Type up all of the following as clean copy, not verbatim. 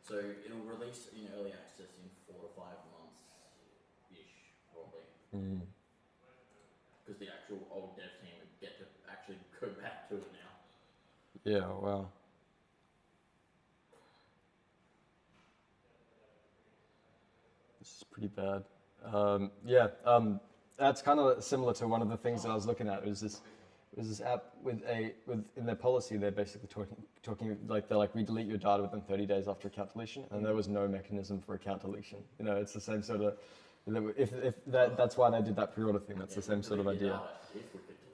So it'll release in early access in 4 to 5 months-ish, probably. Because the actual old dev team would get to actually go back to it now. Yeah, wow. This is pretty bad. That's kind of similar to one of the things that I was looking at. It was this app with in their policy they're basically talking like they're like, we delete your data within 30 days after account deletion, and there was no mechanism for account deletion. You know, it's the same sort of, that's why they did that pre-order thing. That's the same sort of idea.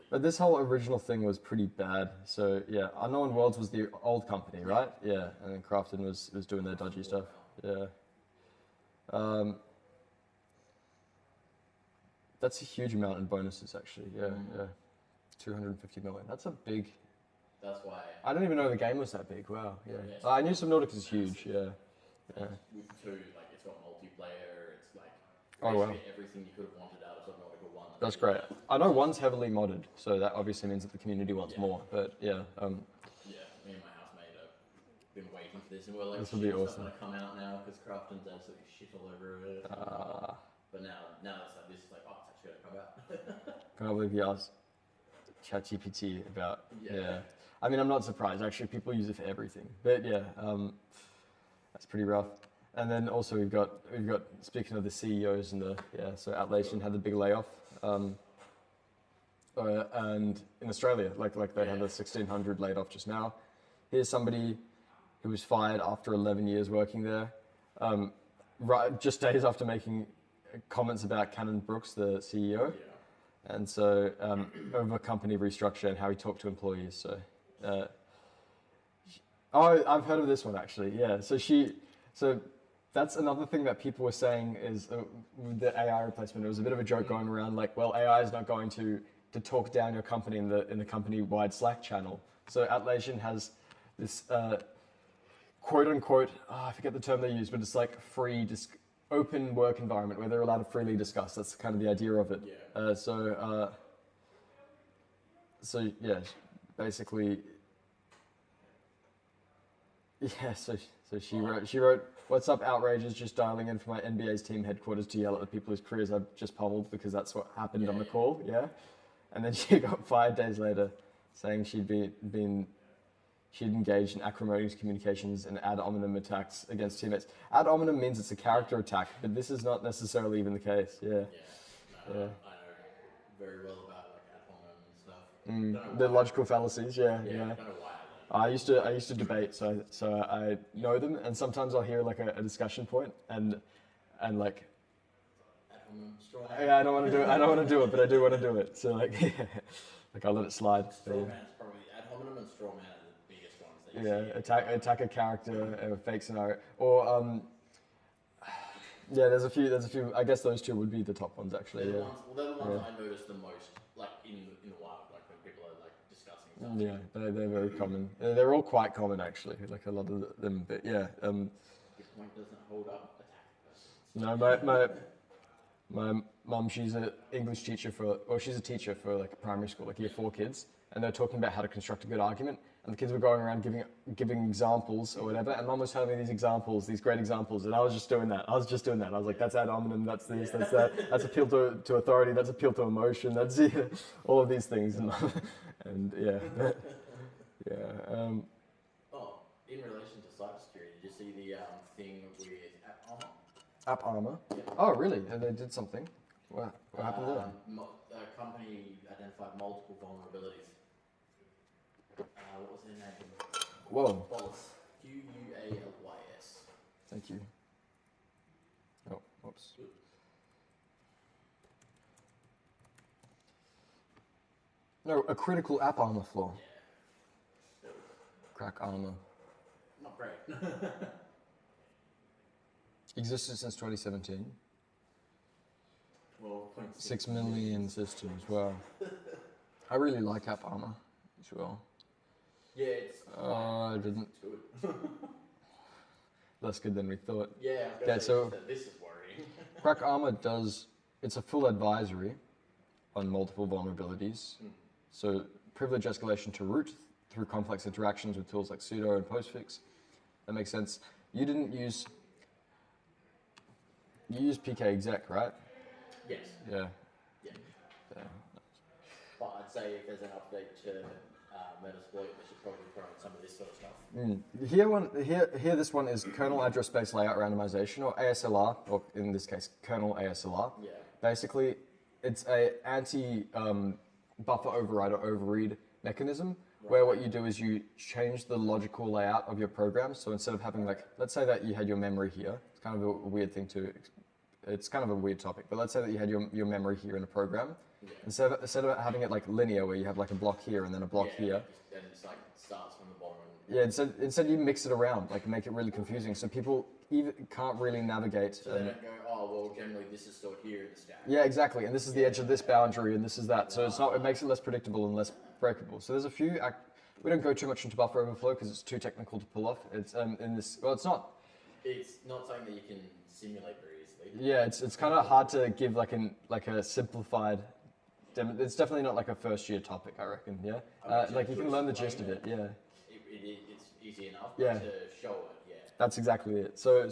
But this whole original thing was pretty bad. So yeah, Unknown Worlds was the old company, right? Yeah, and then Crafton was doing their dodgy stuff. Yeah. That's a huge amount in bonuses, actually. Yeah, yeah. 250 million. That's a big. That's why. I didn't even know the game was that big. Wow. Yeah. I knew Subnautica is huge. Yeah. Yeah. With two, like it's got multiplayer. It's like everything you could have wanted out of Subnautica 1. That's great. I know one's heavily modded, so that obviously means that the community wants more. But yeah. Me and my housemate have been waiting for this, and we're like, this will be awesome. It's going to come out now because Crafton's absolutely shit all over it. But now it's like, this is like, oh, it's actually going to come out. Can I believe you asked ChatGPT about? Yeah. I mean, I'm not surprised. Actually, people use it for everything. But yeah, that's pretty rough. And then also we've got speaking of the CEOs and so Atlassian had the big layoff, and in Australia, like they had the 1,600 laid off just now. Here's somebody who was fired after 11 years working there, just days after making comments about Cannon Brooks, the CEO, and so over company restructure and how he talked to employees. So, I've heard of this one actually. Yeah, so that's another thing that people were saying is with the AI replacement. It was a bit of a joke going around, like, well, AI is not going to talk down your company in the company-wide Slack channel. So Atlassian has this quote unquote, I forget the term they use, but it's like free open work environment where they're allowed to freely discuss. That's kind of the idea of it. Yeah. So yeah, basically, yeah. So she wrote, "What's up, outrageous? Just dialing in for my NBA's team headquarters to yell at the people whose careers I've just pummeled because that's what happened on the call." Yeah, and then she got 5 days later, saying she'd engaged in acrimonious communications and ad hominem attacks against teammates. Ad hominem means it's a character attack, but this is not necessarily even the case. Yeah. I know very well about like ad hominem and stuff. The logical fallacies. Yeah. I don't know why. I used to debate, so I know them, and sometimes I'll hear like a discussion point and like. Ad hominem, straw man. Yeah, I don't want to do it, but I do want to do it. So like, like I'll let it slide. Straw man's probably ad hominem and straw man. Attack a character, a fake scenario, or there's a few. I guess those two would be the top ones actually. They're the ones I notice the most, like in the wild, like when people are like discussing stuff. Yeah, they're very common. They're all quite common actually, like a lot of them. But yeah. Your point doesn't hold up. No, my mum, she's an English teacher she's a teacher for like a primary school, like year 4 kids, and they're talking about how to construct a good argument. And the kids were going around giving examples or whatever, and Mum was telling me these great examples, and I was just doing that. I was like, that's ad hominem, that's this, that's that, that's appeal to authority, that's appeal to emotion, that's all of these things, and yeah, yeah. In relation to cybersecurity, did you see the thing with App Armor? App Armor? Yeah. Oh, really? And they did something? What happened there? The company identified multiple vulnerabilities. What was their name? Whoa. Qualys. Qualys. Thank you. Oh, whoops. No, a critical app armor flaw. Yeah. Crack armor. Not great. Existed since 2017. Well, 6 million systems. Wow. I really like app armor as well. Yeah, it's. I didn't. Good. Less good than we thought. Yeah. So this is worrying. Crack Armor it's a full advisory on multiple vulnerabilities. So privilege escalation to root through complex interactions with tools like sudo and postfix. That makes sense. you didn't use, you used PK exec, right? Yes. Yeah. Yeah. But I'd say if there's an update to Metasploit, they should probably throw in some of this sort of stuff. Here this one is kernel address space layout randomization, or ASLR, or in this case, kernel ASLR. Yeah. Basically, it's a anti buffer override or overread mechanism, where what you do is you change the logical layout of your program. So instead of having like, let's say that you had your memory here. It's kind of a weird thing to, it's kind of a weird topic, but let's say that you had your memory here in a program. Yeah. Instead of having it like linear, where you have like a block here and then a block here. And it's like starts from the bottom. Yeah, instead you mix it around, like make it really confusing, so people even can't really navigate. So they don't go, oh well, generally this is stored here in the stack. Yeah, exactly, and this is the edge of this boundary, and this is that. So it's not. It makes it less predictable and less breakable. So there's a few. We don't go too much into buffer overflow because it's too technical to pull off. It's in this. Well, it's not. It's not something that you can simulate very easily. Yeah, it's kind of hard to give like a simplified. It's definitely not like a first year topic, I reckon. Yeah, like you can learn the gist of it. Yeah. It's easy enough. Yeah. To show it. Yeah. That's exactly it. So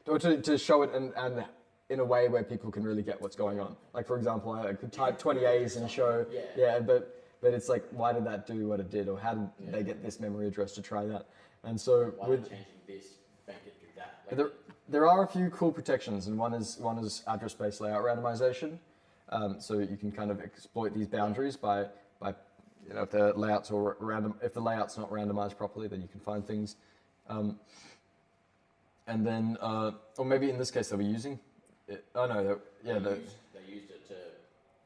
or to show it and in a way where people can really get what's going on. Like for example, I could type 20 A's and show. Yeah. But it's like, why did that do what it did, or how did they get this memory address to try that? And so why with changing this, make it do that. Like there are a few cool protections, and one is address space layout randomization. So you can kind of exploit these boundaries by if the layouts are random, if the layout's not randomized properly, then you can find things. And then, or maybe in this case they were using it. Oh no, they used it to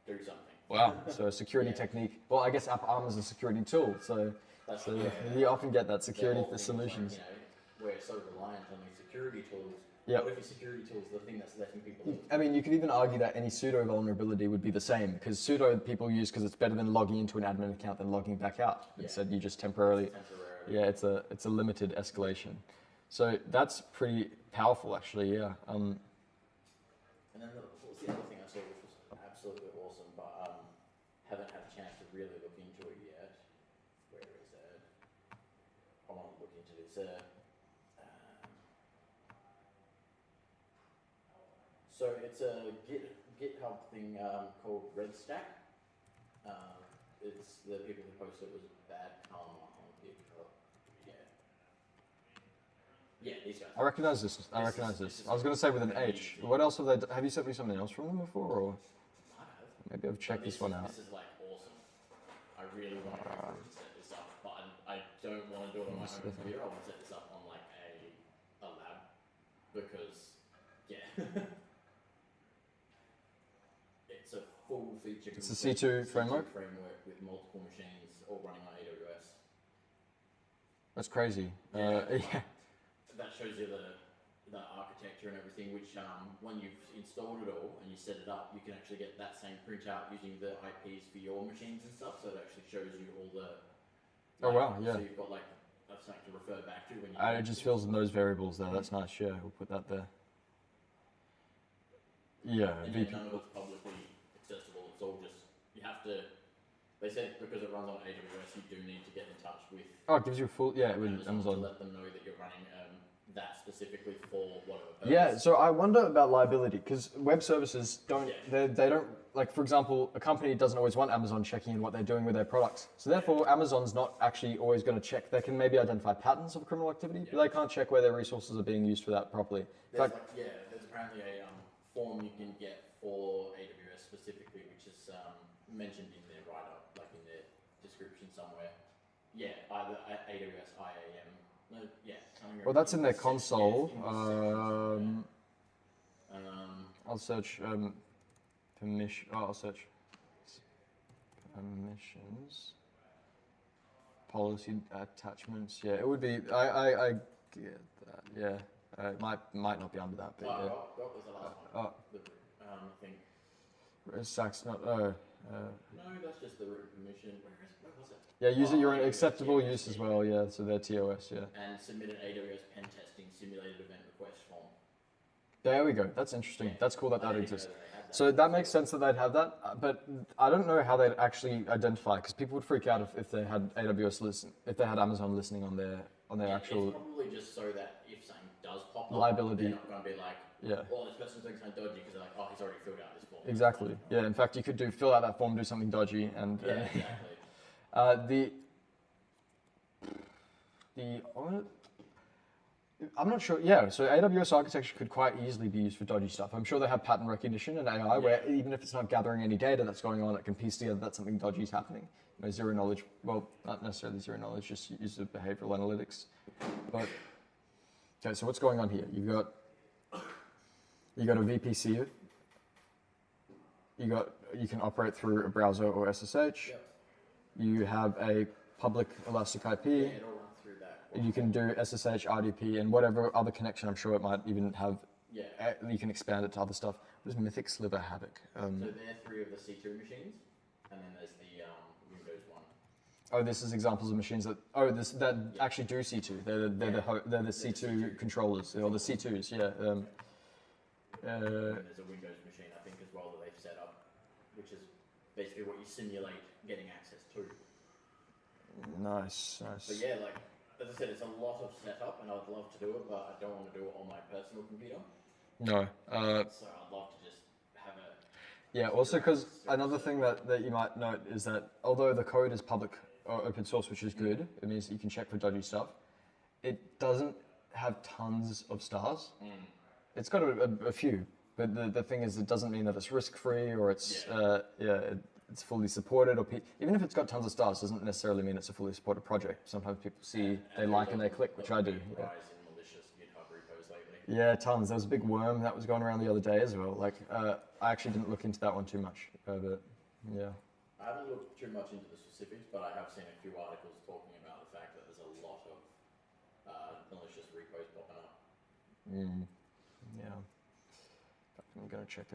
do something. Wow. So a security technique. Well, I guess AppArm is a security tool, so you often get that security for solutions. Like, we're so reliant on these security tools. Yeah. What if your security tool is the thing that's letting people in? I mean, you could even argue that any pseudo vulnerability would be the same, because pseudo people use because it's better than logging into an admin account than logging back out. Yeah. Instead, you just temporarily. Yeah, it's a limited escalation. So that's pretty powerful, actually. Yeah. And then what was the other thing I saw, which was absolutely awesome, but haven't had a chance to really look into it yet. Where is it? I want to look into this. So it's a GitHub thing called Redstack. It's the people who posted it was bad karma on GitHub. Yeah, these guys. I recognize this. I was going to say with an H. What else have they? Have you sent me something else from them before, or maybe I've checked this one out. This is like awesome. I really want to set this up, but I don't want to do it on my own computer. I want to set this up on like a lab because it's a full feature. It's a C2 framework with multiple machines all running on AWS. That's crazy. Yeah. That shows you the architecture and everything, which when you've installed it all and you set it up, you can actually get that same printout using the IPs for your machines and stuff, so it actually shows you all the... oh wow, yeah. So you've got like something to refer back to when you... it just fills in those variables there, that's nice, yeah, we'll put that there. Yeah, and none of it's publicly accessible, it's all just, you have to... They said because it runs on AWS, you do need to get in touch with... Oh, it gives you a full... Yeah, with Amazon. To let them know that you're running that specifically for whatever purpose. Yeah, so I wonder about liability, because web services don't... They don't... Like, for example, a company doesn't always want Amazon checking in what they're doing with their products. So therefore, Amazon's not actually always going to check. They can maybe identify patterns of criminal activity, but they can't check where their resources are being used for that properly. There's there's apparently a form you can get for AWS specifically, which is mentioned in their write-up, like in their description somewhere. Yeah, either AWS IAM. No, yeah. Well, that's in their console. I'll search permission. Oh, I'll search permissions. Policy attachments. Yeah, it would be. I get that. Yeah, it might not be under that, but yeah. What was the last one? I think. Sax not. No, that's just the root permission. Where was it? Yeah, use it your own acceptable use as well. Yeah, so they're TOS. Yeah. And submit an AWS pen testing simulated event request form. There we go. That's interesting. That's cool that exists. So that makes sense that they'd have that, but I don't know how they'd actually identify, because people would freak out if they had AWS listen, if they had Amazon listening on their actual. It's probably just so that if something liability. They're not going to be like, Yeah. well, this person's doing something dodgy because they're like, oh, he's already filled out this form. Exactly. Yeah. In fact, you could fill out that form, do something dodgy, and Yeah, exactly. I'm not sure. Yeah. So AWS architecture could quite easily be used for dodgy stuff. I'm sure they have pattern recognition and AI, where even if it's not gathering any data that's going on, it can piece together that something dodgy is happening. You know, zero knowledge. Well, not necessarily zero knowledge, just use of behavioral analytics. But okay. So what's going on here? You got a VPC. You can operate through a browser or SSH. Yep. You have a public elastic IP. Yeah, it'll run through that. You can do SSH, RDP, and whatever other connection. I'm sure it might even have. Yeah. You can expand it to other stuff. What is Mythic Sliver Havoc? So they're 3 of the C2 machines, and then there's the Windows one. Oh, this is examples of machines that. Oh, that actually do C2. They're the C2 controllers or the C2s. Yeah. And there's a Windows machine, I think, as well that they've set up, which is basically what you simulate getting access to. Nice. But yeah, like as I said, it's a lot of setup, and I'd love to do it, but I don't want to do it on my personal computer. No. So I'd love to just have a. Yeah. Also, because another thing that you might note is that although the code is public or open source, which is good, it means that you can check for dodgy stuff. It doesn't have tons of stars. It's got a few, but the thing is, it doesn't mean that it's risk-free or it's it's fully supported. Or even if it's got tons of stars, doesn't necessarily mean it's a fully supported project. Sometimes people see they like and they click, which I do. Yeah. Rise in malicious GitHub repos lately. Yeah, tons. There was a big worm that was going around the other day as well. Like I actually didn't look into that one too much, but yeah. I haven't looked too much into the specifics, but I have seen a few articles talking about the fact that there's a lot of malicious repos popping up. Yeah. I'm going to check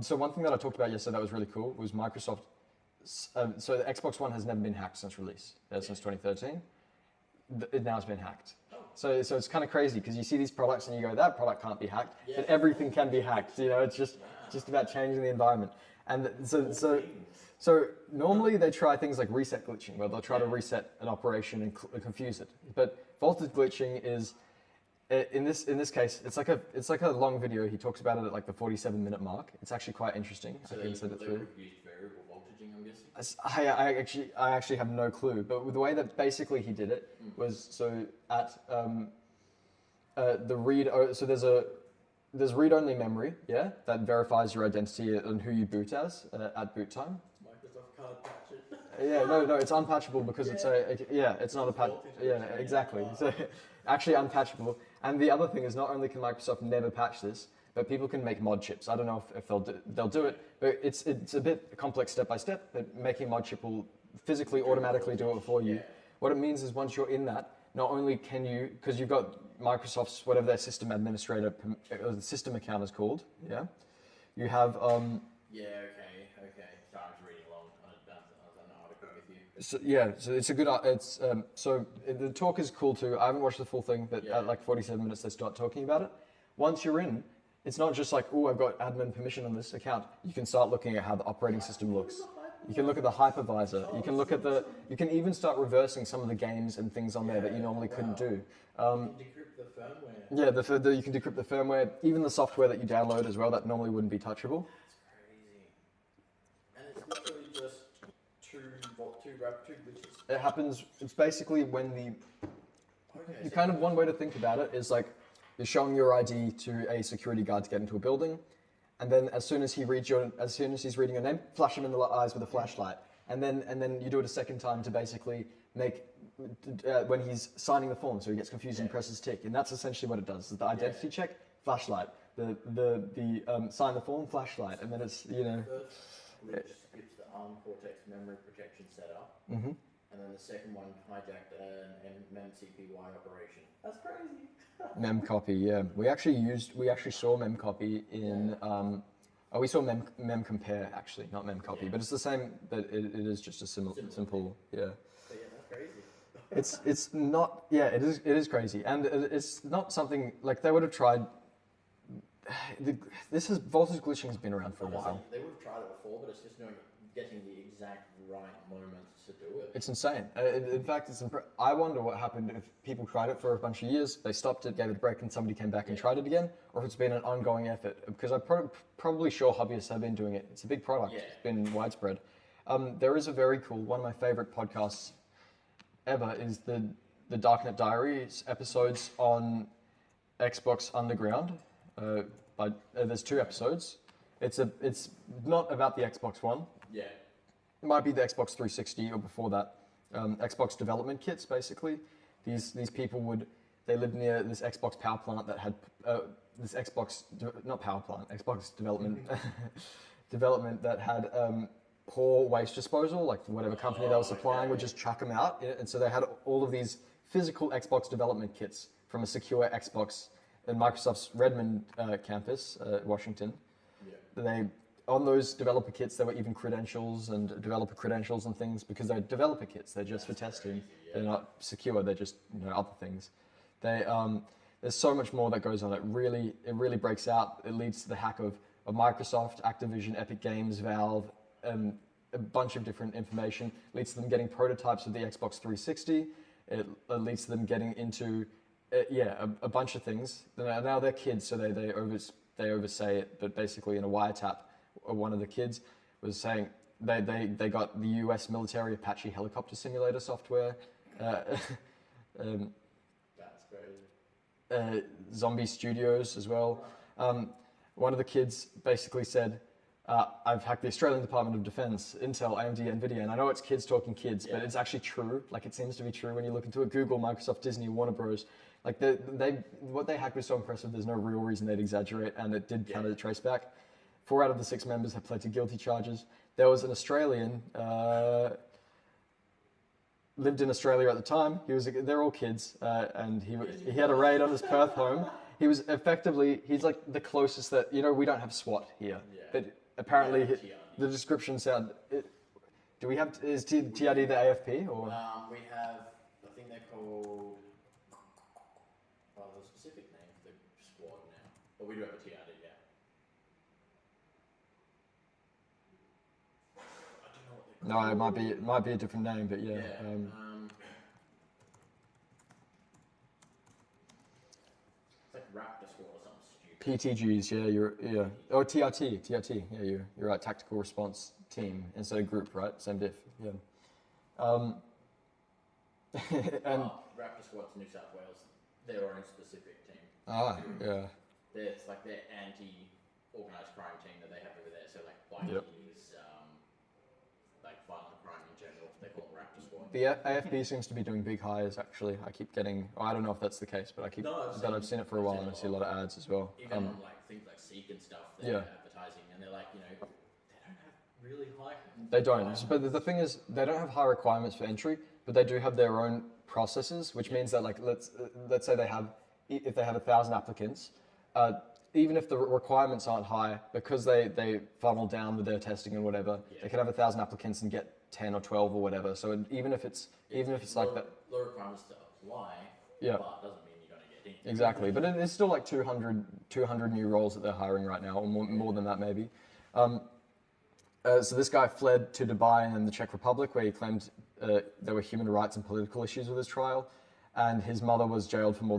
so one thing that I talked about yesterday that was really cool was Microsoft. So the Xbox One has never been hacked since release, since 2013. It now has been hacked. So it's kind of crazy because you see these products and you go, that product can't be hacked, but everything can be hacked. You know, it's just about changing the environment. And so normally they try things like reset glitching, where they'll try to reset an operation and confuse it. But voltage glitching is, in this case, it's like a long video. He talks about it at like the 47-minute mark. It's actually quite interesting. So I can send it through. Used variable voltaging, I'm guessing. I actually have no clue. But with the way that basically he did it was so at the read. So there's read-only memory, that verifies your identity and who you boot as at boot time. Microsoft can't patch it. Yeah, no, it's unpatchable because it's not a patch. Yeah, exactly. So actually unpatchable. And the other thing is, not only can Microsoft never patch this, but people can make mod chips. I don't know if they'll do it, but it's a bit complex step by step. But making mod chip will physically automatically do it for you. Yeah. What it means is once you're in that, not only can you, because you've got Microsoft's whatever their system administrator or the system account is called, you have. Yeah. Okay. So I was reading along on an article with you. So it's a good. The talk is cool too. I haven't watched the full thing, but at like 47 minutes they start talking about it. Once you're in, it's not just like, oh, I've got admin permission on this account. You can start looking at how the operating system looks. You can look at the hypervisor. You can look at you can even start reversing some of the games and things on there that you normally couldn't do. You can decrypt the firmware. Yeah, you can decrypt the firmware, even the software that you download as well that normally wouldn't be touchable. That's crazy. And it's literally just two glitches. It happens. It's basically when one way to think about it is like you're showing your ID to a security guard to get into a building. And then as soon as he's reading your name, flash him in the eyes with a flashlight. And then you do it a second time to basically make when he's signing the form, so he gets confused and presses tick. And that's essentially what it does. Is the identity check, flashlight. The sign the form, flashlight. And then it's The first glitch skips the ARM Cortex memory protection setup. Mm-hmm. And then the second one hijacked an memcpy operation. That's crazy. Memcopy, yeah. We actually saw memcopy in. We saw memcompare actually, not memcopy, but it's the same. But it is just a simple, yeah. But yeah, that's crazy. It's not. Yeah, it is crazy, and it's not something like they would have tried. Voltage glitching has been around for a while. They would have tried it before, but it's just getting the exact right moment to do work. It's insane. In fact, I wonder what happened if people tried it for a bunch of years, they stopped it, gave it a break, and somebody came back and tried it again, or if it's been an ongoing effort. Because I'm probably sure hobbyists have been doing it. It's a big product. Yeah. It's been widespread. There is a very cool, one of my favorite podcasts ever is the Darknet Diaries episodes on Xbox Underground. There's 2 episodes. It's not about the Xbox One. Yeah. It might be the Xbox 360 or before that. Xbox development kits, basically. These people they lived near this Xbox power plant that had Xbox development development that had poor waste disposal, like whatever company they were supplying would just chuck them out. And so they had all of these physical Xbox development kits from a secure Xbox in Microsoft's Redmond campus, Washington. Yeah. On those developer kits, there were even credentials and developer credentials and things because they're developer kits. They're just for testing. Crazy, yeah. They're not secure. They're just other things. There's so much more that goes on. It really breaks out. It leads to the hack of Microsoft, Activision, Epic Games, Valve, a bunch of different information. It leads to them getting prototypes of the Xbox 360. It leads to them getting into a bunch of things. Now they're kids, so they oversay it, but basically in a wiretap. One of the kids was saying they got the US military Apache helicopter simulator software, That's crazy. Zombie Studios as well. One of the kids basically said, I've hacked the Australian Department of Defence, Intel, AMD, NVIDIA, and I know it's kids talking kids, but it's actually true. Like it seems to be true when you look into it. Google, Microsoft, Disney, Warner Bros. Like what they hacked was so impressive. There's no real reason they'd exaggerate, and it did kind of trace back. 4 out of the 6 members have pled to guilty charges. There was an Australian, lived in Australia at the time. They're all kids, and he had a raid on his Perth home. He's like the closest that, we don't have SWAT here. Yeah. But apparently the description sound, is TRD the AFP or? We have, I think they're called, there's a specific name for the squad now, but we do have a TRD, yeah. No, it might be a different name, but yeah. It's like Raptor Squad or something stupid. PTGs, Oh, TRT, yeah, you're right. Tactical Response Team instead of group, right? Same diff, yeah. And Raptor Squad's New South Wales, their own specific team. Yeah. It's like their anti-organised crime team that they have over there. So like bikies, like violent crime in general. They call them Raptor Squad. The AFB seems to be doing big hires. Actually, I keep getting. I don't know if that's the case, but I've seen it for a while, and I see a lot of ads as well. Even on like things like Seek and stuff, they're advertising, and they're like, they don't have really high. They don't. But the thing is, they don't have high requirements for entry, but they do have their own processes, which means that like let's say if they have 1,000 applicants, even if the requirements aren't high, because they funnel down with their testing and whatever, they can have 1,000 applicants and get 10 or 12 or whatever. So even if it's like that, low requirements to apply, yeah, but doesn't mean you're going to get in. Exactly, but it's still like 200 new roles that they're hiring right now, or more than that maybe. So this guy fled to Dubai and the Czech Republic, where he claimed there were human rights and political issues with his trial, and his mother was jailed for more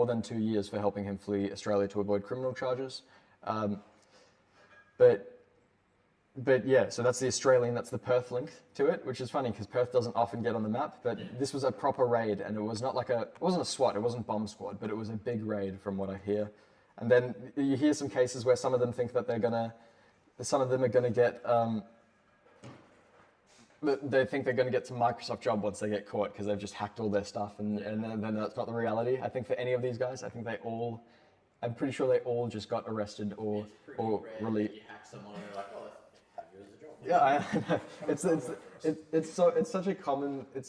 than 2 years for helping him flee Australia to avoid criminal charges. But yeah, so that's the Australian, that's the Perth link to it, which is funny because Perth doesn't often get on the map, but this was a proper raid, and it was not like it wasn't a SWAT, it wasn't bomb squad, but it was a big raid from what I hear. And then you hear some cases where some of them think that some of them are gonna get, they think they're going to get some Microsoft job once they get caught because they've just hacked all their stuff, and then that's not the reality. I think for any of these guys, I'm pretty sure they all just got arrested or released. You hack someone and you're like, here's the job. Yeah, it's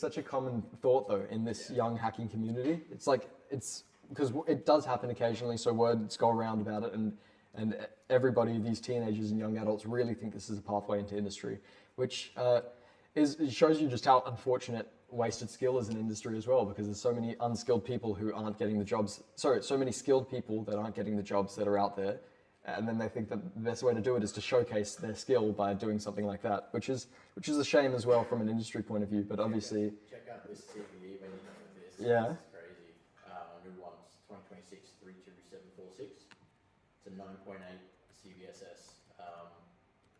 such a common thought though in this young hacking community. It's because it does happen occasionally, so words go around about it, and everybody, these teenagers and young adults, really think this is a pathway into industry, which it shows you just how unfortunate wasted skill is in industry as well, because there's so many unskilled people who aren't getting the jobs. So many skilled people that aren't getting the jobs that are out there, and then they think that the best way to do it is to showcase their skill by doing something like that, which is a shame as well from an industry point of view. But obviously, check out this CVE when you're done with this. Yeah. This is crazy. New one's 2026 32746. It's a 9.8 CVSS.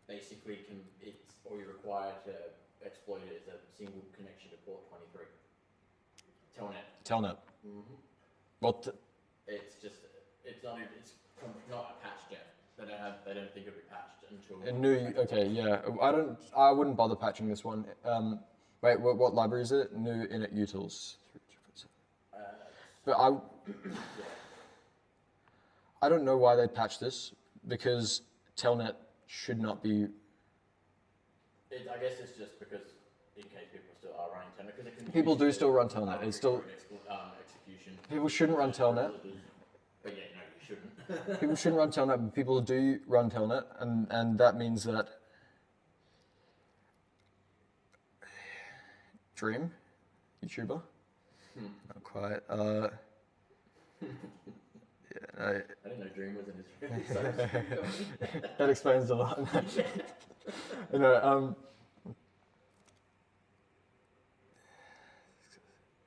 Basically, it's all you require to exploit it is a single connection to port 23. Telnet. Mm-hmm. What? It's not a patch yet. They don't think it'll be patched until. A new. Okay, yeah. I wouldn't bother patching this one. Wait, what library is it? New init utils. But I don't know why they patched this, because Telnet should not be. I guess it's just because in case people still are running Telnet, because it can. People do still run Telnet. It's still. Execution. People shouldn't run Telnet. But yeah, no, you shouldn't. People shouldn't run Telnet, but people do run Telnet, and that means that Dream, YouTuber, not quite. Yeah, I didn't know Dream was an Israeli. That explains a lot. You know,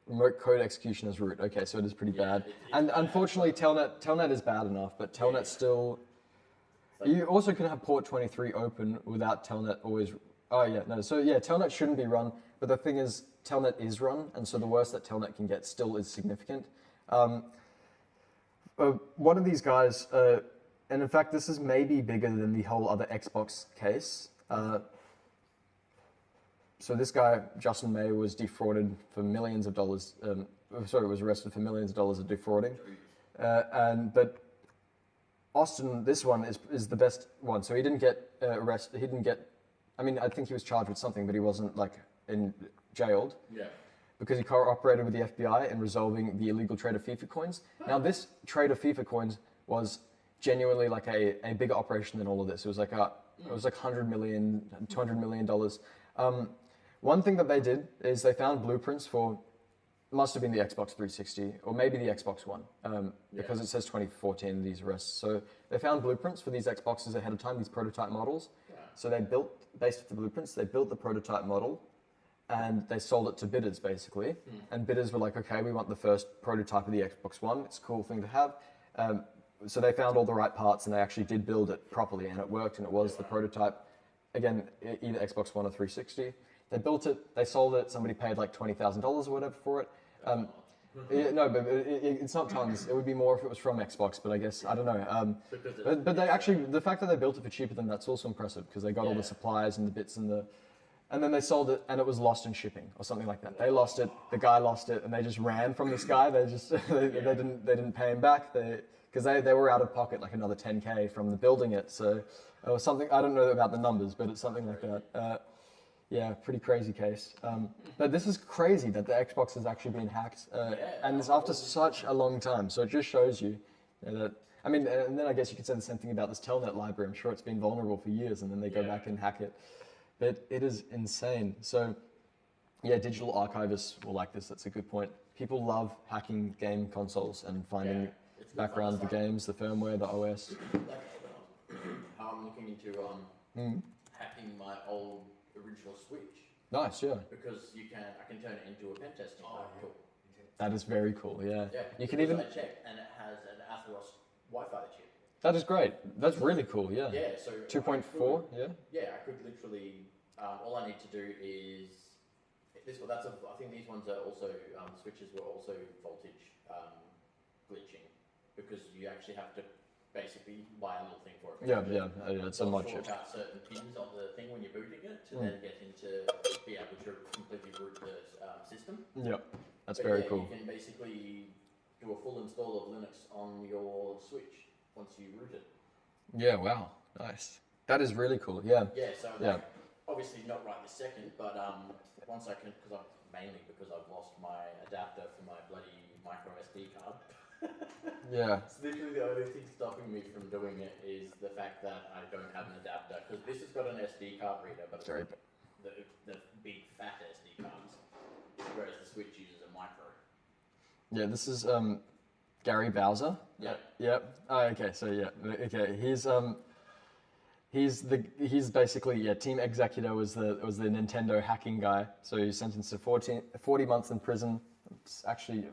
remote code execution as root. Okay, so it is pretty bad. And unfortunately, Telnet is bad enough, but Telnet still. You also can have port 23 open without Telnet always. Oh yeah, no. So yeah, Telnet shouldn't be run, but the thing is, Telnet is run, and so the worst that Telnet can get still is significant. One of these guys, and in fact, this is maybe bigger than the whole other Xbox case. So this guy, Justin May, was defrauded for millions of dollars. Was arrested for millions of dollars of defrauding. But Austin, this one is the best one. So he didn't get arrested. He didn't get. I mean, I think he was charged with something, but he wasn't jailed. Yeah. Because he cooperated with the FBI in resolving the illegal trade of FIFA coins. Now, this trade of FIFA coins was genuinely like a bigger operation than all of this. It was like $100 million, $200 million. One thing that they did is they found blueprints for, must have been the Xbox 360 or maybe the Xbox One, because it says 2014 in these arrests. So they found blueprints for these Xboxes ahead of time, these prototype models. Yeah. So they built, based off the blueprints, they built the prototype model and they sold it to bidders basically. And bidders were like, okay, we want the first prototype of the Xbox One. It's a cool thing to have. So they found all the right parts and they actually did build it properly and it worked and it was the prototype. Again, either Xbox One or 360. They built it, they sold it, somebody paid like $20,000 or whatever for it. No, but it's not tons. It would be more if it was from Xbox, but I guess, I don't know. But they actually, the fact that they built it for cheaper than that's also impressive because they got all the supplies and the bits and then they sold it and it was lost in shipping or something like that. They lost it, the guy lost it, and they just ran from this guy. They just, they didn't pay him back. Because they were out of pocket like another 10K from the building it. So it was something, I don't know about the numbers, but it's something like that. Yeah, pretty crazy case. But this is crazy that the Xbox has actually been hacked, and it's after such a long time. So it just shows you that, I mean, and then I guess you could say the same thing about this Telnet library. I'm sure it's been vulnerable for years, and then they go back and hack it. But it is insane. So yeah, digital archivists will like this. That's a good point. People love hacking game consoles and finding background, the games, the firmware, the OS. I'm looking into hacking my old original Switch. Nice, yeah. Because I can turn it into a pen testing. Cool. That is very cool, yeah. You can even. I checked, and it has an Atheros Wi-Fi chip. That is great. That's really cool, yeah. Yeah, so 2.4, yeah. Yeah, I could literally. All I need to do is this. I think these ones are also switches were also voltage glitching because you actually have to basically buy a little thing for it. Yeah, it's a mod chip. Out certain pins on the thing when you're booting it to then get into be able to completely root the system. Yeah, that's very cool. You can basically do a full install of Linux on your Switch once you root it. Yeah, wow, nice. That is really cool. Yeah. Yeah. So obviously not right this second, but once I can, mainly because I've lost my adapter for my bloody micro SD card. Yeah. It's literally the only thing stopping me from doing it is the fact that I don't have an adapter because this has got an SD card reader, but it's the big fat SD cards, whereas the Switch uses a micro. Yeah, this is Gary Bowser. Yeah. Yep. Oh, okay. So yeah. Okay. He's basically Team Executor was the Nintendo hacking guy. So he's sentenced to 40 months in prison. It's actually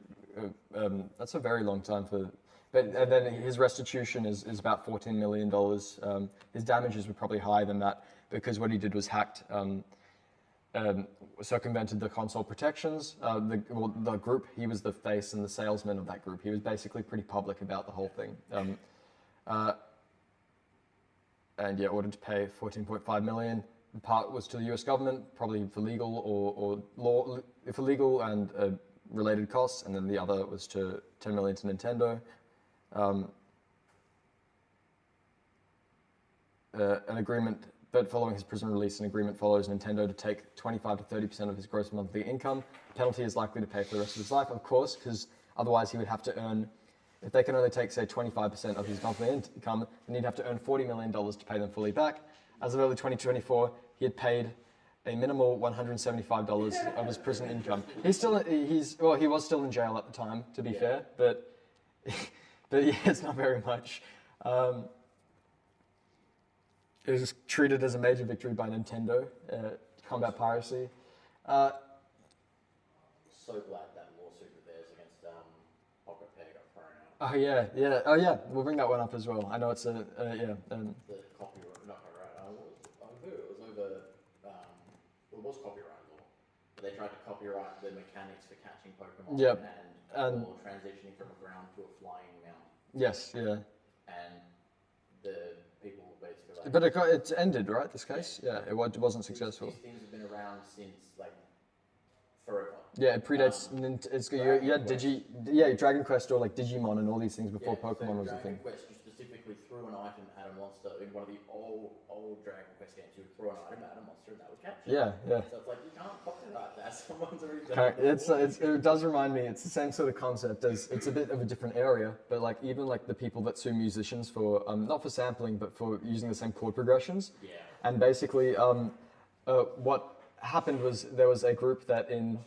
that's a very long time for. But and then his restitution is about $14 million. His damages were probably higher than that because what he did was hacked. Circumvented the console protections. The group, he was the face and the salesman of that group. He was basically pretty public about the whole thing. And ordered to pay 14.5 million. The part was to the U.S. government, probably for legal or law, for legal and related costs, and then the other was to 10 million to Nintendo. An agreement. But following his prison release, an agreement follows Nintendo to take 25 to 30% of his gross monthly income. The penalty is likely to pay for the rest of his life, of course, because otherwise he would have to earn, if they can only take, say, 25% of his monthly income, then he'd have to earn $40 million to pay them fully back. As of early 2024, he had paid a minimal $175 of his prison income. He was still in jail at the time, to be fair, but it's not very much. It was treated as a major victory by Nintendo to combat piracy. So glad that lawsuit of theirs against Pocket Pair got thrown out. Oh yeah. We'll bring that one up as well. I know it's The copyright, not copyright. It was over. It was copyright law, but they tried to copyright the mechanics for catching Pokemon. Yep. And or transitioning from a ground to a flying mount. Yes. Yeah. And the people basically like. But it's ended, right? This case. Yeah. It wasn't successful. These things have been around since like forever. Yeah, it predates. Dragon Quest or like Digimon and all these things before Pokemon was a thing. Dragon Quest, you specifically threw an item at a monster in one of the old Dragon Quest games. You would throw an item at a monster and that was captured. Yeah. So it's like you can't copyright that. Someone's already done it. It does remind me. It's the same sort of concept. It's a bit of a different area, but like even like the people that sue musicians for not for sampling but for using the same chord progressions. Yeah. And basically, what happened was there was a group that in.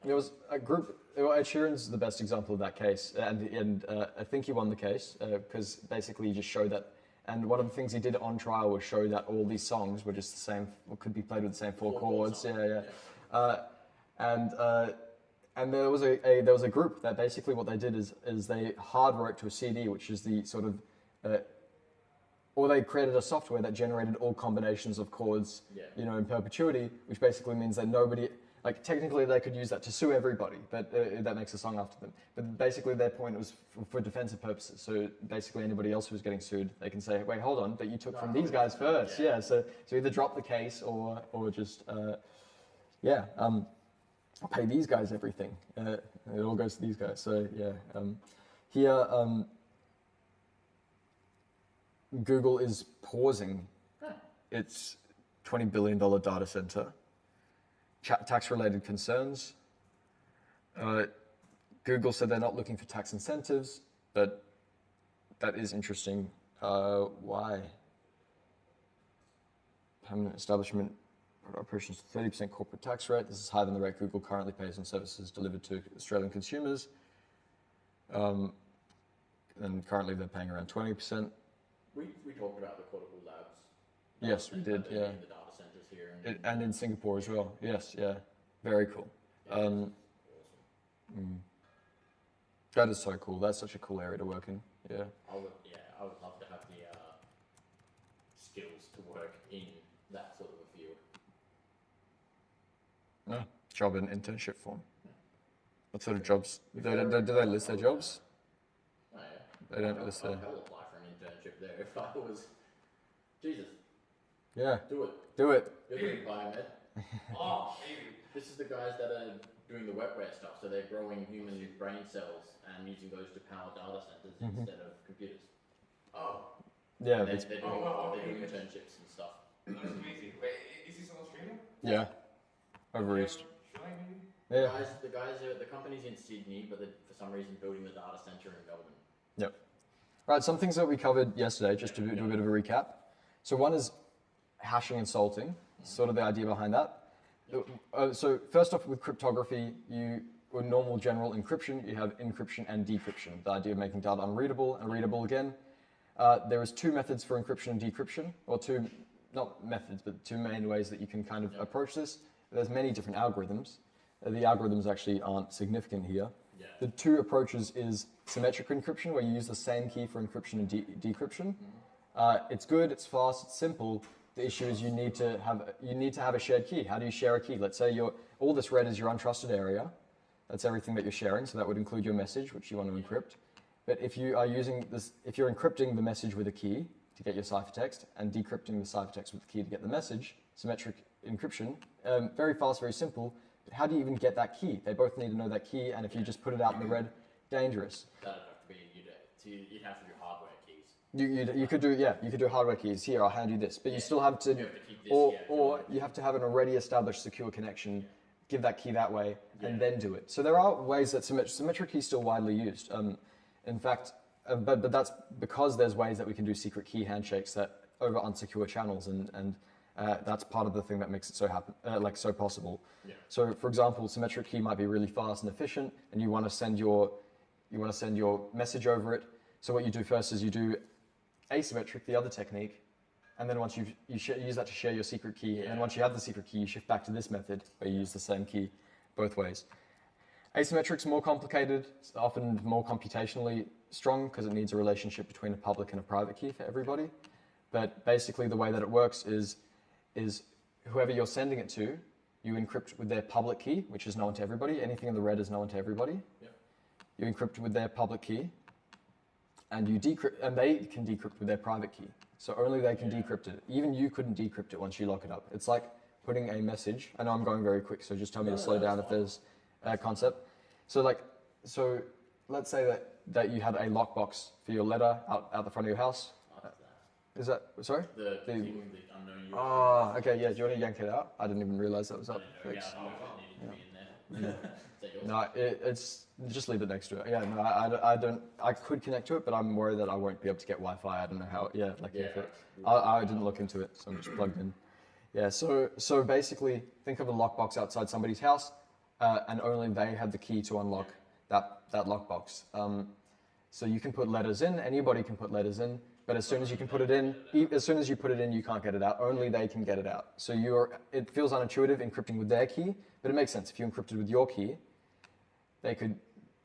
There was a group. Ed Sheeran's the best example of that case, and I think he won the case because basically he just showed that. And one of the things he did on trial was show that all these songs were just the same, or could be played with the same four chords. And there was a group that basically what they did is they hard wrote to a CD, which is the sort of, or they created a software that generated all combinations of chords, in perpetuity, which basically means that nobody. Like, technically, they could use that to sue everybody, but that makes a song after them. But basically, their point was for defensive purposes. So basically, anybody else who's getting sued, they can say, wait, hold on, but you took from these guys first. Yeah, so either drop the case or just, pay these guys everything. It all goes to these guys. So, here, Google is pausing its $20 billion data center. Tax-related concerns. Google said they're not looking for tax incentives, but that is interesting. Why? Permanent establishment operations 30% corporate tax rate. This is higher than the rate Google currently pays on services delivered to Australian consumers. And currently they're paying around 20%. We talked about the Cortical Labs. Yes, we did. Yeah. And in Singapore as well. Yes, yeah. Very cool. That is so cool. That's such a cool area to work in. Yeah. I would love to have the skills to work in that sort of a field. No, job and internship form. What sort of jobs? Do they list their jobs? Oh, yeah. They don't list their... I'll apply for an internship there if I was... Jesus. Yeah. Do it. Do it. You're doing biomed. Oh, baby. This is the guys that are doing the wetware stuff. So they're growing human brain cells and using those to power data centers instead of computers. Oh. Yeah. They're doing internships and stuff. That's amazing. Wait, is this in Australia? Yeah. Over east. Yeah. The company's in Sydney, but they're for some reason building the data center in Melbourne. Yep. Right, some things that we covered yesterday, just to do a bit of a recap. So one is hashing and salting, sort of the idea behind that. So first off, with cryptography, with normal general encryption, you have encryption and decryption, the idea of making data unreadable and readable again. There is two methods for encryption and decryption, or two, not methods, but two main ways that you can kind of approach this. There's many different algorithms. The algorithms actually aren't significant here. Yeah. The two approaches is symmetric encryption, where you use the same key for encryption and decryption. It's good, it's fast, it's simple. The issue is you need to have a shared key. How do you share a key? Let's say all this red is your untrusted area. That's everything that you're sharing, so that would include your message, which you want to encrypt. But if you are using this, if you're encrypting the message with a key to get your ciphertext and decrypting the ciphertext with the key to get the message, symmetric encryption, very fast, very simple. But how do you even get that key? They both need to know that key, and if you just put it out in the red, dangerous. That'd have to be, you'd have to do hardware keys. You could do hardware keys. Here, I'll hand you this, but you still have to, You have to keep this, or you have to have an already established secure connection. Give that key that way, and then do it. So there are ways that symmetric key is still widely used. In fact, but that's because there's ways that we can do secret key handshakes that over unsecure channels, and that's part of the thing that makes it so possible. Yeah. So, for example, symmetric key might be really fast and efficient, and you want to send your message over it. So what you do first is you do asymmetric, the other technique, and then once you use that to share your secret key, and then once you have the secret key, you shift back to this method where you use the same key both ways. Asymmetric's more complicated, it's often more computationally strong because it needs a relationship between a public and a private key for everybody. But basically the way that it works is whoever you're sending it to, you encrypt with their public key, which is known to everybody. Anything in the red is known to everybody. Yep. You encrypt with their public key, and you decrypt, and they can decrypt with their private key. So only they can decrypt it. Even you couldn't decrypt it once you lock it up. It's like putting a message. I know I'm going very quick, so just tell me to slow down if there's a concept. So let's say that you had a lockbox for your letter out the front of your house. Is that, sorry? The unknown USB. Oh, okay, yeah. Do you want to yank it out? I didn't even realize that was up. Yeah, I needed to be in there. Is that yours? No, it's just leave it next to it. Yeah, no, I don't. I could connect to it, but I'm worried that I won't be able to get Wi-Fi. I don't know how. Yeah, like if it. I didn't look into it, so I'm just plugged in. Yeah, so basically, think of a lockbox outside somebody's house, and only they have the key to unlock that lockbox. So you can put letters in. Anybody can put letters in, but as soon as you can put it in, you can't get it out. Only they can get it out. So it feels unintuitive encrypting with their key, but it makes sense. If you encrypted with your key, they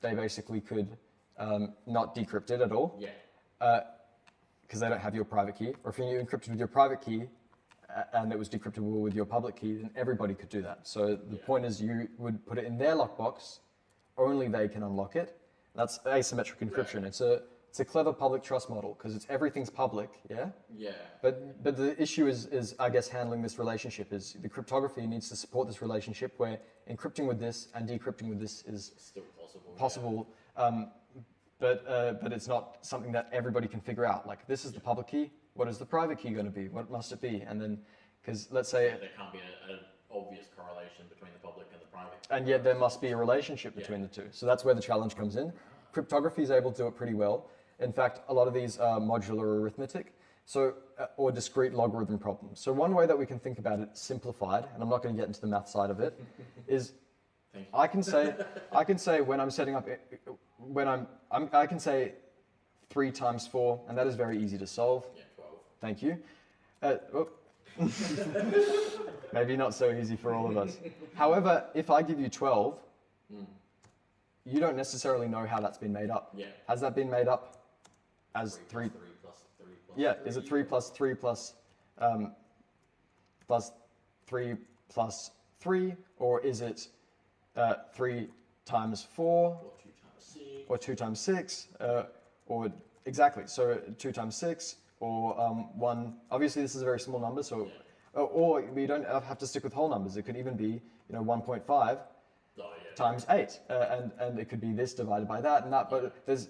basically could not decrypt it at all. Yeah. Because they don't have your private key. Or if you encrypted with your private key and it was decryptable with your public key, then everybody could do that. So the point is you would put it in their lockbox, only they can unlock it. That's asymmetric encryption. Right. It's a clever public trust model because everything's public, yeah? Yeah. But the issue is I guess handling this relationship is the cryptography needs to support this relationship where encrypting with this and decrypting with this is Still possible. But it's not something that everybody can figure out. Like this is the public key. What is the private key going to be? What must it be? And then, because let's say there can't be an obvious correlation between the public and the private. and yet there must be a relationship between the two. So that's where the challenge comes in. Cryptography is able to do it pretty well. In fact, a lot of these are modular arithmetic, or discrete logarithm problems. So one way that we can think about it simplified, and I'm not going to get into the math side of it, is I can say when I'm setting up, I can say 3 times 4, and that is very easy to solve. Yeah, 12. Thank you. Maybe not so easy for all of us. However, if I give you 12, you don't necessarily know how that's been made up. Yeah. Has that been made up as 3? 3 plus 3 plus Yeah, 3. is it 3 plus 3 plus 3 plus 3, or is it 3 times 4, or 2 times 6, or 2 times 6, or exactly, so 2 times 6, or 1, obviously this is a very small number, so, or we don't have to stick with whole numbers, it could even be, 1.5 times 8, and it could be this divided by that and that, but there's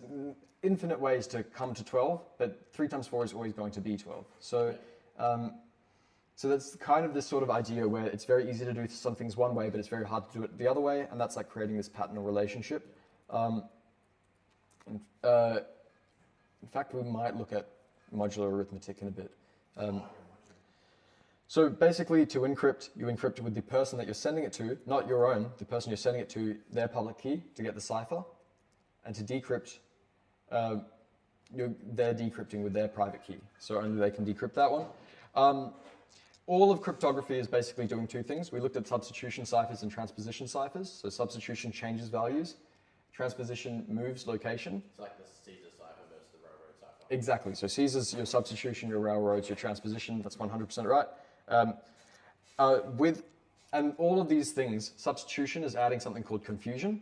infinite ways to come to 12, but 3 times 4 is always going to be 12. So, so that's kind of this sort of idea where it's very easy to do some things one way, but it's very hard to do it the other way, and that's like creating this pattern or relationship. In fact, we might look at modular arithmetic in a bit. So basically, to encrypt, you encrypt with the person that you're sending it to, not your own, the person you're sending it to, their public key to get the cipher, and to decrypt, they're decrypting with their private key, so only they can decrypt that one. All of cryptography is basically doing two things. We looked at substitution ciphers and transposition ciphers. So substitution changes values, transposition moves location. It's like the Caesar cipher versus the railroad cipher. Exactly. So Caesar's your substitution, your railroads, your transposition. That's 100% right. And all of these things, substitution is adding something called confusion,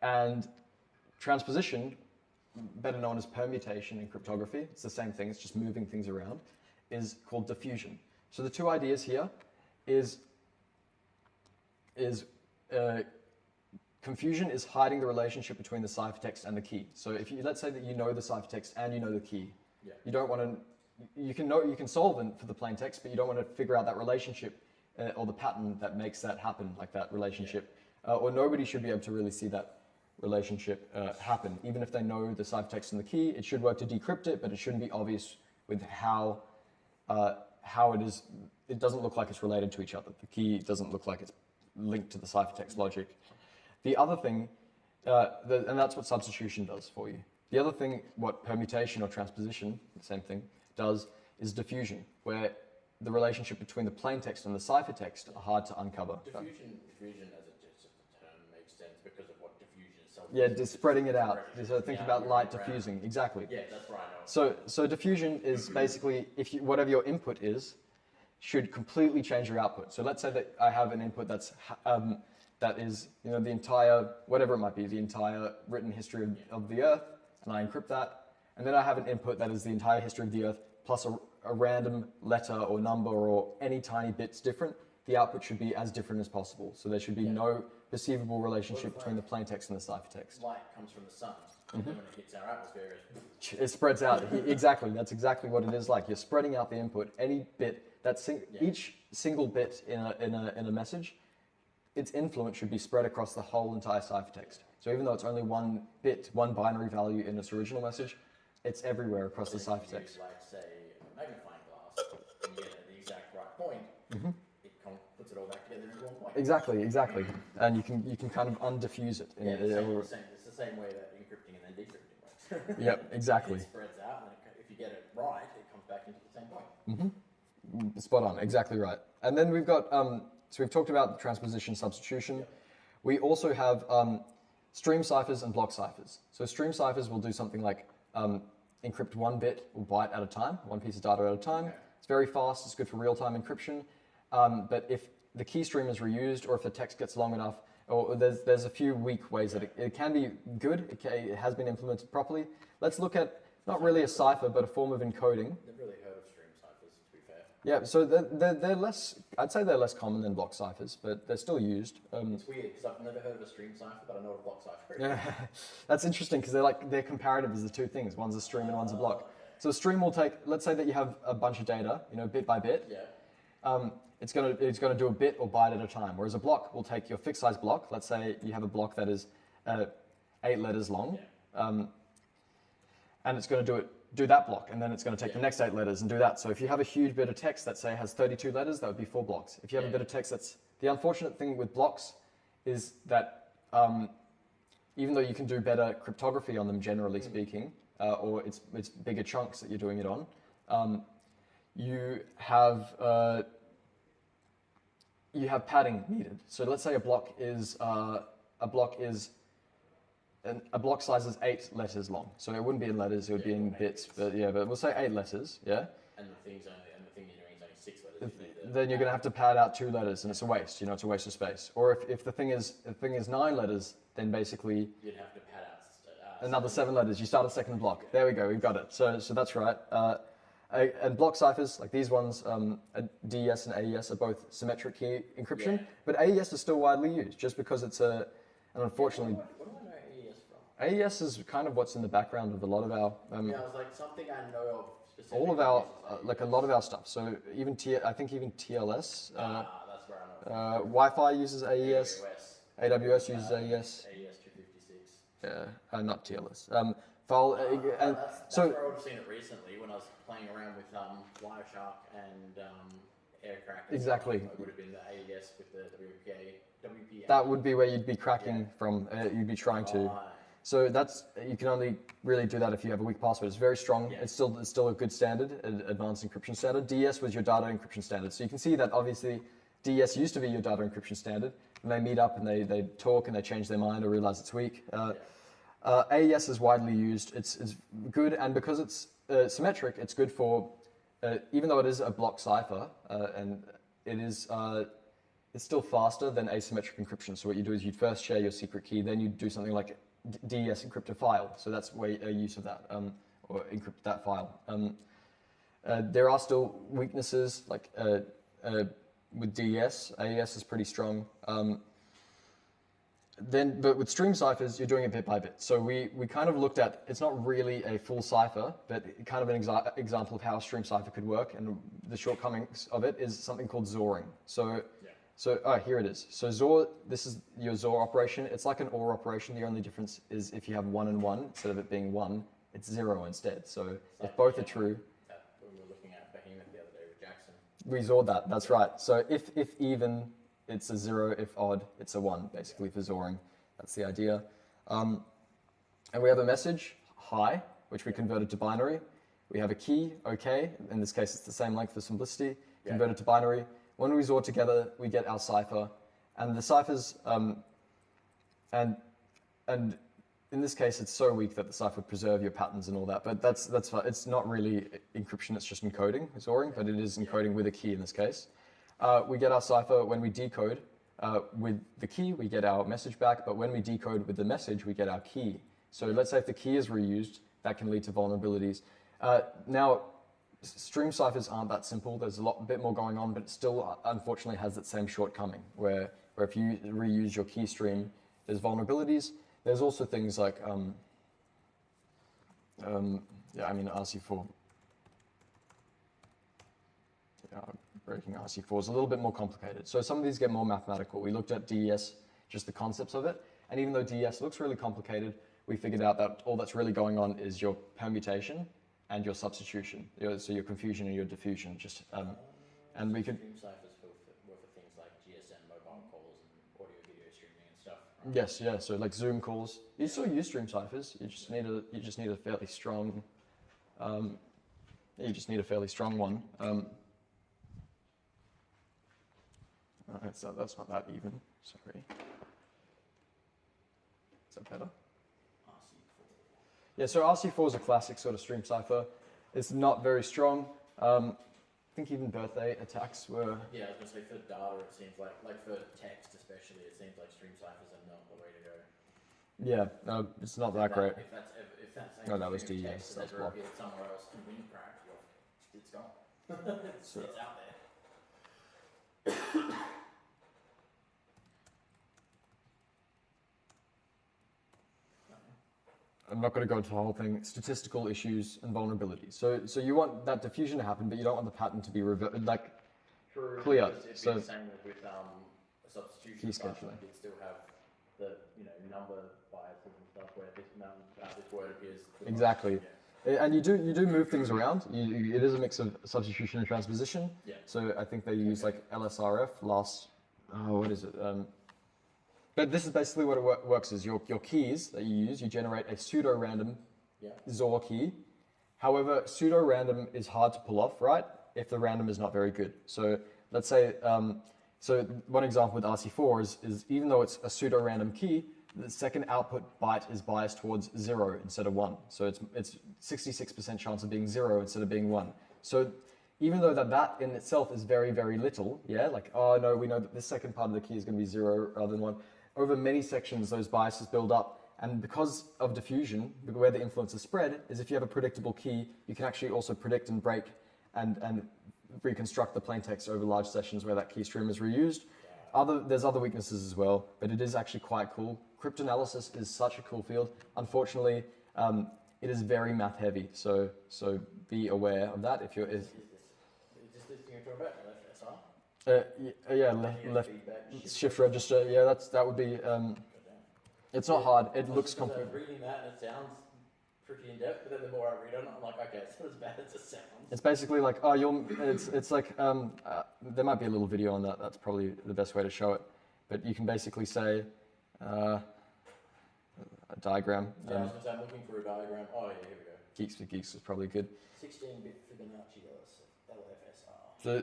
and transposition, better known as permutation in cryptography, it's the same thing, it's just moving things around, is called diffusion. So the two ideas here is confusion is hiding the relationship between the ciphertext and the key. So if you, let's say that you know the ciphertext and you know the key, Yeah. you don't want to, you can solve it for the plain text, but you don't want to figure out that relationship or the pattern that makes that happen, like that relationship. Or nobody should be able to really see that relationship happen. Even if they know the ciphertext and the key, it should work to decrypt it, but it shouldn't be obvious with how it is. It doesn't look like it's related to each other. The key doesn't look like it's linked to the ciphertext logic. The other thing, and that's what substitution does for you. The other thing, what permutation or transposition, the same thing, does is diffusion, where the relationship between the plain text and the ciphertext are hard to uncover. Diffusion as a term makes sense because of what diffusion itself Yeah, is. just spreading it out. So think Yeah, about light around. diffusing. Exactly. Yeah, that's right. So diffusion is basically whatever your input is, should completely change your output. So let's say that I have an input that is the entire, whatever it might be, the entire written history of the Earth, and I encrypt that. And then I have an input that is the entire history of the Earth plus a random letter or number or any tiny bits different. The output should be as different as possible. So there should be no perceivable relationship between the plain text and the ciphertext. Light comes from the sun, and then when it hits our atmosphere, It spreads out. Exactly. That's exactly what it is like. You're spreading out the input. Any bit, each single bit in a message, its influence should be spread across the whole entire ciphertext. So even though it's only one bit, one binary value in its original message, it's everywhere across the ciphertext. like say a magnifying glass, and you get at the exact right point, it puts it all back together in one point. Exactly. And you can kind of undiffuse it. Yeah, it's the same way that encrypting and then decrypting works. Yep, exactly. It spreads out, and if you get it right, it comes back into the same point. Spot on, exactly right. And then we've got, so we've talked about transposition, substitution. We also have stream ciphers and block ciphers. So stream ciphers will do something like encrypt one bit or byte at a time, one piece of data at a time. Okay. It's very fast, it's good for real-time encryption. But if the key stream is reused or if the text gets long enough, or there's a few weak ways that it can be good, it has been implemented properly. Let's look at not really a cipher, but a form of encoding. Never really heard of stream ciphers, to be fair. Yeah, so they're less, I'd say they're less common than block ciphers, but they're still used. It's weird, because I've never heard of a stream cipher, but I know what a block cipher is. Yeah, that's interesting because they're comparative as the two things. One's a stream and one's a block. Okay. So a stream will take, let's say that you have a bunch of data, bit by bit. Yeah. It's gonna do a bit or byte at a time. Whereas a block will take your fixed size block. Let's say you have a block that is 8 letters long, and it's going to do that block, and then it's going to take the next 8 letters and do that. So if you have a huge bit of text that say has 32 letters, that would be 4 blocks. If you have a bit of text that's, the unfortunate thing with blocks is that even though you can do better cryptography on them, generally speaking, or it's bigger chunks that you're doing it on, you have padding needed. So let's say a block size is 8 letters long. So it wouldn't be in letters, it would be in bits. But we'll say 8 letters. Yeah. And the thing you're doing is only 6 letters. Then you're going to have to pad out 2 letters, and it's a waste. It's a waste of space. Or if the thing is 9 letters, then basically you'd have to pad out another 7 letters. You start a second block. There we go. We've got it. So that's right. And block ciphers, like these ones, DES and AES are both symmetric key encryption, but AES is still widely used just because it's and unfortunately, What do I know AES from? AES is kind of what's in the background of a lot of our, I was like, something I know of specifically. all of our, like a lot of our stuff. So even I think even TLS, that's where I know. Wi-Fi uses AES, AWS uses AES. AES 256. Yeah, not TLS. file. And that's so where I would have seen it recently when I was playing around with Wireshark and Crackin. exactly. It would have been the AES with the WPA. That would be where you'd be cracking from. You'd be trying to. Right. So you can only really do that if you have a weak password. It's very strong. Yeah. It's still a good standard, an advanced encryption standard. DS was your data encryption standard. So you can see that obviously DS used to be your data encryption standard, and they meet up and they talk and they change their mind or realize it's weak. AES is widely used. It's good, and because it's symmetric, it's good for even though it is a block cipher and it is. It's still faster than asymmetric encryption. So what you do is you'd first share your secret key, then you do something like DES encrypt a file. So that's a use of that, or encrypt that file. There are still weaknesses like with DES. AES is pretty strong. But with stream ciphers, you're doing it bit by bit. So we kind of looked at, it's not really a full cipher, but kind of an example of how a stream cipher could work, and the shortcomings of it is something called XORing. So here it is. So XOR, this is your XOR operation. It's like an OR operation. The only difference is if you have 1 and 1, instead of it being 1, it's 0 instead. So if both are true. That we were looking at Behemoth the other day with Jackson. We XORed that, that's right. So if even, it's a 0. If odd, it's a 1, basically, for XORing. That's the idea. And we have a message, hi, which we converted to binary. We have a key, okay. In this case, it's the same length for simplicity, converted to binary. When we XOR together, we get our cipher, and the ciphers, and in this case, it's so weak that the cipher would preserve your patterns and all that. But that's fine. It's not really encryption; it's just encoding, XORing, but it is encoding with a key in this case. We get our cipher when we decode with the key. We get our message back, but when we decode with the message, we get our key. So let's say if the key is reused, that can lead to vulnerabilities. Now. Stream ciphers aren't that simple. There's a bit more going on, but it still, unfortunately, has that same shortcoming where if you reuse your key stream, there's vulnerabilities. There's also things like, RC4. Breaking RC4 is a little bit more complicated. So some of these get more mathematical. We looked at DES, just the concepts of it, and even though DES looks really complicated, we figured out that all that's really going on is your permutation and your substitution, so your confusion and your diffusion. And we could. Stream ciphers were for things like GSM mobile calls and audio video streaming and stuff. Right? Yes, yeah. So like Zoom calls, you still use stream ciphers. You just need a fairly strong. You just need a fairly strong one. So that's not that even. Sorry. Is that better? Yeah, so RC4 is a classic sort of stream cipher. It's not very strong. I think even birthday attacks were... Yeah, I was going to say for data, it seems like for text especially, it seems like stream ciphers are not the way to go. Yeah, no, it's not that great. If that's No, that was DES, text that's ever blocked. appeared somewhere else in WinCrack, it's gone. it's out there. I'm not going to go into the whole thing. Statistical issues and vulnerabilities. So you want that diffusion to happen, but you don't want the pattern to be clear. It'd So be the same with a substitution. Key scheduling. You'd still have the number biases and stuff where this word appears. exactly. Yeah. And you do move things around. It is a mix of substitution and transposition. Yeah. So I think they use like LSRF what is it? But this is basically what it works is your keys that you use, you generate a pseudo-random XOR key. However, pseudo-random is hard to pull off, right? If the random is not very good. So let's say, so one example with RC4 is even though it's a pseudo-random key, the second output byte is biased towards 0 instead of 1. So it's 66% chance of being 0 instead of being 1. So even though that in itself is very, very little, like, oh no, we know that this second part of the key is going to be 0 rather than 1. Over many sections, those biases build up. And because of diffusion, where the influence is spread, is if you have a predictable key, you can actually also predict and break and reconstruct the plaintext over large sessions where that key stream is reused. There's other weaknesses as well, but it is actually quite cool. Cryptanalysis is such a cool field. Unfortunately, it is very math heavy, so be aware of that if you're... Is this thing you're talking about, left shift register. Yeah, that would be. It's not hard. It looks complicated. complicated. Reading that, it sounds pretty in depth, but then the more I read on it, I'm like, okay, it's not as bad as it sounds. It's basically like, it's like, there might be a little video on that. That's probably the best way to show it. But you can basically say, a diagram. Yeah, I was gonna say, I'm looking for a diagram. Oh yeah, here we go. Geeks for Geeks is probably good. 16-bit Fibonacci LFSR. So,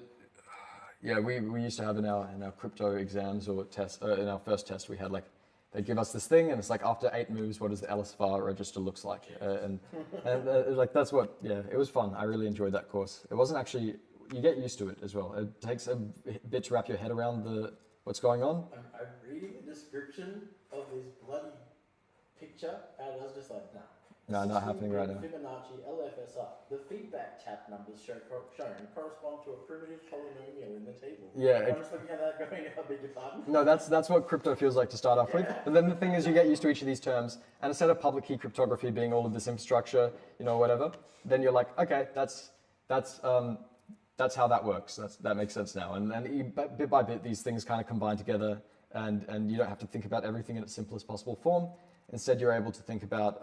yeah, we used to have in our crypto exams or tests, in our first test, we had like, they give us this thing and it's like after 8 moves, what does the LSFR register looks like? And like that's what, yeah, it was fun. I really enjoyed that course. It wasn't actually, you get used to it as well. It takes a bit to wrap your head around what's going on. I'm reading the description of this bloody picture and I was just like, nah. No, not happening right now. Fibonacci LFSR. The feedback tap numbers shown correspond to a primitive polynomial in the table. Yeah. I'm just looking at that going, I beg your pardon? No, that's what crypto feels like to start off with. And then the thing is you get used to each of these terms, and instead of public key cryptography being all of this infrastructure, whatever, then you're like, okay, that's how that works. That makes sense now. And bit by bit, these things kind of combine together, and you don't have to think about everything in its simplest possible form. Instead, you're able to think about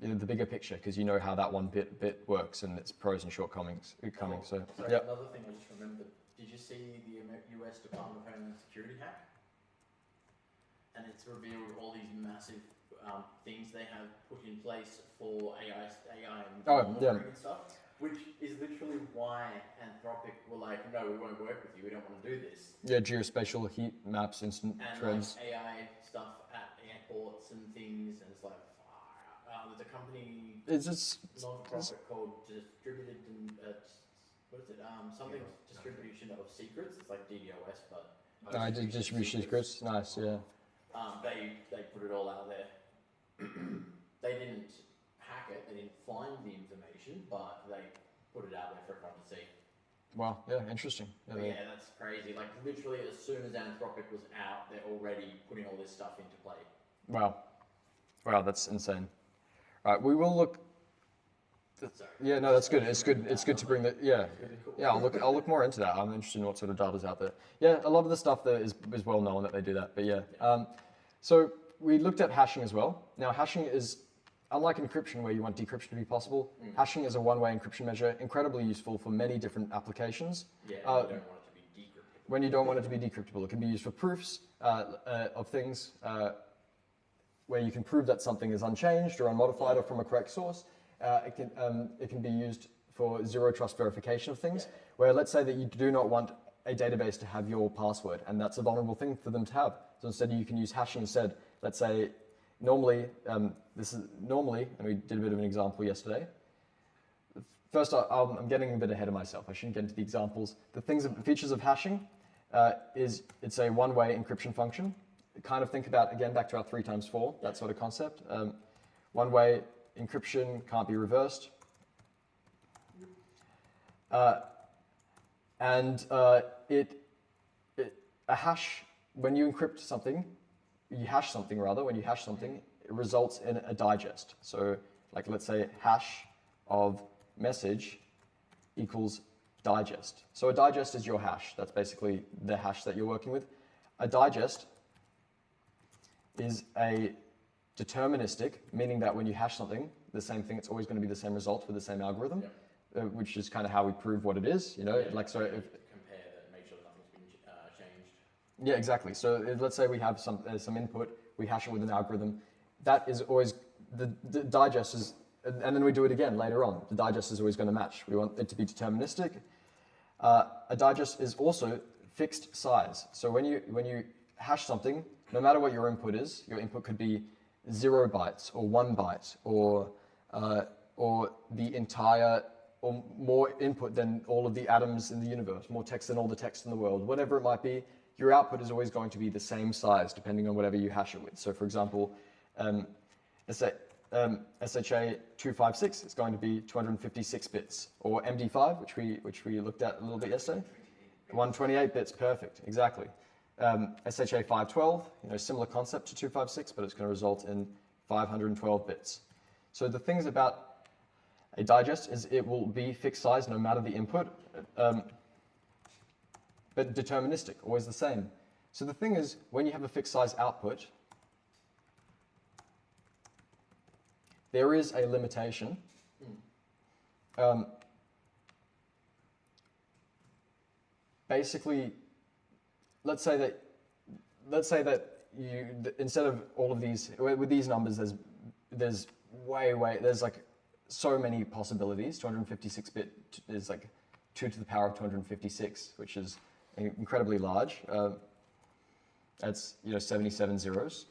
the bigger picture, because you know how that one bit works and its pros and shortcomings. So, sorry, yep. another thing I just remembered. Did you see the US Department of Homeland Security hack? And it's revealed all these massive things they have put in place for AI and monitoring and stuff, which is literally why Anthropic were like, no, we won't work with you. We don't want to do this. Yeah, geospatial heat maps, instant and trends. Like AI stuff at airports and things, and it's like, there's a company, non-profit called Distributed, what is it? Something distribution of secrets. It's like DDoS, but distribution secrets. Nice, yeah. They put it all out there. They didn't hack it. They didn't find the information, but they put it out there for everyone to see. Wow, yeah, interesting. Yeah, that's crazy. Like literally, as soon as Anthropic was out, they're already putting all this stuff into play. Wow, that's insane. All right, we will look. Sorry. Yeah, no, that's good. It's good. It's good to bring that. Yeah, yeah. I'll look more into that. I'm interested in what sort of data's out there. Yeah, a lot of the stuff there is well known that they do that. But yeah, so we looked at hashing as well. Now, hashing is, unlike encryption where you want decryption to be possible, hashing is a one-way encryption measure, incredibly useful for many different applications. Yeah, you don't want it to be decryptable. When you don't want it to be decryptable, it can be used for proofs of things where you can prove that something is unchanged or unmodified or from a correct source. It can be used for zero trust verification of things, where let's say that you do not want a database to have your password, and that's a vulnerable thing for them to have. So instead you can use hashing instead. Let's say normally, and we did a bit of an example yesterday. First, I'm getting a bit ahead of myself. I shouldn't get into the examples. The features of hashing is it's a one-way encryption function. Kind of think about, again, back to our 3 times 4, that sort of concept. One-way encryption can't be reversed. A hash, when you encrypt something, when you hash something, it results in a digest. So, like, let's say hash of message equals digest. So a digest is your hash. That's basically the hash that you're working with. A digest is a deterministic, meaning that when you hash something, the same thing, it's always going to be the same result with the same algorithm, which is kind of how we prove what it is, like, so if, compare that, make sure nothing's been changed. Yeah, exactly. So let's say we have some input, we hash it with an algorithm. That is always, the digest is, and then we do it again later on. The digest is always going to match. We want it to be deterministic. A digest is also fixed size. So when you hash something, no matter what your input is, your input could be 0 bytes or 1 byte or the entire, or more input than all of the atoms in the universe, more text than all the text in the world, whatever it might be. Your output is always going to be the same size depending on whatever you hash it with. So for example, let's say SHA-256 is going to be 256 bits, or MD5, which we looked at a little bit yesterday, 128 bits, perfect, exactly. SHA-512, similar concept to 256, but it's going to result in 512 bits. So the things about a digest is it will be fixed size no matter the input, but deterministic, always the same. So the thing is, when you have a fixed size output, there is a limitation. Basically, let's say that instead of all of these, with these numbers, there's like so many possibilities. 256-bit is like 2 to the power of 256, which is incredibly large. That's 77 zeros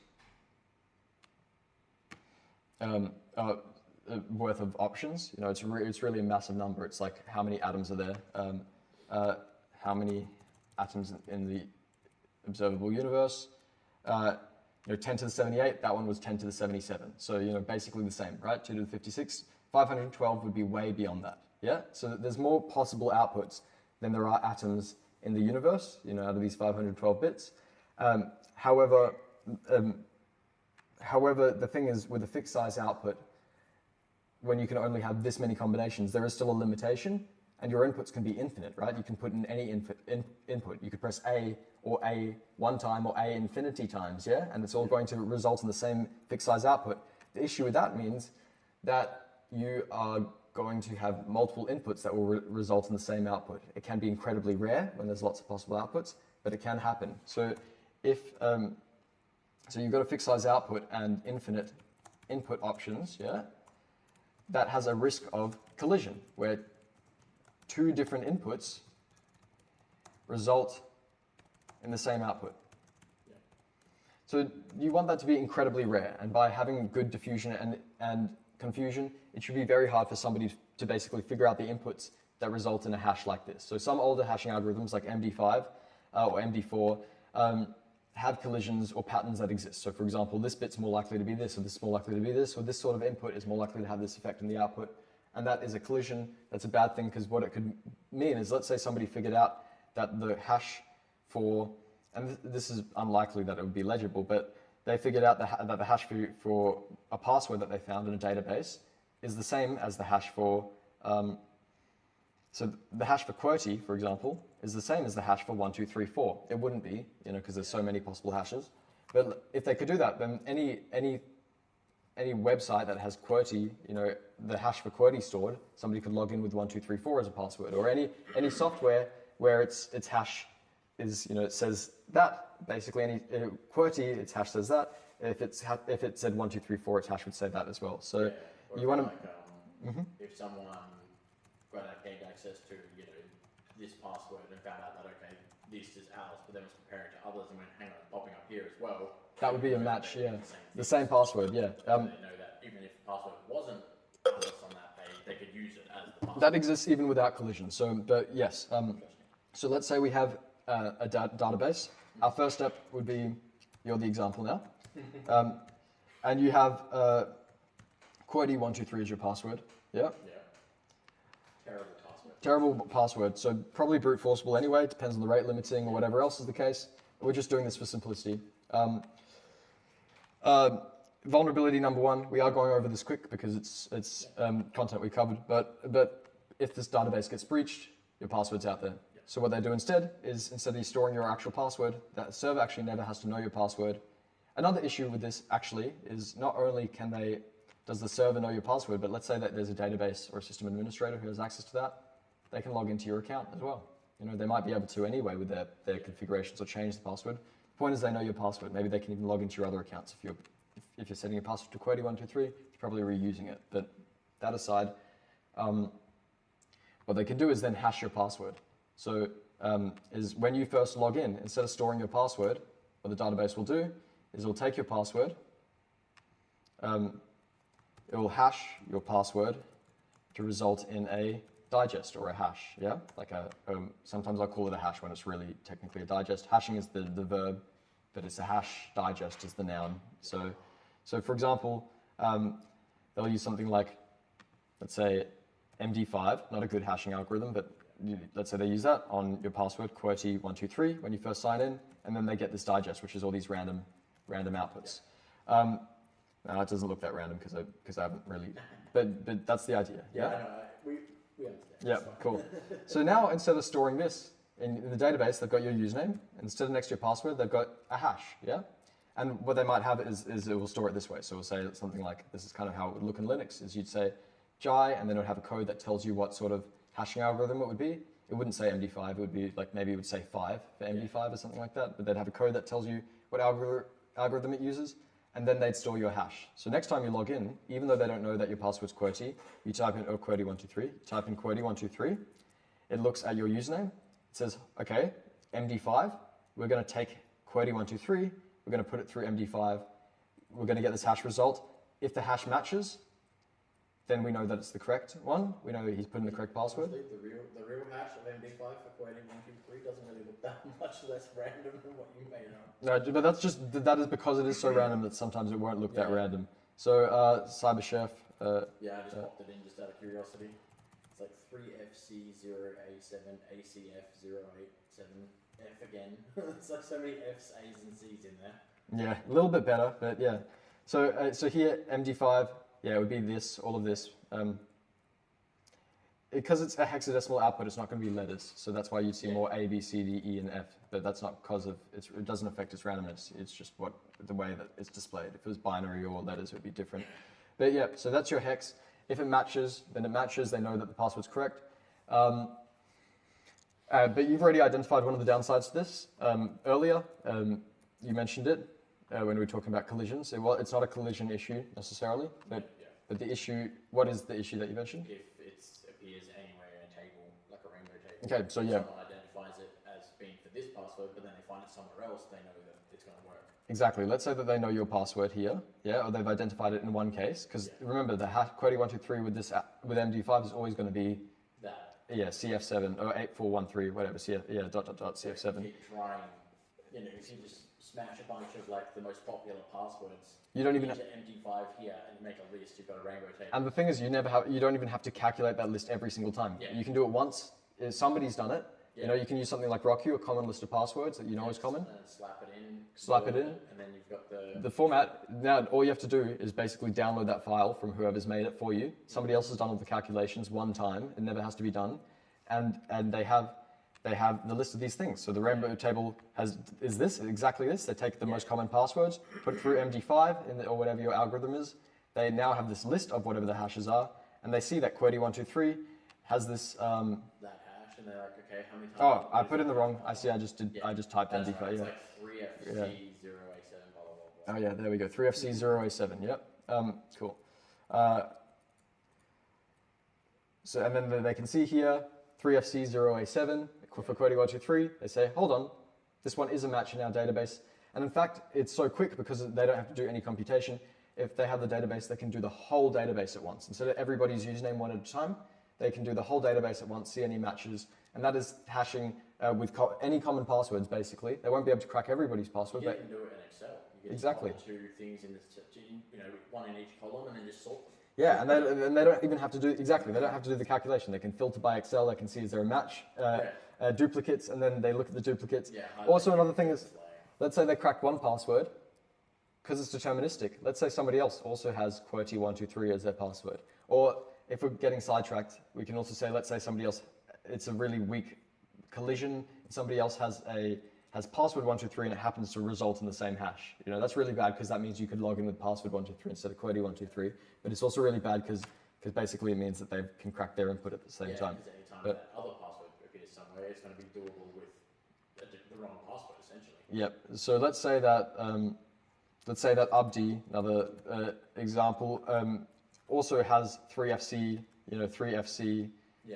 worth of options. It's really a massive number. It's like how many atoms are there, how many atoms in the observable universe. 10 to the 78, that one was 10 to the 77. So, basically the same, right? 2 to the 56. 512 would be way beyond that, yeah? So there's more possible outputs than there are atoms in the universe, out of these 512 bits. However, the thing is, with a fixed size output, when you can only have this many combinations, there is still a limitation, and your inputs can be infinite, right? You can put in any input. You could press A or A one time or A infinity times, yeah? And it's all going to result in the same fixed size output. The issue with that means that you are going to have multiple inputs that will result in the same output. It can be incredibly rare when there's lots of possible outputs, but it can happen. So if so you've got a fixed size output and infinite input options, yeah? That has a risk of collision, where two different inputs result in the same output. Yeah. So you want that to be incredibly rare, and by having good diffusion and confusion, it should be very hard for somebody to basically figure out the inputs that result in a hash like this. So some older hashing algorithms like MD5 or MD4 have collisions or patterns that exist. So for example, this bit's more likely to be this, or this is more likely to be this, or this sort of input is more likely to have this effect in the output. And that is a collision. That's a bad thing, because what it could mean is, let's say somebody figured out that the hash for, and this is unlikely that it would be legible, but they figured out that the hash for a password that they found in a database is the same as the hash for, so the hash for QWERTY, for example, is the same as the hash for 1234. It wouldn't be, because there's so many possible hashes. But if they could do that, then any website that has QWERTY, the hash for QWERTY stored, somebody could log in with 1234 as a password, or any software where its hash is, it says that. Basically, any QWERTY, its hash says that. If it said 1234, its hash would say that as well. So you want to, if someone gained access to this password and found out that this is ours, but then was comparing to others and went, hang on, it's popping up here as well. That would be a match, yeah. The same password, yeah. They know that even if the password wasn't us on that page, they could use it as the password. That exists even without collision. So, but yes. So let's say we have a database. Our first step would be, you're the example now, and you have QWERTY123 as your password. Yeah. Yeah. Terrible password. Terrible password. So probably brute forceable anyway. It depends on the rate limiting or whatever else is the case. We're just doing this for simplicity. Vulnerability number one. We are going over this quick because it's content we covered. But if this database gets breached, your password's out there. Yeah. So what they do instead is, instead of storing your actual password, that server actually never has to know your password. Another issue with this actually is not only does the server know your password, but let's say that there's a database or a system administrator who has access to that, they can log into your account as well. They might be able to anyway with their configurations or change the password. The point is they know your password. Maybe they can even log into your other accounts. If you're setting a password to QWERTY123, you're probably reusing it. But that aside, what they can do is then hash your password. So is when you first log in, instead of storing your password, what the database will do is it will take your password, it will hash your password to result in a digest or a hash, yeah? Like sometimes I'll call it a hash when it's really technically a digest. Hashing is the verb, but it's a hash, digest is the noun. So for example, they'll use something like, let's say, MD5, not a good hashing algorithm, but let's say they use that on your password, QWERTY123, when you first sign in, and then they get this digest, which is all these random outputs. No, it doesn't look that random because I haven't really, but that's the idea. Yeah. We understand. Yeah. Cool. So now instead of storing this in the database, they've got your username. Instead of next to your password, they've got a hash. Yeah. And what they might have is it will store it this way. So it'll say something like, this is kind of how it would look in Linux, is you'd say Jai, and then it would have a code that tells you what sort of hashing algorithm it would be. It wouldn't say MD5, it would be like, maybe it would say 5 for MD5 or something like that, but they'd have a code that tells you what algorithm it uses, and then they'd store your hash. So next time you log in, even though they don't know that your password's QWERTY, you type in QWERTY123, type in QWERTY123, it looks at your username, it says, okay, MD5, we're going to take QWERTY123, we're going to put it through MD5, we're going to get this hash result. If the hash matches, then we know that it's the correct one. We know he's put in the correct password. The real hash of MD5 for QWERTY123 doesn't really look that much less random than what you made up. No, but that is because it is so random that sometimes it won't look that random. So CyberChef. Yeah, I just popped it in just out of curiosity. It's like 3FC0A7 ACF087 F again. It's like so many F's, A's, and C's in there. Yeah, a little bit better, but yeah. So so here MD5. Yeah, it would be this, all of this. Because it's a hexadecimal output, it's not going to be letters. So that's why you'd see more A, B, C, D, E, and F. But that's not because of, it doesn't affect its randomness. It's just the way that it's displayed. If it was binary or letters, it would be different. But yeah, so that's your hex. If it matches, then it matches. They know that the password's correct. But you've already identified one of the downsides to this. Earlier, you mentioned it. When we were talking about collisions, it's not a collision issue necessarily, but the issue, what is the issue that you mentioned? If it appears anywhere in a table, like a rainbow table, okay, so yeah. Someone identifies it as being for this password, but then they find it somewhere else, they know that it's going to work. Exactly. Let's say that they know your password here, yeah, or they've identified it in one case, because remember the QWERTY123 with MD5 is always going to be that. Yeah, CF7 or 8413, whatever. CF7. Keep trying. You know, if you just smash a bunch of like the most popular passwords, you don't even have MD5 here and you make a list. You've got a rainbow table. And the thing is, you don't even have to calculate that list every single time. Yeah. You can do it once. If somebody's done it. Yeah. You know, you can use something like RockU, a common list of passwords that you know is common. Slap it in. And then you've got the format. Now, all you have to do is basically download that file from whoever's made it for you. Somebody else has done all the calculations one time. It never has to be done. And they have the list of these things. So the rainbow table is exactly this. They take the most common passwords, put it through MD5 or whatever your algorithm is. They now have this list of whatever the hashes are, and they see that QWERTY123 has this. That hash, and they're like, okay, how many times? Oh, I put in the wrong. I see. I just typed MD5. Right. It's yeah. like 3FC0A7. Blah, blah, blah. Oh yeah, there we go. 3FC0A7. Yep. Cool. So and then they can see here 3FC0A7 for QWERTY123. They say, hold on, this one is a match in our database. And in fact, it's so quick because they don't have to do any computation. If they have the database, they can do the whole database at once. Instead of everybody's username one at a time, they can do the whole database at once, see any matches. And that is hashing with any common passwords, basically. They won't be able to crack everybody's password. You can do it in Excel. You can exactly. Just two things in this, one in each column, and then just sort them. Yeah, and they don't even have to do, exactly, they don't have to do the calculation. They can filter by Excel, they can see is there a match, duplicates, and then they look at the duplicates. Yeah, also another thing is, let's say they crack one password, because it's deterministic. Let's say somebody else also has QWERTY123 as their password. Or if we're getting sidetracked, we can also say, let's say somebody else, it's a really weak collision, somebody else has password 123 and it happens to result in the same hash. You know, that's really bad because that means you could log in with password 123 instead of QWERTY123. But it's also really bad because basically it means that they can crack their input at the same time. Because any time that other password appears somewhere, it's going to be doable with the wrong password, essentially. Yep. So let's say that Abdi, another example, also has 3FC, 3FC,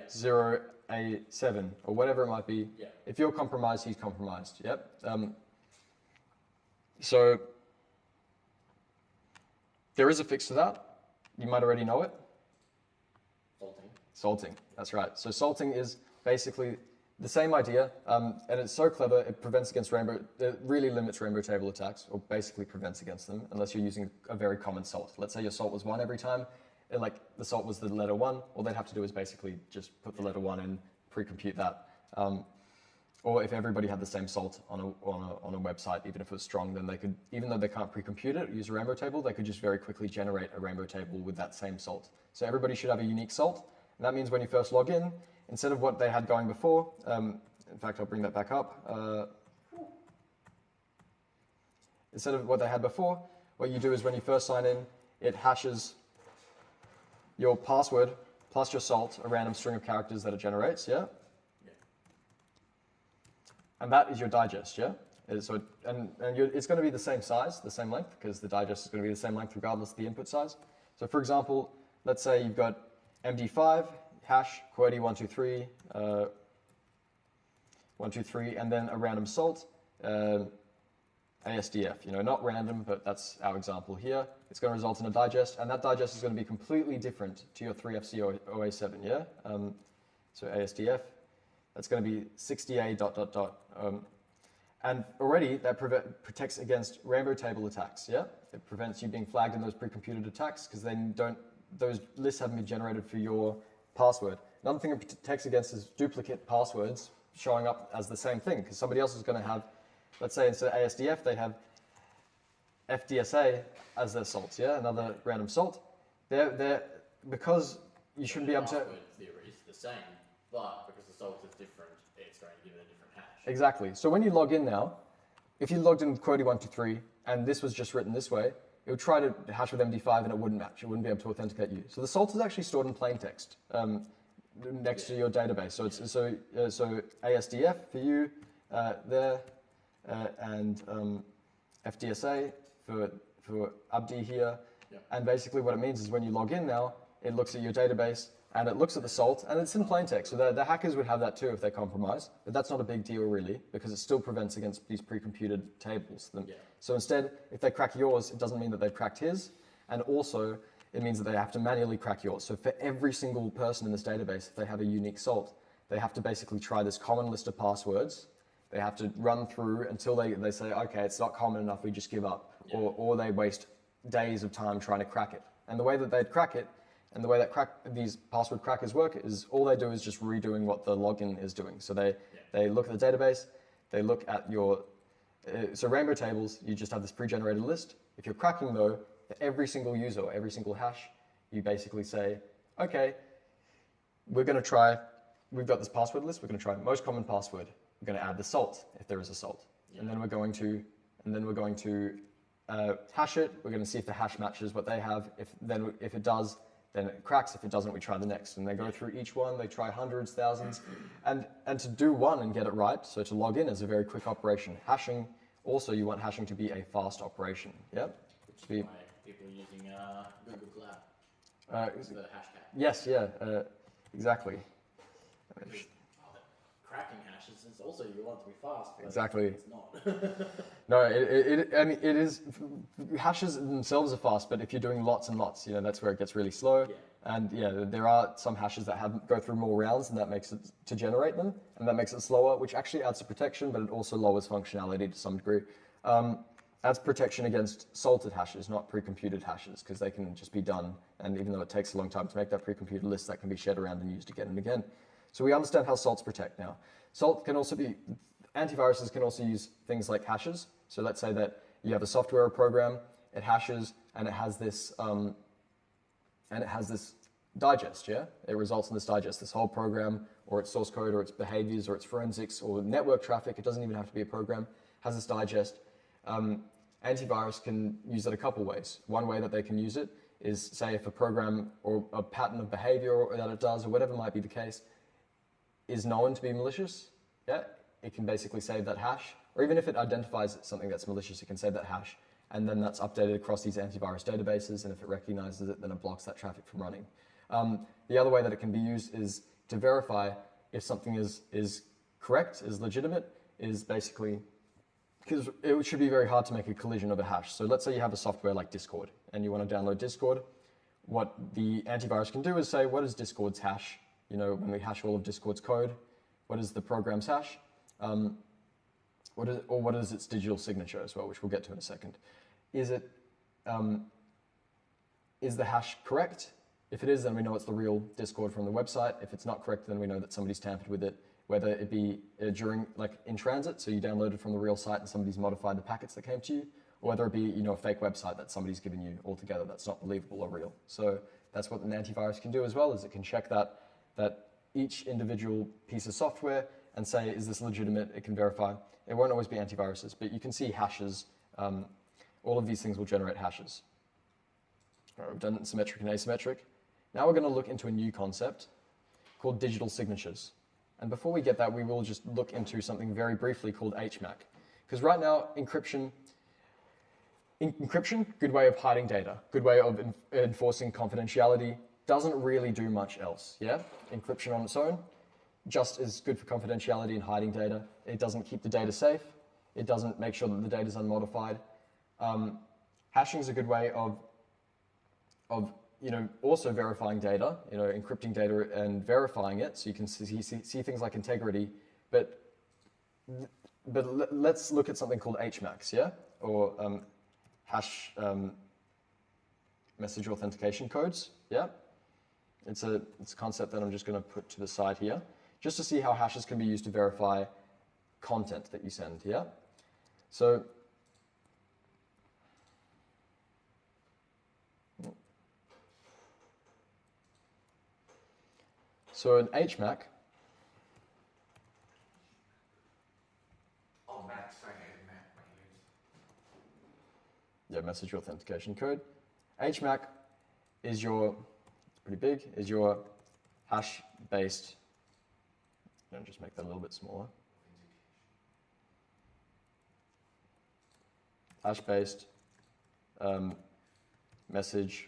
0A7 or whatever it might be. Yeah. If you're compromised, he's compromised. Yep. So there is a fix to that. You might already know it. Salting. That's right. So salting is basically the same idea, and it's so clever. It prevents against it really limits rainbow table attacks, or basically prevents against them, unless you're using a very common salt. Let's say your salt was 1 every time. Like the salt was the letter 1, all they'd have to do is basically just put the letter 1 in, pre-compute that. Or if everybody had the same salt on a website, even if it was strong, then they could, even though they can't pre-compute it, use a rainbow table, they could just very quickly generate a rainbow table with that same salt. So everybody should have a unique salt, and that means when you first log in, instead of what they had going before, in fact, I'll bring that back up. instead of what they had before, what you do is when you first sign in, it hashes your password plus your salt, a random string of characters that it generates, yeah? Yeah. And that is your digest, yeah? So, it's going to be the same size, the same length, because the digest is going to be the same length regardless of the input size. So for example, let's say you've got MD5, hash, QWERTY 123, and then a random salt, ASDF, not random, but that's our example here. It's going to result in a digest, and that digest is going to be completely different to your 3FC OA7, yeah? So ASDF, that's going to be 60A ... And already that protects against rainbow table attacks, yeah? It prevents you being flagged in those pre-computed attacks because those lists haven't been generated for your password. Another thing it protects against is duplicate passwords showing up as the same thing because somebody else is going to have, let's say instead of ASDF, they have FDSA as their salt, yeah? Another random salt. Because you shouldn't be able to... The password theory is the same, but because the salt is different, it's going to give it a different hash. Exactly. So when you log in now, if you logged in with QWERTY 123 and this was just written this way, it would try to hash with MD5 and it wouldn't match. It wouldn't be able to authenticate you. So the salt is actually stored in plain text next to your database. So it's so ASDF for you there and FDSA for Abdi here. Yep. And basically what it means is when you log in now, it looks at your database and it looks at the salt, and it's in plain text. So the hackers would have that too if they compromise, but that's not a big deal really, because it still prevents against these pre-computed tables. Yeah. So instead, if they crack yours, it doesn't mean that they've cracked his, and also it means that they have to manually crack yours. So for every single person in this database, if they have a unique salt, they have to basically try this common list of passwords. They have to run through until they say, okay, it's not common enough, we just give up. Yeah. Or they waste days of time trying to crack it. And the way that they'd crack it, and the way that these password crackers work is all they do is just redoing what the login is doing. So they look at the database, they look at your, so rainbow tables, you just have this pre-generated list. If you're cracking though, for every single user, or every single hash, you basically say, okay, we're going to try, we've got this password list, we're going to try most common password. We're going to add the salt, if there is a salt. Yeah. And then we're going to hash it. We're going to see if the hash matches what they have. If it does, then it cracks. If it doesn't, we try the next. And they go through each one. They try hundreds, thousands. And to do one and get it right, so to log in is a very quick operation. Hashing, also you want hashing to be a fast operation. Yep. Which is why people are using Google Cloud. The hashtag. Yes, yeah, exactly. Because, cracking hashes is also you want to be fast, but Exactly. it's not. No, it is, hashes themselves are fast, but if you're doing lots and lots, that's where it gets really slow. Yeah. And there are some hashes that go through more rounds, and that makes it to generate them, and that makes it slower, which actually adds to protection, but it also lowers functionality to some degree. Adds protection against salted hashes, not pre-computed hashes, because they can just be done, and even though it takes a long time to make that pre-computed list, that can be shared around and used again and again. So we understand how salts protect now. Salt can also be, antiviruses can also use things like hashes. So let's say that you have a software or program, it hashes, and it has this digest, yeah? It results in this digest, this whole program, or its source code, or its behaviors, or its forensics, or network traffic, it doesn't even have to be a program, has this digest. Antivirus can use it a couple ways. One way that they can use it is, say, if a program or a pattern of behavior that it does, or whatever might be the case, is known to be malicious, yeah, it can basically save that hash, or even if it identifies something that's malicious, it can save that hash, and then that's updated across these antivirus databases, and if it recognizes it, then it blocks that traffic from running. The other way that it can be used is to verify if something is correct, is legitimate, is basically, because it should be very hard to make a collision of a hash. So let's say you have a software like Discord, and you want to download Discord. What the antivirus can do is say, what is Discord's hash? When we hash all of Discord's code, what is the program's hash? What is its digital signature as well, which we'll get to in a second. Is the hash correct? If it is, then we know it's the real Discord from the website. If it's not correct, then we know that somebody's tampered with it, whether it be during, in transit, so you downloaded from the real site and somebody's modified the packets that came to you, or whether it be, a fake website that somebody's given you altogether that's not believable or real. So that's what an antivirus can do as well, is it can check that each individual piece of software and say, is this legitimate? It can verify. It won't always be antiviruses, but you can see hashes all of these things will generate hashes. All right, we've done symmetric and asymmetric. Now we're going to look into a new concept called digital signatures. And before we get that, we will just look into something very briefly called HMAC. Because right now, encryption, good way of hiding data, good way of enforcing confidentiality, doesn't really do much else, yeah? Encryption on its own just is good for confidentiality and hiding data. It doesn't keep the data safe. It doesn't make sure that the data is unmodified. Hashing is a good way of also verifying data, encrypting data and verifying it, so you can see things like integrity. But let's look at something called HMACs, yeah, or hash message authentication codes, yeah. It's a concept that I'm just going to put to the side here, just to see how hashes can be used to verify content that you send, yeah. So an HMAC, Oh, Mac, sorry, Mac, my ears. yeah, message authentication code. HMAC is your, it's pretty big, is your hash-based, just make that a little bit smaller. Hash-based message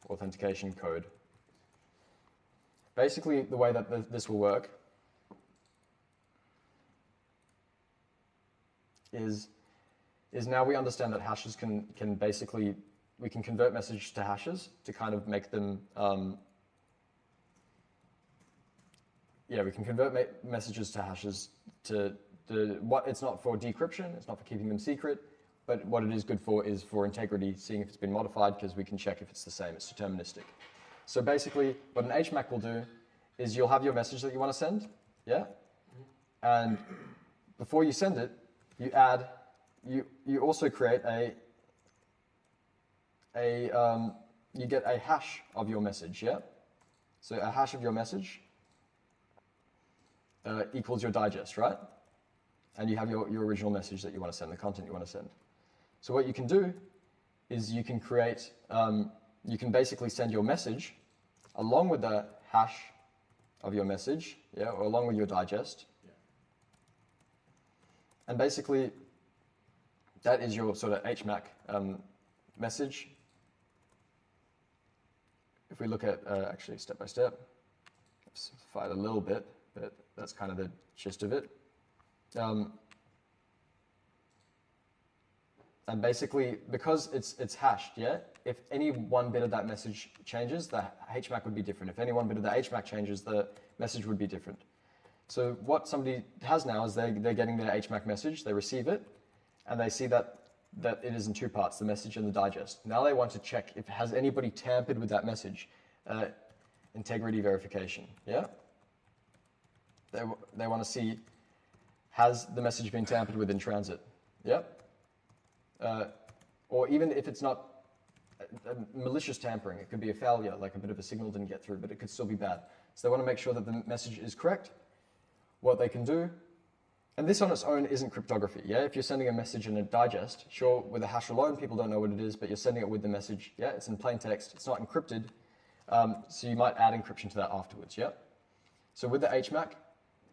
authentication code. Basically, the way that this will work is now we understand that hashes can basically, we can convert messages to hashes to kind of make them, we can convert messages to hashes to what it's not for decryption, it's not for keeping them secret, but what it is good for is for integrity, seeing if it's been modified, because we can check if it's the same, it's deterministic. So basically, what an HMAC will do is you'll have your message that you want to send, yeah? And before you send it, you also create you get a hash of your message, yeah? So a hash of your message equals your digest, right? And you have your original message that you want to send, the content you want to send. So what you can do is you can create, you can basically send your message along with the hash of your message, yeah, or along with your digest. Yeah. And basically, that is your sort of HMAC message. If we look at actually step by step, I've simplified a little bit, but that's kind of the gist of it. And basically, because it's hashed, yeah, if any one bit of that message changes, the HMAC would be different. If any one bit of the HMAC changes, the message would be different. So what somebody has now is they're getting their HMAC message, they receive it, and they see that it is in two parts, the message and the digest. Now they want to check if has anybody tampered with that message, integrity verification, yeah? They want to see, has the message been tampered with in transit, yeah? Or even if it's not a malicious tampering, it could be a failure, like a bit of a signal didn't get through, but it could still be bad. So they want to make sure that the message is correct. What they can do, and this on its own isn't cryptography, yeah? If you're sending a message in a digest, sure, with a hash alone, people don't know what it is, but you're sending it with the message, yeah? It's in plain text, it's not encrypted, so you might add encryption to that afterwards, yeah? So with the HMAC,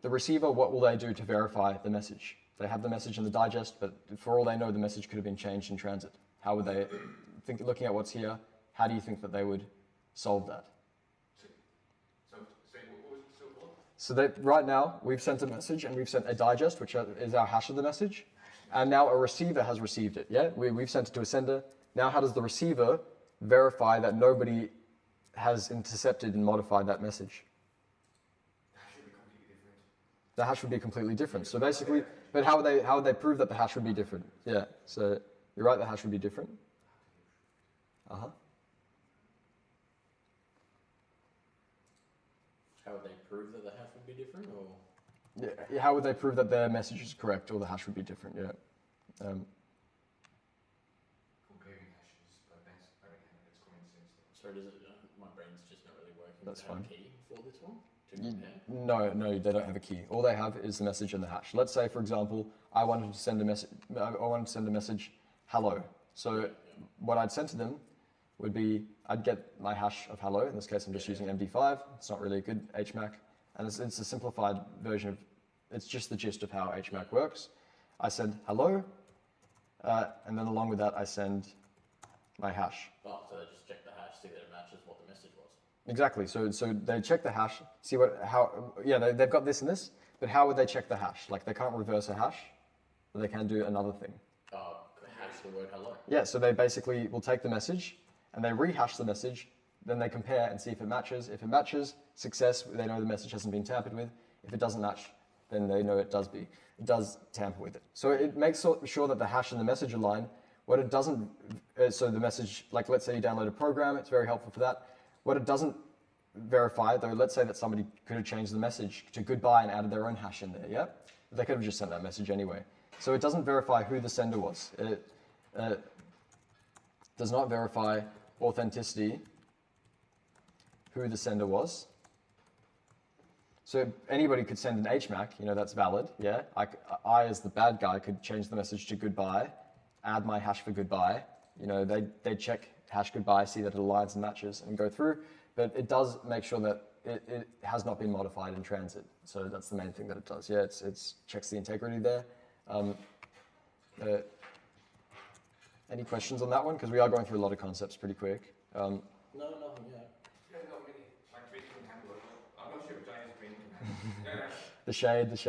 the receiver, what will they do to verify the message? They have the message in the digest, but for all they know, the message could have been changed in transit. How would they think, looking at what's here, how do you think that they would solve that? So that right now, we've sent a message and we've sent a digest, which is our hash of the message. And now a receiver has received it, yeah? We've sent it to a sender. Now how does the receiver verify that nobody has intercepted and modified that message? The hash would be completely different. So basically, but how would they prove that the hash would be different? Yeah, so you're right, the hash would be different. Uh-huh. How would they prove that the hash would be different, or? Yeah, how would they prove that their message is correct or the hash would be different? Yeah. Comparing hashes, but that's, I reckon it's common sense. So does it? My brain's just not really working. That's fine. Key for this one to compare? No, they don't have a key. All they have is the message and the hash. Let's say, for example, I wanted to send a message, hello, So what I'd send to them would be, I'd get my hash of hello. In this case, I'm just using MD5. It's not really a good HMAC. And it's a simplified version of, it's just the gist of how HMAC works. I send hello, and then along with that, I send my hash. Oh, so they just check the hash, see that it matches what the message was. Exactly. So they check the hash, see they've got this and this, but how would they check the hash? Like they can't reverse a hash, but they can do another thing. Hash the word hello. Yeah, so they basically will take the message and they rehash the message, then they compare and see if it matches. If it matches, success, they know the message hasn't been tampered with. If it doesn't match, then they know it does tamper with it. So it makes sure that the hash and the message align. What it doesn't, so the message, like let's say you download a program, it's very helpful for that. What it doesn't verify, though, let's say that somebody could have changed the message to goodbye and added their own hash in there, yeah? They could have just sent that message anyway. So it doesn't verify who the sender was. It does not verify authenticity, who the sender was. So anybody could send an HMAC, that's valid, yeah? I as the bad guy could change the message to goodbye, add my hash for goodbye. They check hash goodbye, see that it aligns and matches and go through, but it does make sure that it has not been modified in transit. So that's the main thing that it does. Yeah, it checks the integrity there. Any questions on that one? Because we are going through a lot of concepts pretty quick. No, nothing yet. Yeah, not many. Like drinking hamburger. I'm not sure if Giants drinking hamburger. The shade. I'm pretty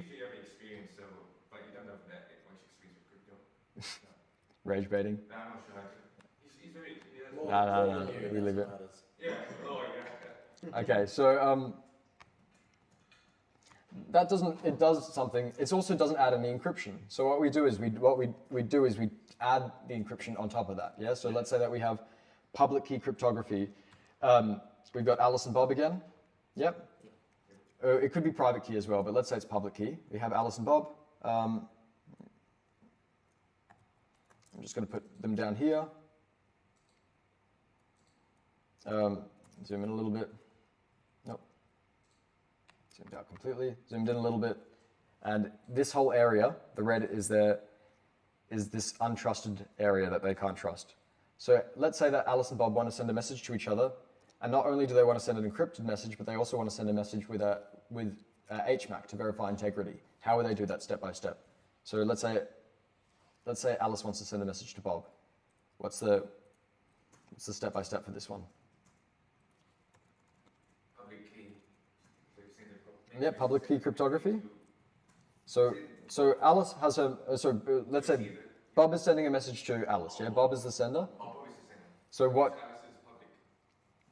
sure you have experience, so, but you don't have that much experience with crypto. No. Rage baiting. No, I'm not sure. He's very. No, we leave it. Yeah. Oh, yeah. Okay, so it does something. It also doesn't add any encryption. So what we do is we add the encryption on top of that. Yeah. So let's say that we have public key cryptography. We've got Alice and Bob again. Yep. It could be private key as well, but let's say it's public key. We have Alice and Bob. I'm just going to put them down here. Zoom in a little bit. Nope. Zoomed out completely. Zoomed in a little bit. And this whole area, the red is this untrusted area that they can't trust. So let's say that Alice and Bob want to send a message to each other, and not only do they want to send an encrypted message, but they also want to send a message with HMAC to verify integrity. How would they do that step by step? So let's say Alice wants to send a message to Bob. What's the step by step for this one? Public key. Yeah, public key cryptography. So Alice has let's say Bob is sending a message to Alice. Yeah, Bob is the sender. Bob is the sender. So what? Alice is public.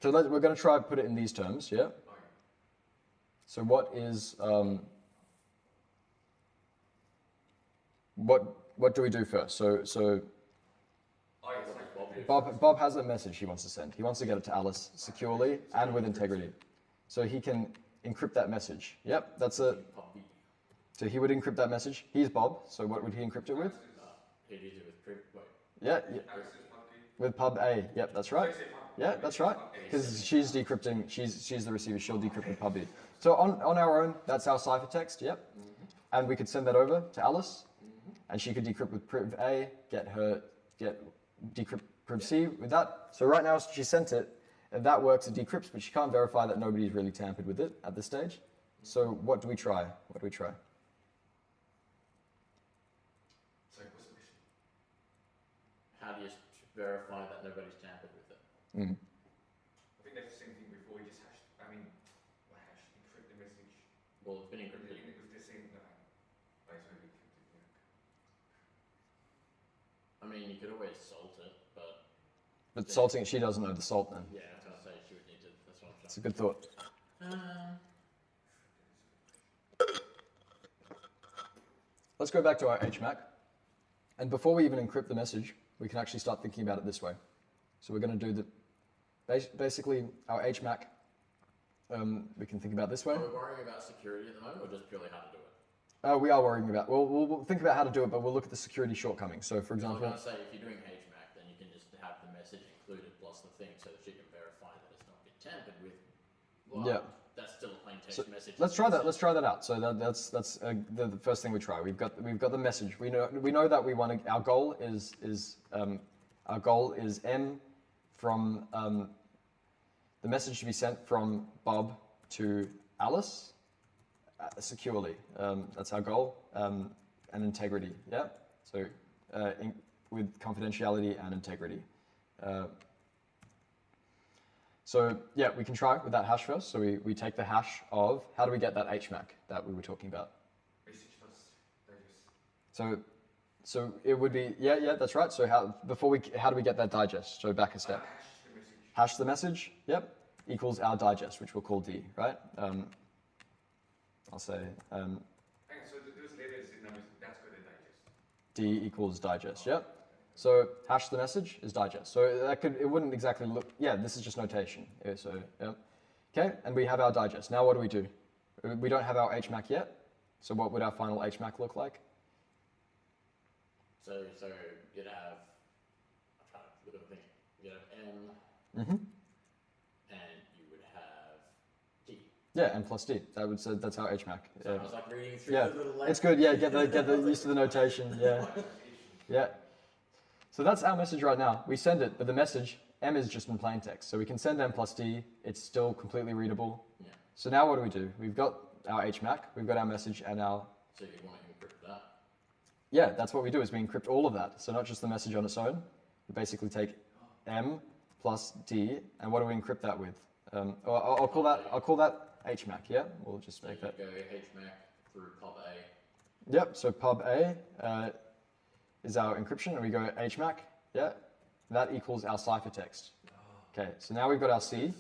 So we're going to try and put it in these terms. Yeah. So what is what do we do first? So Bob has a message he wants to send. He wants to get it to Alice securely and with integrity. So he can encrypt that message. Yep, that's it. So he would encrypt that message. He's Bob, so what would he encrypt it with? He'd use it with Yeah, with pub A. Yep, that's right. Yeah, that's right. Because she's decrypting, she's the receiver, she'll decrypt with pub B. So on our own, that's our ciphertext, yep. And we could send that over to Alice, and she could decrypt with priv A, get decrypt priv C with that. So right now she sent it, and that works, it decrypts, but she can't verify that nobody's really tampered with it at this stage. So what do we try? Sorry, what's the question? How do you verify that nobody's tampered with it? Mm. I think that's the same thing before. We just encrypt the message. Well, it's been encrypted. With the same, right, so we encrypted, yeah. I mean, you could always salt it, but... But salting, she doesn't know the salt then. Yeah, I was going to say she would need to, that's what I'm It's a good thought. Let's go back to our HMAC. And before we even encrypt the message, we can actually start thinking about it this way. So we're going to do basically our HMAC, we can think about this way. Are we worrying about security at the moment, or just purely how to do it? We are worrying about, we'll think about how to do it, but we'll look at the security shortcomings. So for I was example, going to say, if you're doing HMAC, then you can just have the message included plus the thing so that you can verify that it's not been tampered with. Well, yeah. That's still a plain text message. Let's try that. Let's try that out. So that's the first thing we try. We've got the message. We know that we want to. Our goal is M from the message to be sent from Bob to Alice securely. That's our goal, and integrity. Yeah. So with confidentiality and integrity. So yeah, we can try with that hash first. So we take the hash of, how do we get that HMAC that we were talking about? Message first, digest. So it would be, yeah, that's right. So how do we get that digest? So back a step. Hash the message. Hash the message, yep, equals our digest, which we'll call D, right? I'll say Hang on, so those letters in numbers, that's got a digest. D equals digest, yep. So hash the message is digest. So it wouldn't exactly look, yeah, this is just notation. So, yeah. Okay, and we have our digest. Now what do? We don't have our HMAC yet. So what would our final HMAC look like? So you'd have, I'm trying to look at the thing. You'd have M, and you would have D. Yeah, M plus D. That's our HMAC. So I was like reading through Yeah, the little letters. it's good. Yeah, get the used to the notation. Yeah, yeah. So that's our message right now. We send it, but the message M is just in plain text. So we can send M plus D. It's still completely readable. Yeah. So now what do? We've got our HMAC. We've got our message and our. So you want to encrypt that. Yeah, that's what we do. Is we encrypt all of that. So not just the message on its own. We basically take M plus D, and what do we encrypt that with? I'll call that HMAC. Yeah, we'll just make that. Go HMAC through pub A. Yep. So pub A is our encryption, and we go HMAC. Yeah, that equals our ciphertext. Okay. So now we've got our C. I'm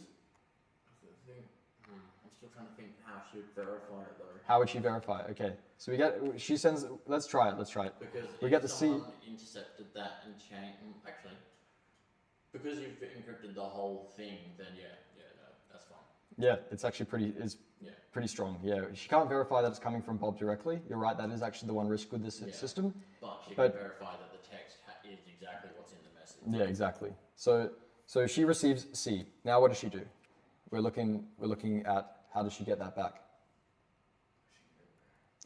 still trying to think how she would verify it though. How would she verify? Okay. So she sends. Let's try it. Because we get the C. someone intercepted that and actually, because you've encrypted the whole thing, then no, that's fine. Yeah, it's actually pretty strong. Yeah, she can't verify that it's coming from Bob directly. You're right. That is actually the one risk with this system. But she can verify that the text is exactly what's in the message. Yeah, exactly. So she receives C. Now what does she do? We're looking at how does she get that back?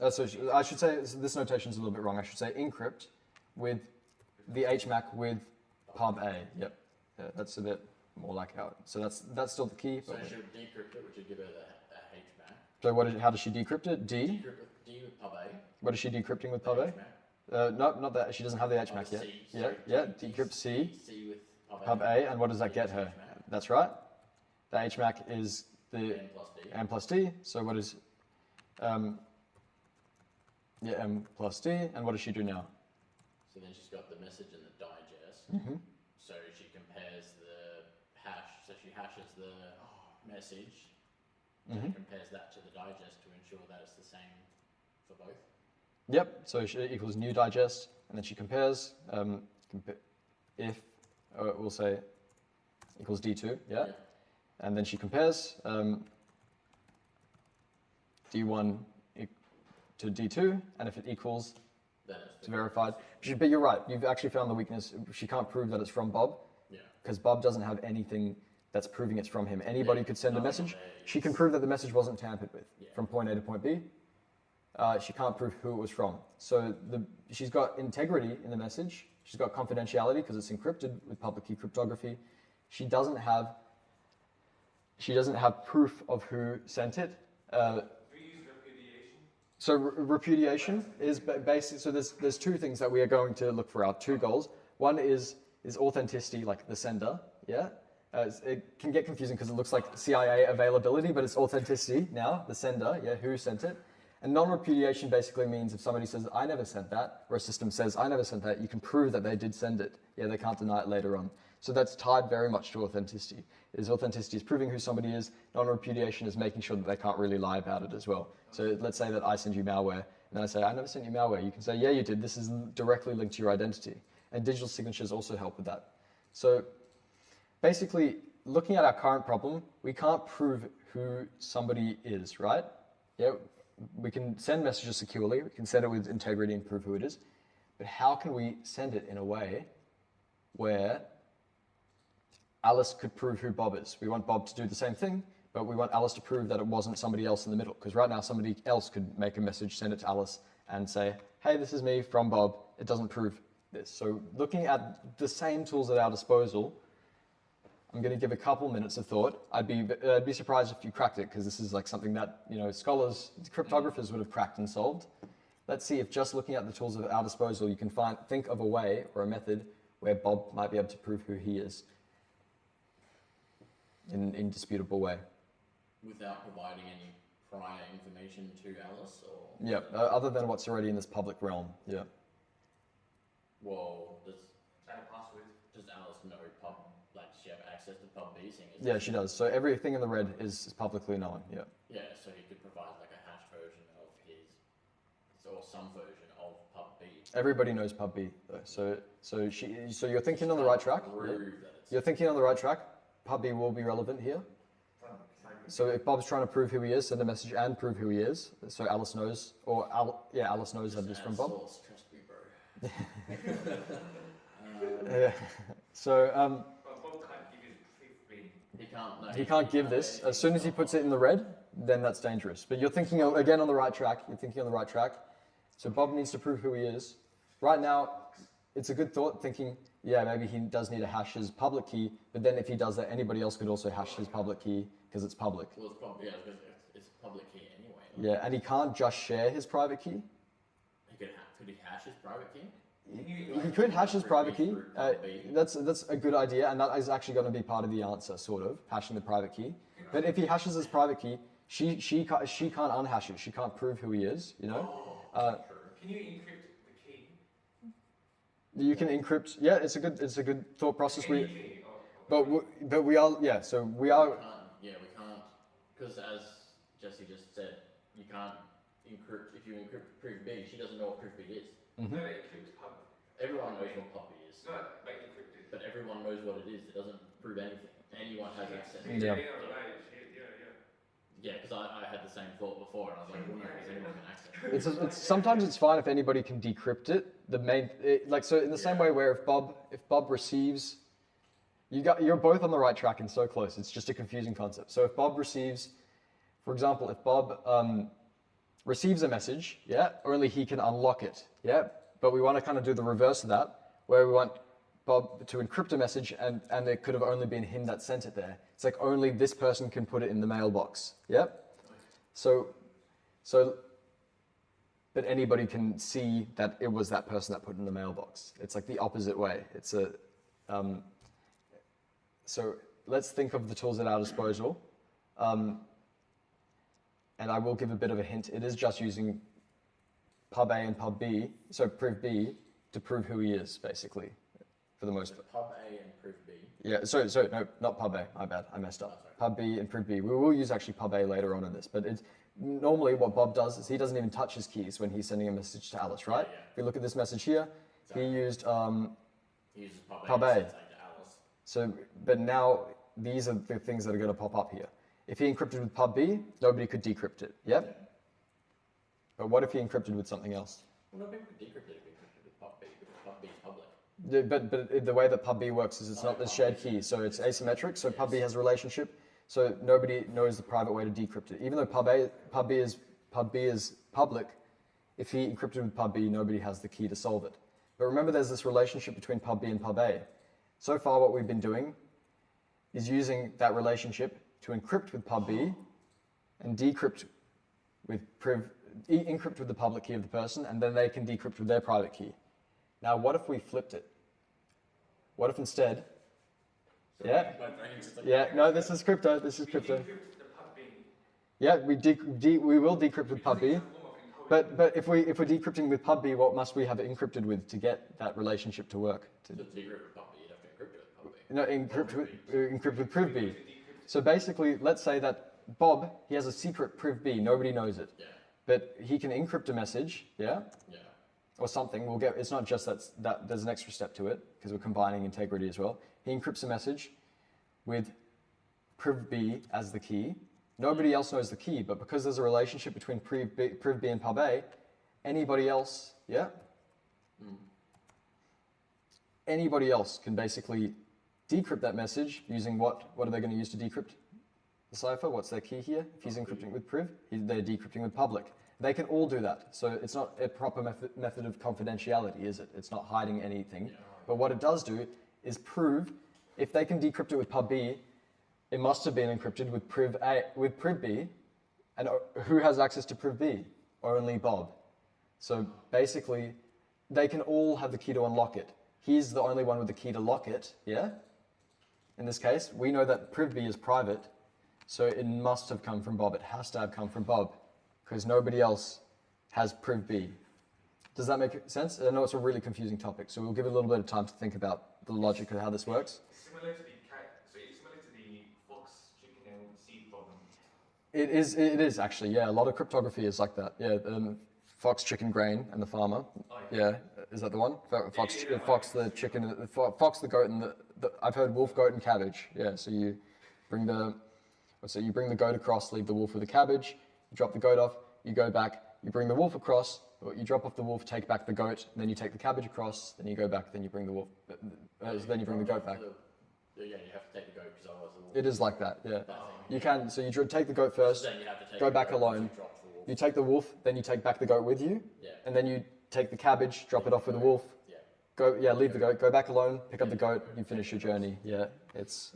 I should say this notation is a little bit wrong. I should say encrypt with the HMAC with pub A. Yep, yeah, that's a bit more like how. So that's still the key. So she would decrypt it, which would give her the HMAC. So how does she decrypt it? D. Decrypt with D with pub A. What is she decrypting with pub A? No, not that. She doesn't have the HMAC yet. C. Yeah, decrypt C. C with pub A, and what does that get her? HMAC. That's right. The HMAC is the M plus D. So what is M plus D, and what does she do now? So then she's got the message and the digest. So she compares the hash. So she hashes the message and compares that to the digest to ensure that it's the same for both. Yep. So she equals new digest, and then she compares. If we'll say equals D2. Yeah. And then she compares D1 to D2, and if it equals, it's verified. But you're right, you've actually found the weakness. She can't prove that it's from Bob, because Bob doesn't have anything that's proving it's from him. Anybody could send a message. She can prove that the message wasn't tampered with from point A to point B. She can't prove who it was from. So she's got integrity in the message. She's got confidentiality because it's encrypted with public key cryptography. She doesn't have proof of who sent it. So repudiation is basic. So there's two things that we are going to look for, our two goals. One is authenticity, like the sender. Yeah, it can get confusing because it looks like CIA availability, but it's authenticity now, the sender. Yeah, who sent it. And non-repudiation basically means if somebody says I never sent that, or a system says I never sent that, you can prove that they did send it. Yeah, they can't deny it later on. So that's tied very much to authenticity. Authenticity is proving who somebody is. Non-repudiation is making sure that they can't really lie about it as well. So let's say that I send you malware, and I say, I never sent you malware. You can say, yeah, you did. This is directly linked to your identity. And digital signatures also help with that. So basically, looking at our current problem, we can't prove who somebody is, right? Yeah, we can send messages securely. We can send it with integrity and prove who it is. But how can we send it in a way where Alice could prove who Bob is? We want Bob to do the same thing, but we want Alice to prove that it wasn't somebody else in the middle, because right now somebody else could make a message, send it to Alice, and say, hey, this is me from Bob. It doesn't prove this. So looking at the same tools at our disposal, I'm going to give a couple minutes of thought. I'd be surprised if you cracked it, because this is like something that scholars, cryptographers would have cracked and solved. Let's see if just looking at the tools at our disposal, you can think of a way or a method where Bob might be able to prove who he is in an indisputable way. Without providing any prior information to Alice, or? Yeah, other than what's already in this public realm, yeah. Well, does password. Alice know does she have access to pub B? Yeah, she does. So everything in the red is publicly known, yeah. Yeah, so he could provide like a hash version of his, or some version of pub B. Everybody knows pub B, though. So you're thinking on the right track. Yeah. You're thinking on the right track. Pub B will be relevant here. So if Bob's trying to prove who he is, send a message and prove who he is, so Alice knows, or Alice knows that it is from Bob. Source, trust me, bro. So But Bob can't give his proof B. He can't. No, he can't give this. As soon as he puts it in the red, then that's dangerous. But you're thinking again on the right track. You're thinking on the right track. So Bob needs to prove who he is. Right now, it's a good thought thinking, yeah, maybe he does need to hash his public key, but then if he does that, anybody else could also hash his public key because it's public. Well, it's probably, because it's public key anyway. Yeah, and he can't just share his private key. Could he hash his private key? He could hash his private key. That's a good idea, and that is actually going to be part of the answer, sort of, hashing the private key. But if he hashes his private key, she can't unhash it. She can't prove who he is, Can you encrypt the key? You can encrypt. Yeah, it's a good thought process. Any key? But we are, yeah. So we are. We can't, because as Jesse just said, you can't encrypt. If you encrypt proof B, she doesn't know what proof B is. Mm-hmm. No, it encrypts pub. Everyone knows what pub B is. No, like encrypted. But everyone knows what it is. It doesn't prove anything. Anyone has access. Yeah. Yeah, because I had the same thought before, and I was like, well, no, because anyone can access it. Sometimes it's fine if anybody can decrypt it. So in the same way where if Bob receives, you're both on the right track and so close. It's just a confusing concept. So if Bob receives, for example, if Bob receives a message, yeah, only he can unlock it, yeah. But we want to kind of do the reverse of that, where we want Bob to encrypt a message, and it could have only been him that sent it there. It's like only this person can put it in the mailbox. Yep. So, but anybody can see that it was that person that put it in the mailbox. It's like the opposite way. It's so let's think of the tools at our disposal. And I will give a bit of a hint. It is just using pub A and pub B, so proof B, to prove who he is, basically, for the most part. Pub A and proof B. Yeah, so no, not pub A, my bad, I messed up. Pub B and proof B. We will use actually pub A later on in this, but it's normally what Bob does is he doesn't even touch his keys when he's sending a message to Alice, right? Yeah. If we look at this message here, Exactly. he used He uses pub Pub A. A. And sends something to Alice. so, but now these are the things that are going to pop up here. If he encrypted with pub B, nobody could decrypt it, yep? But what if he encrypted with something else? Well, no, people could decrypt it if we encrypted with pub B, because pub B is public. But the way that pub B works is it's not the shared key, so it's asymmetric. So pub B has a relationship, so nobody knows the private way to decrypt it. Even though pub B is public, if he encrypted with pub B, nobody has the key to solve it. But remember, there's this relationship between pub B and pub A. So far, what we've been doing is using that relationship to encrypt with pub B and decrypt with encrypt with the public key of the person, and then they can decrypt with their private key. Now, what if we flipped it? What if instead? Yeah. No, this is crypto. This is crypto. Encrypt the pub B. Yeah, we will decrypt with pub B. But if we're decrypting with pub B, what must we have it encrypted with to get that relationship to work? To decrypt with pub B, you'd have to encrypt it with pub B. No, encrypt with proof B. So basically, let's say that Bob, he has a secret proof B. Nobody knows it. Yeah. But he can encrypt a message, yeah? Yeah. Or something. It's not just that there's an extra step to it, because we're combining integrity as well. He encrypts a message with proof B as the key. Nobody else knows the key, but because there's a relationship between proof B and pub A, anybody else, yeah? Anybody else can basically decrypt that message using what are they going to use to decrypt? the cipher, what's their key here? If he's encrypting with priv, they're decrypting with public. They can all do that. So it's not a proper method of confidentiality, is it? It's not hiding anything. Yeah. But what it does do is prove, if they can decrypt it with pub B, it must have been encrypted with priv A, with priv B. And who has access to priv B? Only Bob. So basically, they can all have the key to unlock it. He's the only one with the key to lock it, yeah? In this case, we know that priv B is private, so it must have come from Bob. It has to have come from Bob, because nobody else has priv B. Does that make sense? I know it's a really confusing topic, so we'll give it a little bit of time to think about the logic of how this works. Similar to the fox, chicken, and seed problem. It is actually, yeah. A lot of cryptography is like that. Yeah, fox, chicken, grain, and the farmer. Oh, Yeah, is that the one? Fox, Yeah. fox, the chicken, fox, the goat, and the I've heard wolf, goat, and cabbage. Yeah, so you bring the goat across, leave the wolf with the cabbage. You drop the goat off. You go back. You bring the wolf across. Or you drop off the wolf, take back the goat, and then you take the cabbage across. Then you go back. Then you bring the wolf. Then you bring the goat back. Yeah, you have to take the goat because otherwise the wolf. It is like that. Yeah, That thing. you can. So you take the goat first. Then you have to take Go the back goat, alone. drop the wolf. You take the wolf, then you take back the goat with you, Yeah. and then you take the cabbage, drop it off with the wolf. Yeah. Leave the goat, go back alone, pick up the goat, you finish your journey. Yeah, it's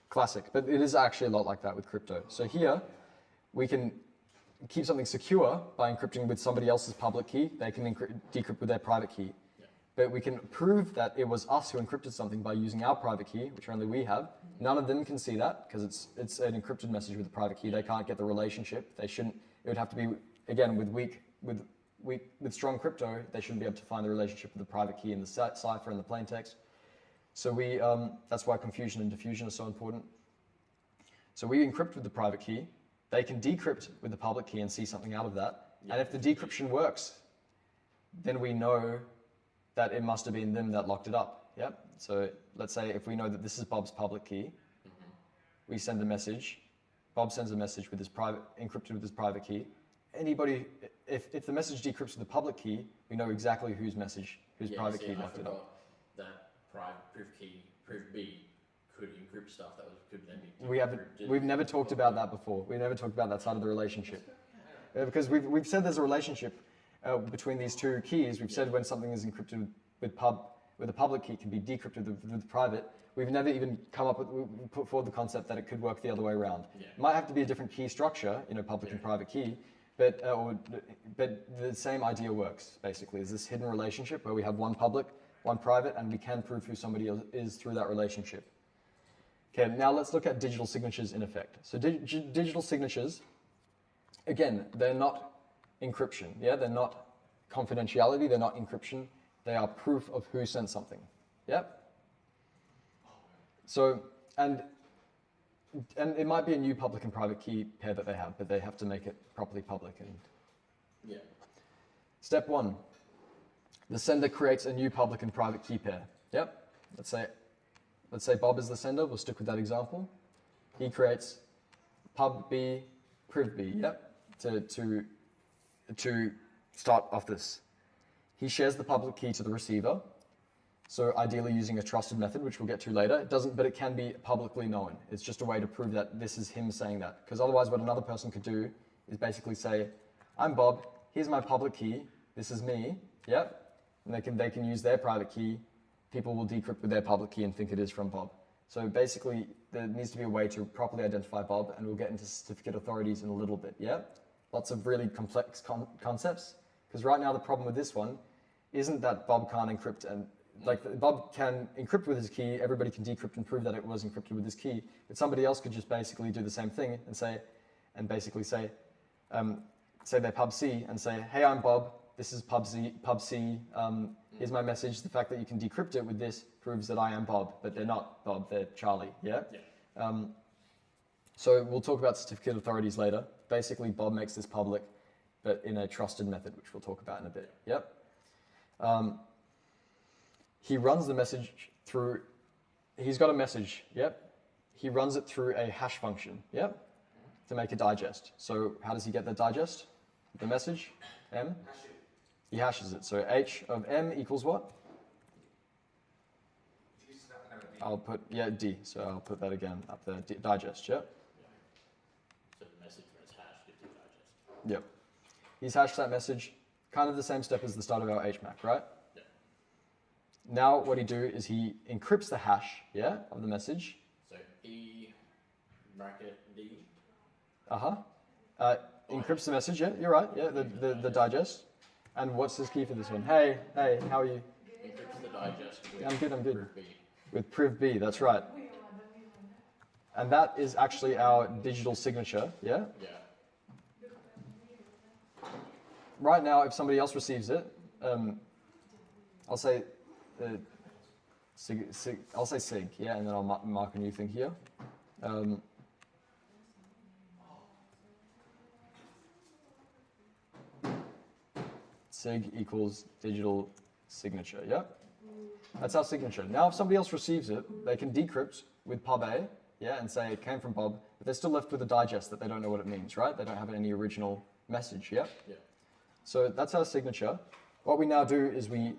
classic, but it is actually a lot like that with crypto. So here, we can keep something secure by encrypting with somebody else's public key. They can decrypt with their private key. Yeah. But we can prove that it was us who encrypted something by using our private key, which only we have. None of them can see that because it's an encrypted message with a private key. They can't get the relationship. They shouldn't. It would have to be, again, with strong crypto, they shouldn't be able to find the relationship with the private key in the cipher and the plain text. So that's why confusion and diffusion are so important. So we encrypt with the private key. They can decrypt with the public key and see something out of that. Yeah. And if the decryption works, then we know that it must have been them that locked it up. Yep. So let's say if we know that this is Bob's public key, we send a message. Bob sends a message with his encrypted with his private key. Anybody, if the message decrypts with the public key, we know exactly whose private key locked it up. That priv B could encrypt stuff that could then be We've never talked about that before. We've never talked about that side of the relationship. Because we've said there's a relationship between these two keys. We've said when something is encrypted with a public key can be decrypted with private. We've never even put forward the concept that it could work the other way around. Yeah. It might have to be a different key structure, public and private key, but the same idea works basically. Is this hidden relationship where we have one public, one private, and we can prove who somebody else is through that relationship. Okay, now let's look at digital signatures in effect. So digital signatures, again, they're not encryption. Yeah, they're not confidentiality. They're not encryption. They are proof of who sent something. Yep. So, and it might be a new public and private key pair that they have, but they have to make it properly public. And Yeah. Step one, the sender creates a new public and private key pair. Yep. Let's say Bob is the sender. We'll stick with that example. He creates pub B, priv B. Yep. To start off this, he shares the public key to the receiver. So ideally using a trusted method, which we'll get to later. It doesn't, but it can be publicly known. It's just a way to prove that this is him saying that. Because otherwise what another person could do is basically say, I'm Bob, here's my public key, this is me, yep. And they can use their private key. People will decrypt with their public key and think it is from Bob. So basically there needs to be a way to properly identify Bob, and we'll get into certificate authorities in a little bit, yeah? Lots of really complex concepts. Because right now the problem with this one isn't that Bob can't encrypt and Bob can encrypt with his key, everybody can decrypt and prove that it was encrypted with his key, but somebody else could just basically do the same thing and say they're pub C and say, hey, I'm Bob, this is pub C, here's my message, the fact that you can decrypt it with this proves that I am Bob, but they're not Bob, they're Charlie, yeah? So we'll talk about certificate authorities later. Basically, Bob makes this public, but in a trusted method, which we'll talk about in a bit, yep? He runs the message through, he's got a message, yep. He runs it through a hash function, yep, to make a digest. So how does he get the digest? The message, M? He hashes it. So H of M equals what? I'll put, D. So I'll put that again up there, digest, yep. Yep. He's hashed that message, kind of the same step as the start of our HMAC, right? Yeah. Now what he do is he encrypts the hash, yeah, of the message. So E bracket D. Encrypts the message, yeah, you're right, yeah, the digest. And what's his key for this one? Hey, how are you? Encrypts the digest with Yeah, I'm good. proof B. With priv B, that's right. And that is actually our digital signature, yeah? Yeah. Right now, if somebody else receives it, I'll say I'll say sig, yeah, and then I'll mark a new thing here. Sig equals digital signature, yeah? That's our signature. Now, if somebody else receives it, they can decrypt with pub A, yeah, and say it came from Bob, but they're still left with a digest that they don't know what it means, right? They don't have any original message, yeah? Yeah. So that's our signature. What we now do is we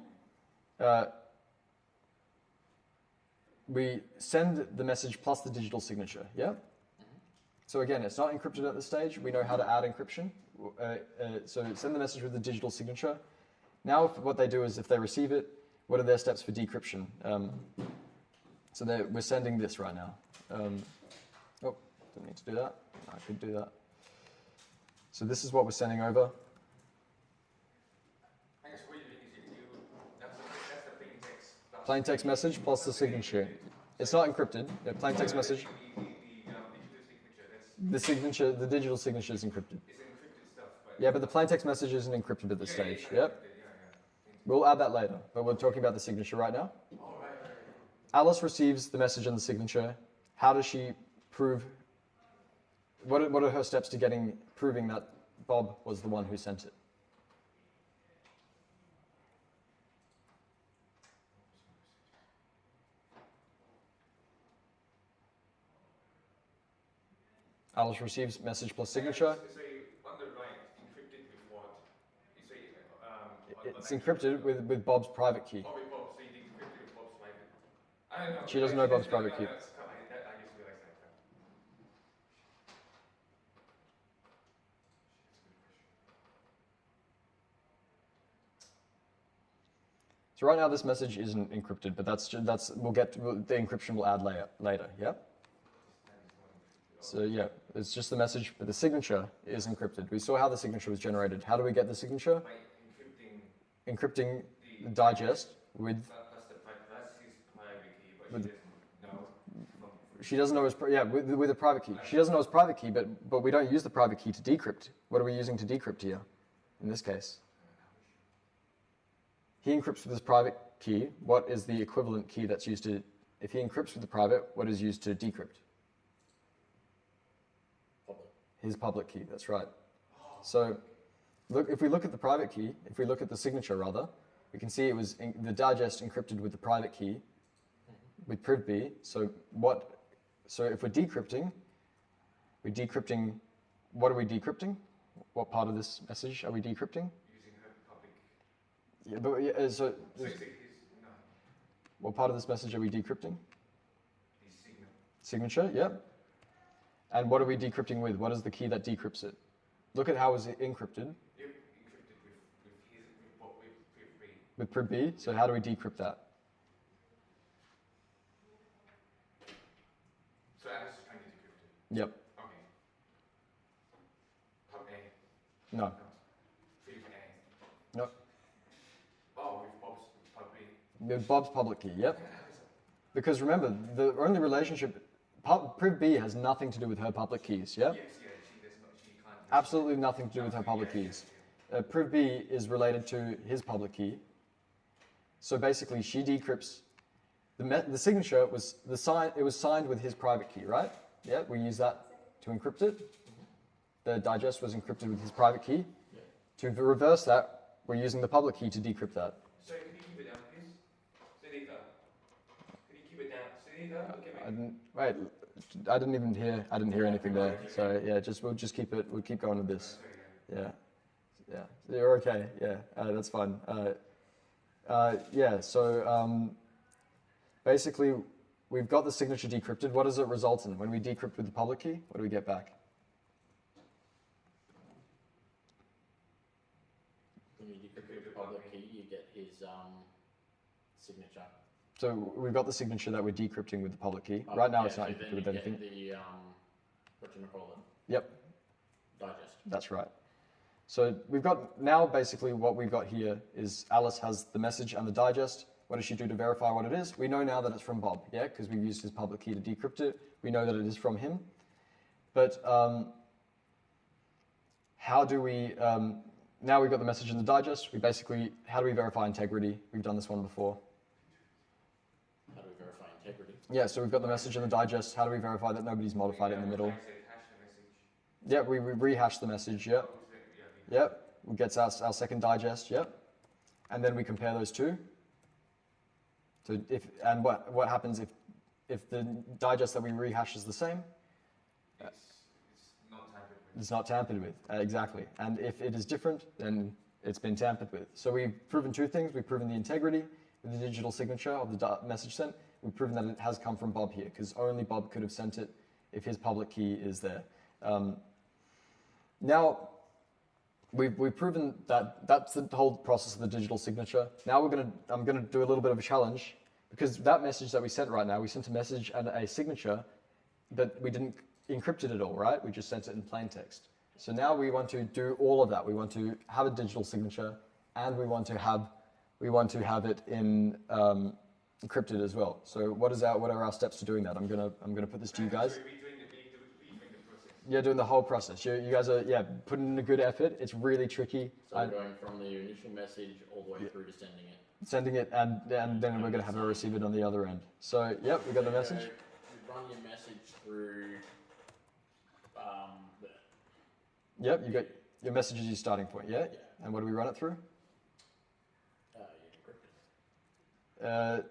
send the message plus the digital signature, yeah? So again, it's not encrypted at this stage. We know how to add encryption. So send the message with the digital signature. Now what they do is if they receive it, what are their steps for decryption? So we're sending this right now. Oh, didn't need to do that. I could do that. So this is what we're sending over. I guess what you do is that's the plain text. Plain text message plus the signature. It's not encrypted. Yeah, plain text message. The signature, the digital signature is encrypted. It's encrypted stuff. Yeah, but the plain text message isn't encrypted at this stage. Yep. Yeah. We'll add that later, but we're talking about the signature right now. Alice receives the message and the signature. How does she prove? What are her steps to proving that Bob was the one who sent it? Alice receives message plus signature. You say on the right, encrypted with what? You say It's encrypted with Bob's private key. Oh, with Bob. So you decrypted with Bob's private. I don't know. She doesn't know Bob's private key. I just realized that. So right now this message isn't encrypted, but the encryption will add later. Yeah. So yeah, it's just the message, but the signature is encrypted. We saw how the signature was generated. How do we get the signature? By Encrypting the digest with. That's his private key, but she doesn't know his with a private key. She doesn't know his private key, but we don't use the private key to decrypt. What are we using to decrypt here? In this case, he encrypts with his private key. What is the equivalent key that's used to? If he encrypts with the private, what is used to decrypt? His public key, that's right. So if we look at the private key, if we look at the signature rather, we can see it was the digest encrypted with the private key with priv B. So if we're decrypting, what are we decrypting? What part of this message are we decrypting? using her public. Yeah, but what part of this message are we decrypting? His signal. Signature, yeah. And what are we decrypting with? What is the key that decrypts it? Look at how it was encrypted. Encrypted with priv B. So how do we decrypt that? So Alice is trying to decrypt it. Yep. Okay. Pub A. No. Priv A. No. Oh, with Bob's pub B. With Bob's public key. Yep. Because remember, the only relationship. Priv B has nothing to do with her public keys, yeah? Yes, she can't. Absolutely nothing to do with her public keys. Priv B is related to his public key. So basically, she decrypts. The signature was it was signed with his private key, right? Yeah, we use that to encrypt it. The digest was encrypted with his private key. To reverse that, we're using the public key to decrypt that. So can you keep it down, please? Seneca. Can you keep it down? Seneca? I didn't hear anything there. So yeah, we'll keep going with this. Yeah. You're okay. Yeah, that's fine. So basically, we've got the signature decrypted. What does it result in when we decrypt with the public key? What do we get back? signature. So we've got the signature that we're decrypting with the public key. Right now, it's not so encrypted then with you get anything. the whatchamacallit, Yep, digest. that's right. So we've got now basically what we've got here is Alice has the message and the digest. What does she do to verify what it is? We know now that it's from Bob, yeah, because we've used his public key to decrypt it. We know that it is from him. But how do we, now we've got the message and the digest, we basically, how do we verify integrity? We've done this one before. How do we verify integrity? Yeah, so we've got the message and the digest. How do we verify that nobody's modified it in the middle? Yeah, we rehash the message, yep. Yep, we get our second digest, yep. And then we compare those two. So what happens if the digest that we rehash is the same? It's not tampered with, exactly. And if it is different, then it's been tampered with. So we've proven two things. We've proven the integrity with the digital signature of the message sent. We've proven that it has come from Bob here, because only Bob could have sent it if his public key is there. Now, we've proven that that's the whole process of the digital signature. Now I'm gonna do a little bit of a challenge, because that message that we sent right now, we sent a message and a signature, but we didn't encrypt it at all, right? We just sent it in plain text. So now we want to do all of that. We want to have a digital signature, and we want to have it in encrypted as well. So what are our steps to doing that? I'm gonna put this to you guys. Yeah, doing the whole process. You guys are putting in a good effort. It's really tricky. So we're going from the initial message all the way through to sending it. Sending it, and then we're gonna have to receive it on the other end. So yep, we got the message. You run your message through. Yep, you got your message is your starting point. Yeah. And what do we run it through? You encrypt it.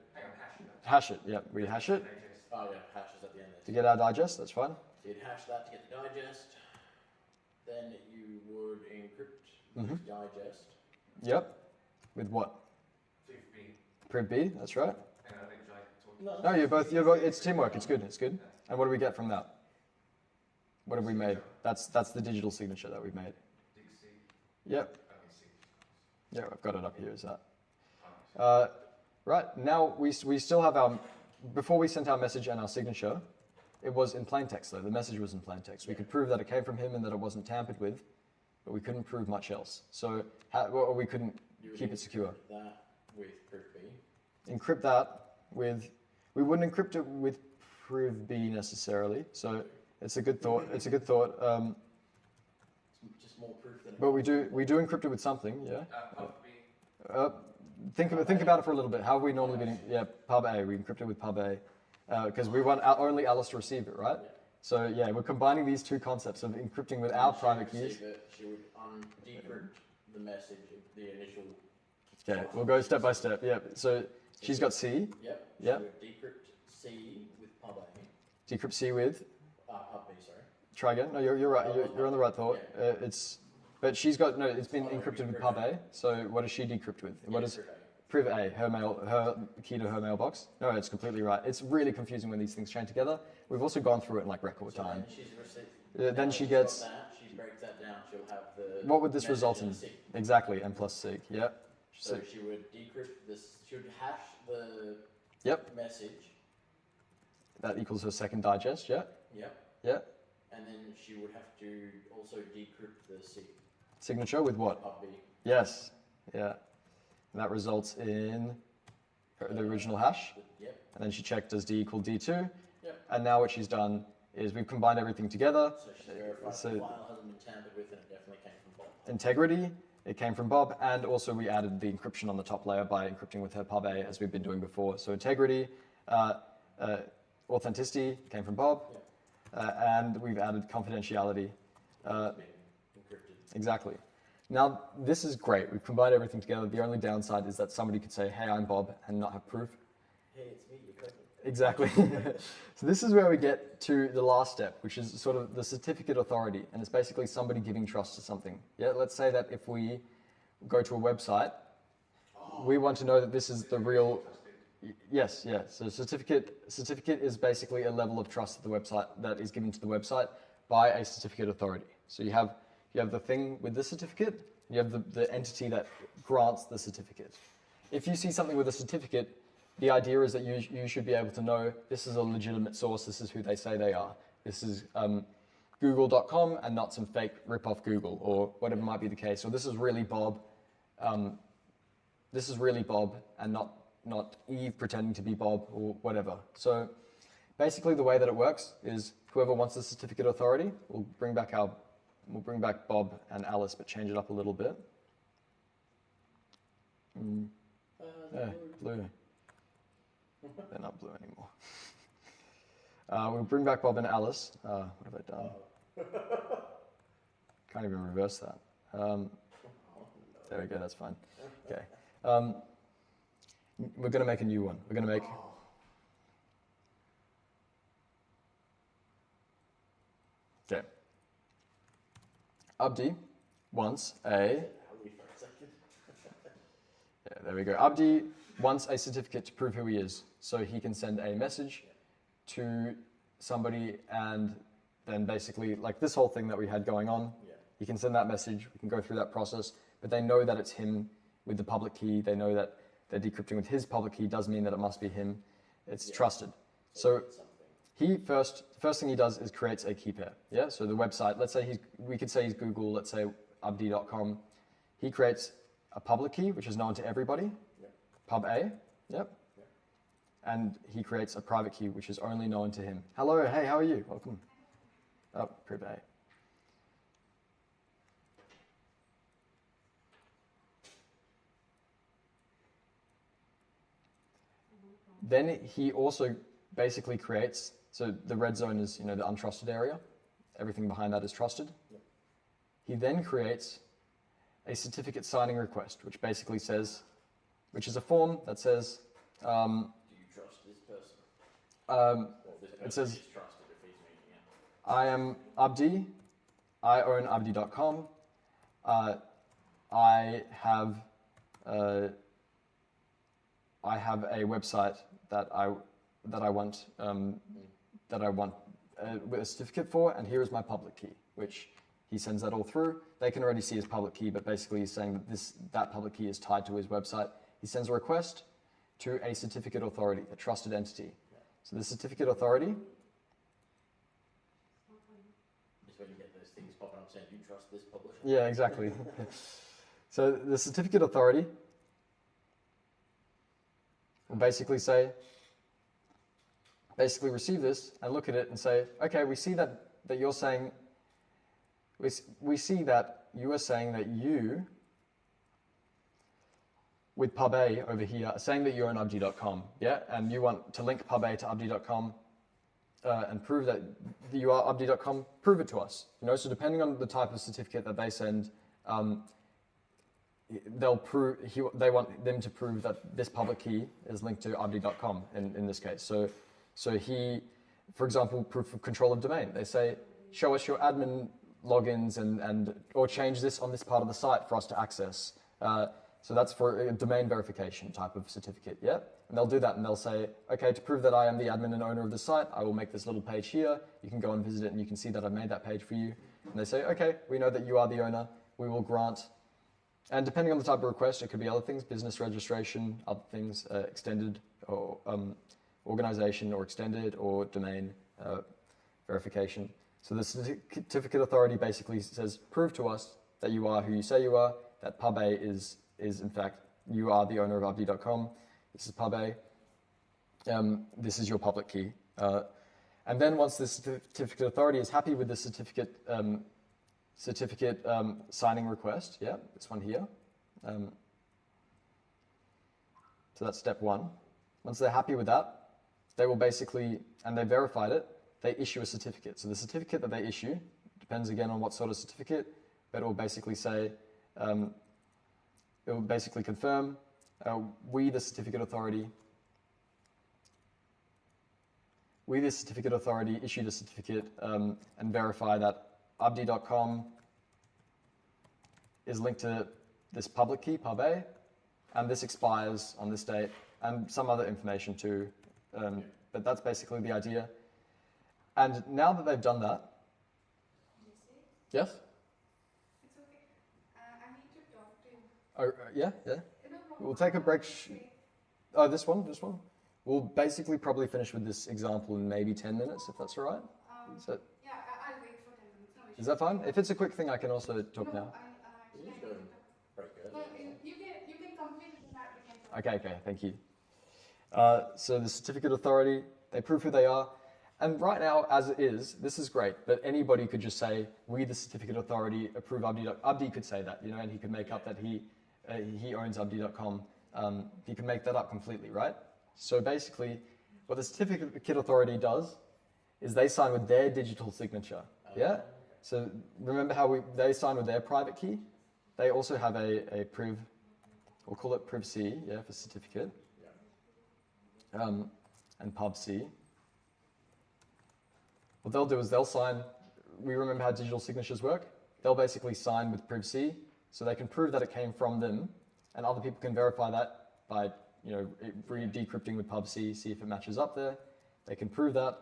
Hash it. Yep, we hash it Oh yeah, hashes at the end. to get our digest. That's fine. So you'd hash that to get the digest. Then you would encrypt the digest. Yep. With what? Priv B. That's right. No. No, you're both. It's teamwork. It's good. It's good. And what do we get from that? What have we made? That's the digital signature that we've made. Yep. Yeah, I've got it up here. Is that? Right. Now we still have our. Before we sent our message and our signature, it was in plain text though. The message was in plain text. We could prove that it came from him and that it wasn't tampered with, but we couldn't prove much else. So we couldn't keep it secure. That with Priv B. Encrypt that with. We wouldn't encrypt it with Priv B necessarily. So. It's a good thought. It's a good thought. It's just more proof than. But we do encrypt it with something, yeah. Think about it for a little bit. How have we normally been? Yeah, Pub A. We encrypt it with Pub A because we want only Alice to receive it, right? Yeah. So yeah, we're combining these two concepts of encrypting with our private keys. She would decrypt the message, the initial. Okay, we'll go step by step. Yeah. So she's got C. Yep. Yep. She would decrypt C with Pub A. Decrypt C with. Pub B, sorry. Try again. No, you're right. You're on the right thought. Yeah. But she's got no. It's been encrypted with Pub A. So what does she decrypt with? What is Priv A? Her key to her mailbox. No, it's completely right. It's really confusing when these things chain together. We've also gone through it in like record time. Then she gets. She breaks that down. She'll have the. What would this result in? Exactly, N plus sig. Yeah. So she would decrypt this. She would hash the. Yep. Message. That equals her second digest. Yeah. Yep. Yeah. And then she would have to also decrypt the signature with what? Pub B. Yes. Yeah. And that results in the original hash. Yep. And then she checked, does D equal D2? Yep. And now what she's done is we've combined everything together. So she's verified the file hasn't been tampered with and it definitely came from Bob. Integrity, it came from Bob, and also we added the encryption on the top layer by encrypting with her Pub A as we've been doing before. So integrity, authenticity came from Bob. Yep. And we've added confidentiality. Encrypted. Exactly. Now, this is great. We've combined everything together. The only downside is that somebody could say, hey, I'm Bob, and not have proof. Hey, it's me, you're perfect. Exactly. So this is where we get to the last step, which is sort of the certificate authority. And it's basically somebody giving trust to something. Yeah, let's say that if we go to a website, we want to know that this is the real... Yes, yeah. So certificate is basically a level of trust that the website that is given to the website by a certificate authority. So you have the thing with the certificate, you have the entity that grants the certificate. if you see something with a certificate, the idea is that you should be able to know this is a legitimate source, this is who they say they are. This is google.com and not some fake rip-off Google or whatever might be the case. Or this is really Bob. This is really Bob and not Eve pretending to be Bob or whatever. So basically the way that it works is whoever wants the certificate authority will bring back Bob and Alice, but change it up a little bit. Yeah, blue. They're not blue anymore. We'll bring back Bob and Alice. What have I done? Can't even reverse that. There we go, that's fine. Okay. We're going to make a new one. We're going to make... Okay. Abdi wants a... Yeah, there we go. Abdi wants a certificate to prove who he is. So he can send a message to somebody and then basically, like this whole thing that we had going on, he can send that message, we can go through that process, but they know that it's him with the public key. They know that they're decrypting with his public key does mean that it must be him. It's trusted. So the first thing he does is creates a key pair. Yeah. So the website, let's say we could say he's Google, let's say abdi.com. He creates a public key, which is known to everybody, pub A, and he creates a private key, which is only known to him. Hello, hey, how are you? Welcome. Oh, prib A. Then he also basically creates, so the red zone is, the untrusted area. Everything behind that is trusted. He then creates a certificate signing request, which basically says, which is a form that says, do you trust this person? It says, is trusted if he's meeting it. I am Abdi, I own abdi.com, I have a website that I want a certificate for, and here is my public key, which he sends that all through. They can already see his public key, but basically he's saying that that public key is tied to his website. He sends a request to a certificate authority, a trusted entity. So the certificate authority. Just when you get those things popping up saying, do you trust this publisher? Yeah, exactly. So the certificate authority will basically receive this and look at it and say, okay, we see that you're saying, we see that you are saying that you, with pub A over here, are saying that you're an abdi.com, yeah? And you want to link pub A to abdi.com and prove that you are abdi.com, prove it to us. So depending on the type of certificate that they send, they want them to prove that this public key is linked to abdi.com in this case. So he, for example, proof of control of domain. They say, show us your admin logins or change this on this part of the site for us to access. So that's for a domain verification type of certificate, yeah? And they'll do that and they'll say, okay, to prove that I am the admin and owner of the site, I will make this little page here. You can go and visit it and you can see that I've made that page for you. And they say, okay, we know that you are the owner. We will grant, and depending on the type of request, it could be other things, business registration, other things, extended or organization or extended or domain verification. So the certificate authority basically says, prove to us that you are who you say you are, that pub A is in fact, you are the owner of abdi.com. This is pub A. This is your public key. And then once the certificate authority is happy with the certificate signing request, yeah, this one here. So that's step one. Once they're happy with that, they will basically, and they verified it, they issue a certificate. So the certificate that they issue depends again on what sort of certificate, but it will basically say, it will basically confirm, we the certificate authority issue the certificate and verify that abdi.com is linked to this public key, pub A, and this expires on this date, and some other information too. But that's basically the idea. And now that they've done that, yes? It's okay. I need to talk to you. Oh, yeah. No problem. We'll take a break. Oh, this one. We'll basically probably finish with this example in maybe 10 minutes, if that's all right. So, Yeah, I'll wait for 10 minutes. No is that fine? If it's a quick thing, I can also talk now. You just go and break it. No, you can complete it and we can talk. Okay, thank you. So the certificate authority, they prove who they are. And right now, as it is, this is great, but anybody could just say, we, the certificate authority, approve Abdi. Abdi could say that, you know, and he could make up that he owns Abdi.com. He can make that up completely, right? So basically, what the certificate authority does is they sign with their digital signature, yeah? So remember how they sign with their private key? They also have a priv, we'll call it priv C, yeah, for certificate, and pub C. What they'll do is they'll sign, we remember how digital signatures work? They'll basically sign with priv C, so they can prove that it came from them, and other people can verify that by, you know, decrypting with pub C, see if it matches up there. They can prove that.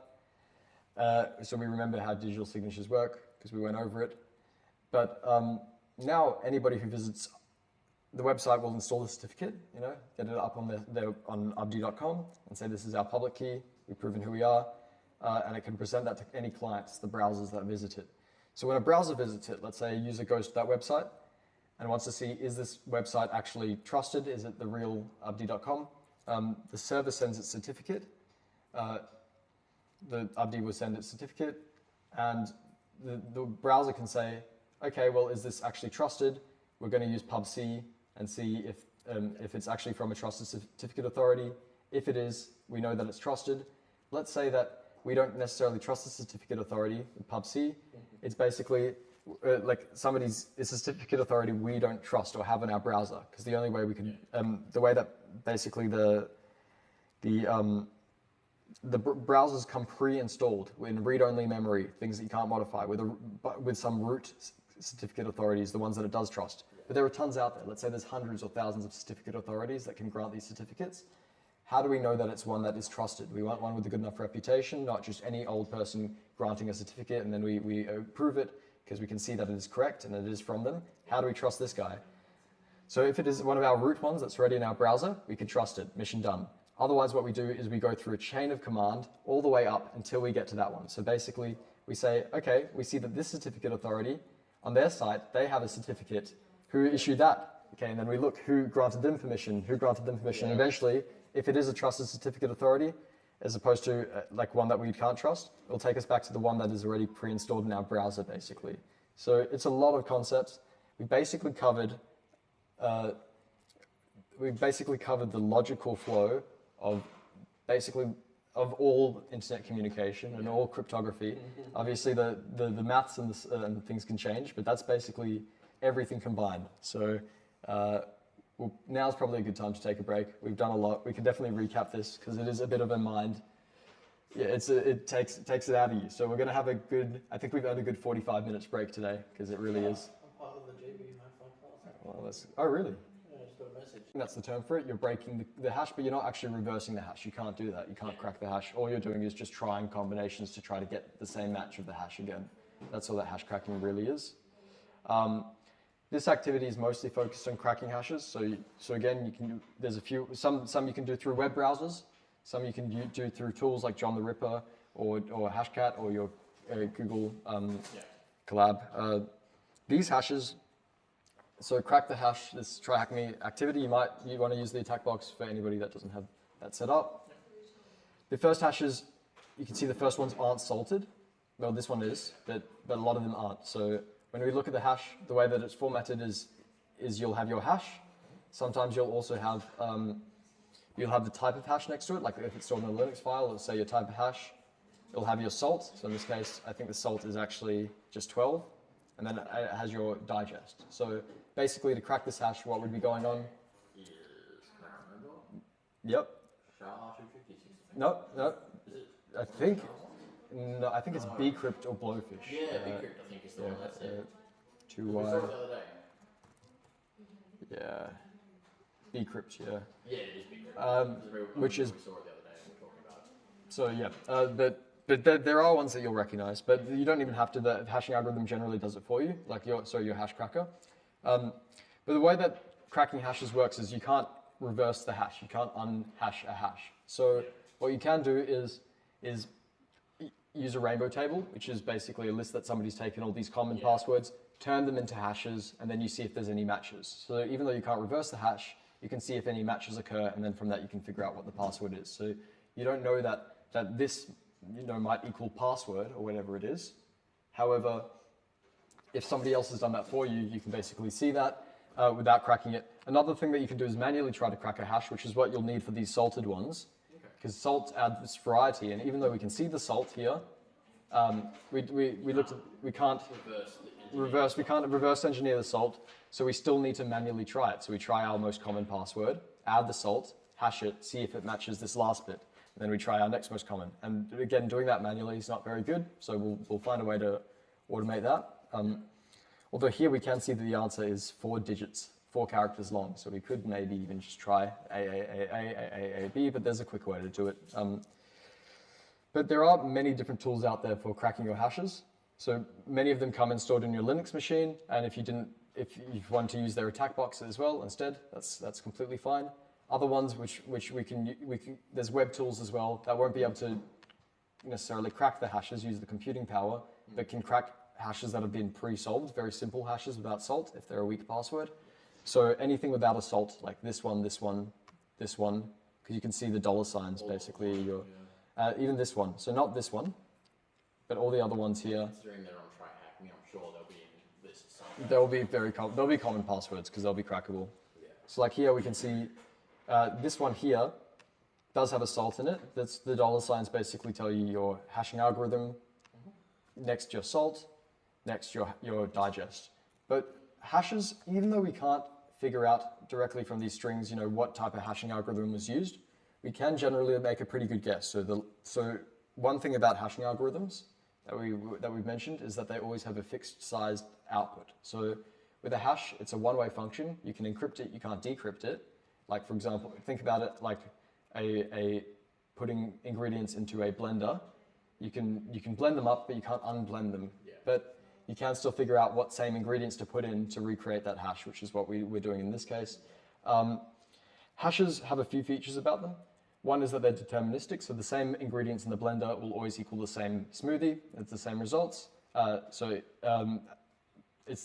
So we remember how digital signatures work, because we went over it. But now anybody who visits the website will install the certificate, you know, get it up on abdi.com and say this is our public key, we've proven who we are, and it can present that to any clients, the browsers that visit it. So when a browser visits it, let's say a user goes to that website and wants to see, is this website actually trusted? Is it the real abdi.com? The server sends its certificate. The Abdi will send its certificate, and the browser can say, okay, well, is this actually trusted? We're going to use pub C and see if it's actually from a trusted certificate authority. If it is, we know that it's trusted. Let's say that we don't necessarily trust the certificate authority with pub C. It's basically like it's a certificate authority we don't trust or have in our browser, because the only way we can, the way that basically the browsers come pre-installed in read-only memory, things that you can't modify, with some root certificate authorities, the ones that it does trust. But there are tons out there. Let's say there's hundreds or thousands of certificate authorities that can grant these certificates. How do we know that it's one that is trusted? We want one with a good enough reputation, not just any old person granting a certificate and then we approve it because we can see that it is correct and it is from them. How do we trust this guy? So if it is one of our root ones that's already in our browser, we can trust it, mission done. Otherwise, what we do is we go through a chain of command all the way up until we get to that one. So basically, we say, okay, we see that this certificate authority, on their site, they have a certificate. Who issued that? Okay, and then we look who granted them permission, and eventually, if it is a trusted certificate authority, as opposed to like one that we can't trust, it'll take us back to the one that is already pre-installed in our browser, basically. So it's a lot of concepts. We basically covered the logical flow of all internet communication and all cryptography. Obviously, the maths and things can change, but that's basically everything combined. So now's probably a good time to take a break. We've done a lot. We can definitely recap this because it is a bit of a mind. Yeah, it takes it out of you. So we're going to have I think we've had a good 45 minutes break today because it really is. I'm part of the JB Hi-Fi class. Well, oh, really? Yeah, I just got a message. That's the term for it. You're breaking the hash, but you're not actually reversing the hash. You can't do that. You can't crack the hash. All you're doing is just trying combinations to try to get the same match of the hash again. That's all that hash cracking really is. This activity is mostly focused on cracking hashes. So again, there's a few. Some you can do through web browsers. Some you can do through tools like John the Ripper or Hashcat or your Google collab. These hashes. So crack the hash, this try hack me activity, you want to use the attack box for anybody that doesn't have that set up. The first hashes, you can see the first ones aren't salted. Well, this one is, but a lot of them aren't. So when we look at the hash, the way that it's formatted is you'll have your hash. Sometimes you'll also have the type of hash next to it, like if it's stored in a Linux file, let's say your type of hash. You'll have your salt. So in this case, I think the salt is actually just 12. And then it has your digest. So basically, to crack this hash, what would be going on? Yes, can I remember? Yep. SHA-256. No. Is it? I think it's bcrypt or blowfish. Yeah, bcrypt, I think is the one. That's it. Two We saw it the other day. yeah. Bcrypt, yeah. Yeah, it is bcrypt. Which is. We saw it the other day and we were talking about it. So yeah, but there are ones that you'll recognize, but you don't even have to. The hashing algorithm generally does it for you, like your hash cracker. But the way that cracking hashes works is you can't reverse the hash. You can't unhash a hash. So what you can do is use a rainbow table, which is basically a list that somebody's taken all these common passwords, turn them into hashes, and then you see if there's any matches. So even though you can't reverse the hash, you can see if any matches occur, and then from that you can figure out what the password is. So you don't know that this might equal password or whatever it is. However, if somebody else has done that for you, you can basically see that without cracking it. Another thing that you can do is manually try to crack a hash, which is what you'll need for these salted ones, because salt adds this variety. And even though we can see the salt here, we can't reverse engineer the salt, so we still need to manually try it. So we try our most common password, add the salt, hash it, see if it matches this last bit. And then we try our next most common. And again, doing that manually is not very good, so we'll find a way to automate that. Although here we can see that the answer is 4 digits, 4 characters long, so we could maybe even just try A, but there's a quicker way to do it. But there are many different tools out there for cracking your hashes. So many of them come installed in your Linux machine, and if you want to use their attack box as well instead, that's completely fine. Other ones which we can there's web tools as well that won't be able to necessarily crack the hashes, use the computing power, but can crack hashes that have been pre-solved, very simple hashes without salt if they're a weak password. So anything without a salt, like this one, because you can see the dollar signs basically. Even this one, so not this one, but all the other ones here. Considering they're on try hack me, I'm sure they'll be in this somewhere. They'll be common passwords because they'll be crackable. Yeah. So like here we can see this one here does have a salt in it. That's the dollar signs basically tell you your hashing algorithm. Next your salt, next your digest. But hashes, even though we can't figure out directly from these strings, what type of hashing algorithm was used, we can generally make a pretty good guess. So one thing about hashing algorithms that we've mentioned is that they always have a fixed sized output. So with a hash, it's a one-way function. You can encrypt it, you can't decrypt it. Like for example, think about it like a putting ingredients into a blender. You can blend them up, but you can't unblend them. Yeah. But you can still figure out what same ingredients to put in to recreate that hash, which is what we're doing in this case. Hashes have a few features about them. One is that they're deterministic, so the same ingredients in the blender will always equal the same smoothie. It's the same results. It's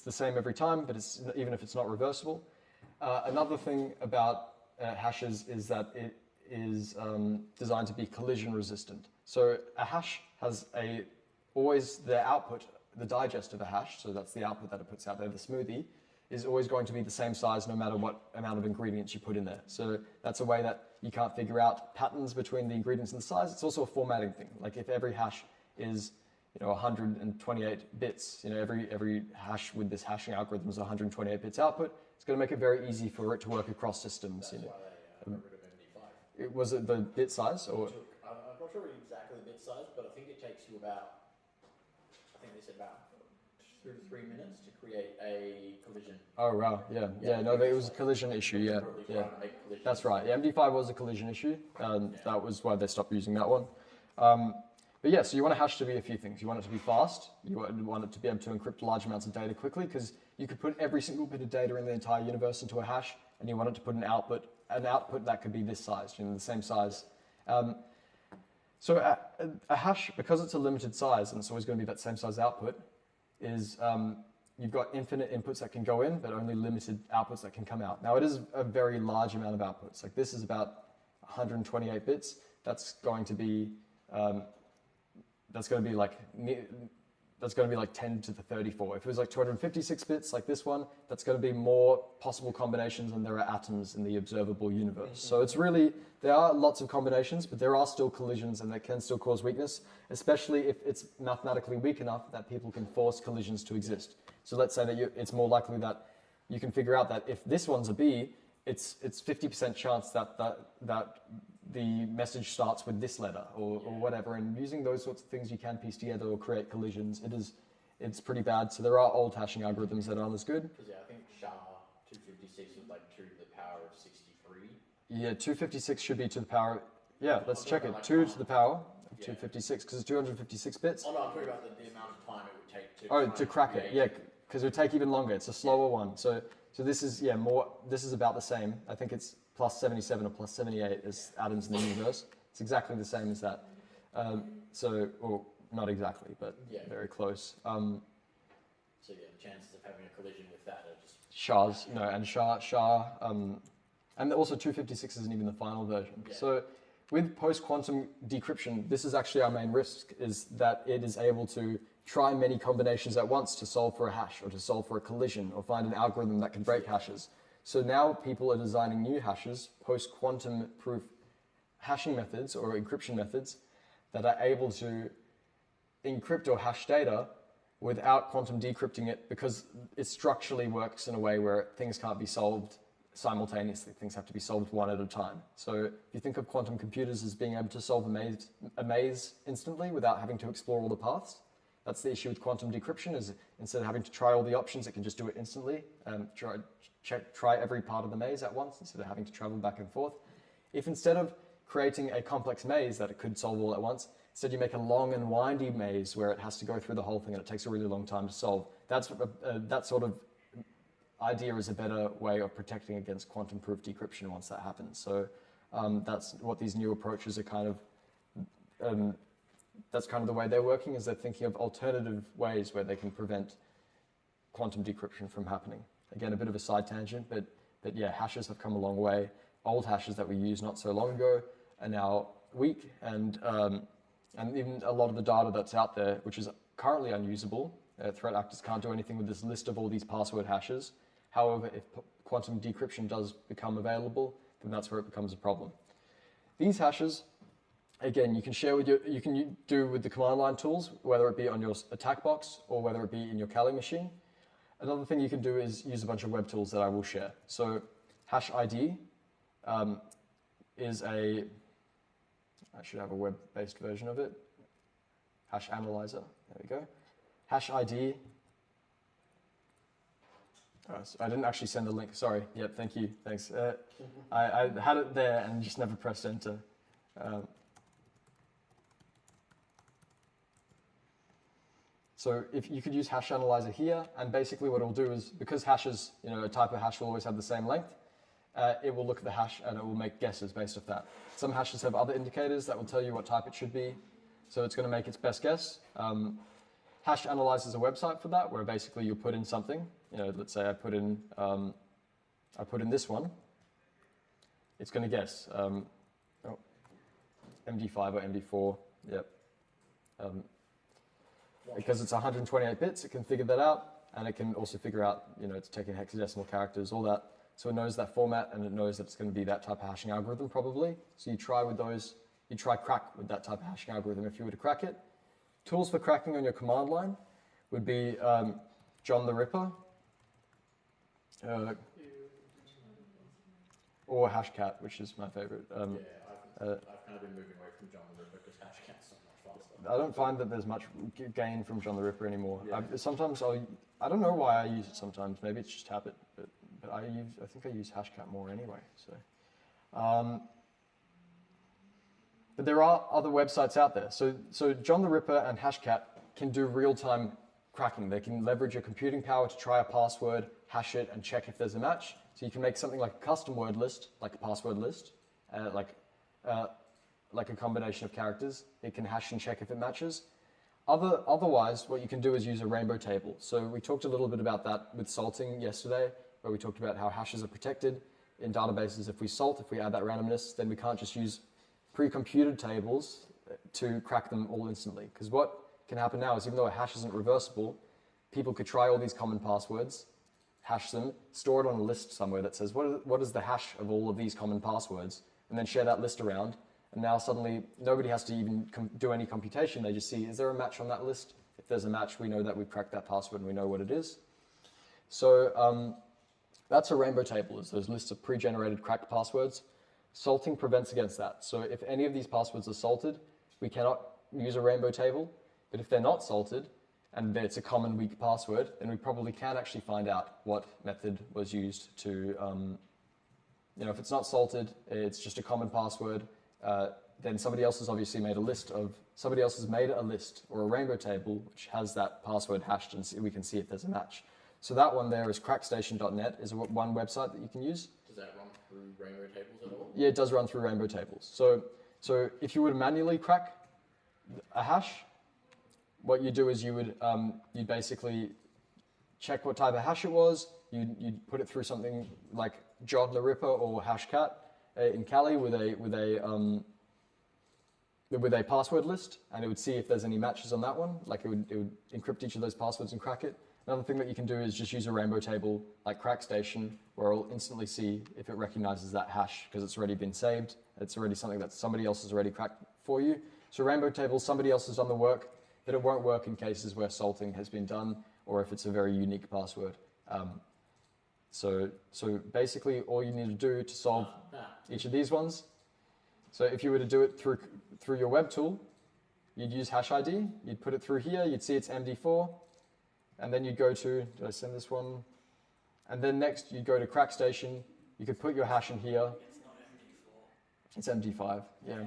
the same every time, but even if it's not reversible. Another thing about hashes is that it is designed to be collision resistant. So a hash has always the output, the digest of a hash, so that's the output that it puts out there, the smoothie, is always going to be the same size no matter what amount of ingredients you put in there. So that's a way that you can't figure out patterns between the ingredients and the size. It's also a formatting thing. Like if every hash is 128 bits, every hash with this hashing algorithm is 128 bits output, it's going to make it very easy for it to work across systems. That's why they got rid of MD5. Was it the bit size? Or? I'm not sure exactly the bit size, but I think it takes you about 2 to 3 minutes to create a collision. Oh wow, yeah. No, it was a collision issue. Yeah. That's right. Yeah, MD5 was a collision issue, and that was why they stopped using that one. But yeah, so you want a hash to be a few things. You want it to be fast. You want it to be able to encrypt large amounts of data quickly, because you could put every single bit of data in the entire universe into a hash, and you want it to put an output that could be this size, the same size. So a hash, because it's a limited size and it's always going to be that same size output, is you've got infinite inputs that can go in, but only limited outputs that can come out. Now it is a very large amount of outputs. Like this is about 128 bits. That's going to be like 10 to the 34. If it was like 256 bits like this one, that's going to be more possible combinations than there are atoms in the observable universe. So it's really, there are lots of combinations, but there are still collisions and that can still cause weakness, especially if it's mathematically weak enough that people can force collisions to exist. So let's say that it's more likely that you can figure out that if this one's a B, it's 50% chance that the message starts with this letter or whatever, and using those sorts of things you can piece together or create collisions. It's pretty bad. So there are old hashing algorithms that aren't as good. Because I think SHA-256 was like 2 to the power of 63. Yeah, 256 should be to the power. Yeah, let's check it. 2 to the power of 256, because it's 256 bits. Oh no, I'm talking about the amount of time it would take to crack it. Yeah, because it would take even longer. It's a slower one. So this is more. This is about the same. I think it's plus 77 or plus 78 as atoms in the universe. It's exactly the same as that. Or not exactly, but Yeah. very close. So yeah, the chances of having a collision with that are just SHAs, no, and and also 256 isn't even the final version. Yeah. So with post-quantum decryption, this is actually our main risk, is that it is able to try many combinations at once to solve for a hash or to solve for a collision or find an algorithm that can break hashes. So now people are designing new hashes, post-quantum proof hashing methods or encryption methods that are able to encrypt or hash data without quantum decrypting it, because it structurally works in a way where things can't be solved simultaneously. Things have to be solved one at a time. So if you think of quantum computers as being able to solve a maze instantly without having to explore all the paths, that's the issue with quantum decryption, is instead of having to try all the options, it can just do it instantly and try every part of the maze at once instead of having to travel back and forth. If instead of creating a complex maze that it could solve all at once, instead you make a long and windy maze where it has to go through the whole thing and it takes a really long time to solve, that sort of idea is a better way of protecting against quantum proof decryption once that happens. So that's what these new approaches are kind of, that's kind of the way they're working, is they're thinking of alternative ways where they can prevent quantum decryption from happening. Again, a bit of a side tangent, but yeah, hashes have come a long way. Old hashes that we used not so long ago are now weak, and even a lot of the data that's out there, which is currently unusable. Threat actors can't do anything with this list of all these password hashes. However, if quantum decryption does become available, then that's where it becomes a problem. These hashes, again, you can share with you can do with the command line tools, whether it be on your attack box or whether it be in your Kali machine. Another thing you can do is use a bunch of web tools that I will share. So hash ID is I should have a web-based version of it. Hash analyzer, there we go. Hash ID. Oh, so I didn't actually send the link, sorry. Yep, thank you, thanks. I had it there and just never pressed enter. So if you could use hash analyzer here, and basically what it'll do is, because hashes, a type of hash will always have the same length, it will look at the hash and it will make guesses based off that. Some hashes have other indicators that will tell you what type it should be, so it's going to make its best guess. Hash analyzer is a website for that, where basically you put in something. Let's say I put in this one. It's going to guess MD5 or MD4. Yep. Because it's 128 bits, it can figure that out, and it can also figure out, it's taking hexadecimal characters, all that. So it knows that format, and it knows that it's going to be that type of hashing algorithm probably. So you try with those, you try crack with that type of hashing algorithm if you were to crack it. Tools for cracking on your command line would be John the Ripper, or Hashcat, which is my favorite. I've kind of been moving away from John the Ripper because Hashcat's so much faster. I don't find that there's much gain from John the Ripper anymore. Yeah. Sometimes I don't know why I use it sometimes. Maybe it's just habit, but I think I use Hashcat more anyway. So, but there are other websites out there. So John the Ripper and Hashcat can do real-time cracking. They can leverage your computing power to try a password, hash it, and check if there's a match. So you can make something like a custom word list, like a password list, like a combination of characters. It can hash and check if it matches. Otherwise, what you can do is use a rainbow table. So we talked a little bit about that with salting yesterday, where we talked about how hashes are protected in databases. If we add that randomness, then we can't just use pre-computed tables to crack them all instantly. Because what can happen now is, even though a hash isn't reversible, people could try all these common passwords, hash them, store it on a list somewhere that says, what is the hash of all of these common passwords, and then share that list around. And now suddenly nobody has to even do any computation. They just see, is there a match on that list? If there's a match, we know that we've cracked that password and we know what it is. So that's a rainbow table, is those lists of pre-generated cracked passwords. Salting prevents against that. So if any of these passwords are salted, we cannot use a rainbow table. But if they're not salted, and it's a common weak password, then we probably can actually find out what method was used to, if it's not salted, it's just a common password, then somebody else has obviously made a list or a rainbow table which has that password hashed, and we can see if there's a match. So that one there is crackstation.net, is one website that you can use. Does that run through rainbow tables at all? Yeah, it does run through rainbow tables. So if you were to manually crack a hash, what you do is you'd basically check what type of hash it was. You'd put it through something like John the Ripper or Hashcat in Kali with a password list, and it would see if there's any matches on that one. Like it would encrypt each of those passwords and crack it. Another thing that you can do is just use a rainbow table like CrackStation, where it'll instantly see if it recognizes that hash because it's already been saved. It's already something that somebody else has already cracked for you. So rainbow table, somebody else has done the work, but it won't work in cases where salting has been done or if it's a very unique password. So basically all you need to do to solve each of these ones. So if you were to do it through your web tool, you'd use hash ID, you'd put it through here, you'd see it's MD4, and then you'd go to, did I send this one? And then next you'd go to CrackStation, you could put your hash in here. It's not MD4. It's MD5, yeah.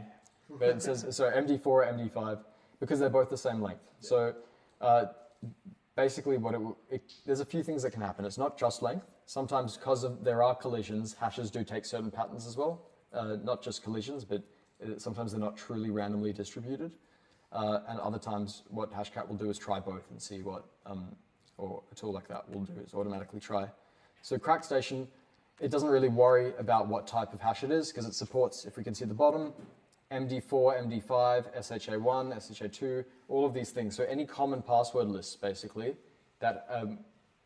But it says, so MD4 or MD5, because they're both the same length. So basically there's a few things that can happen. It's not just length. Sometimes because there are collisions, hashes do take certain patterns as well. Not just collisions, but sometimes they're not truly randomly distributed. And other times what Hashcat will do is try both and see what, or a tool like that will do is automatically try. So CrackStation, it doesn't really worry about what type of hash it is because it supports, if we can see the bottom, MD4, MD5, SHA1, SHA2, all of these things. So any common password lists, basically, that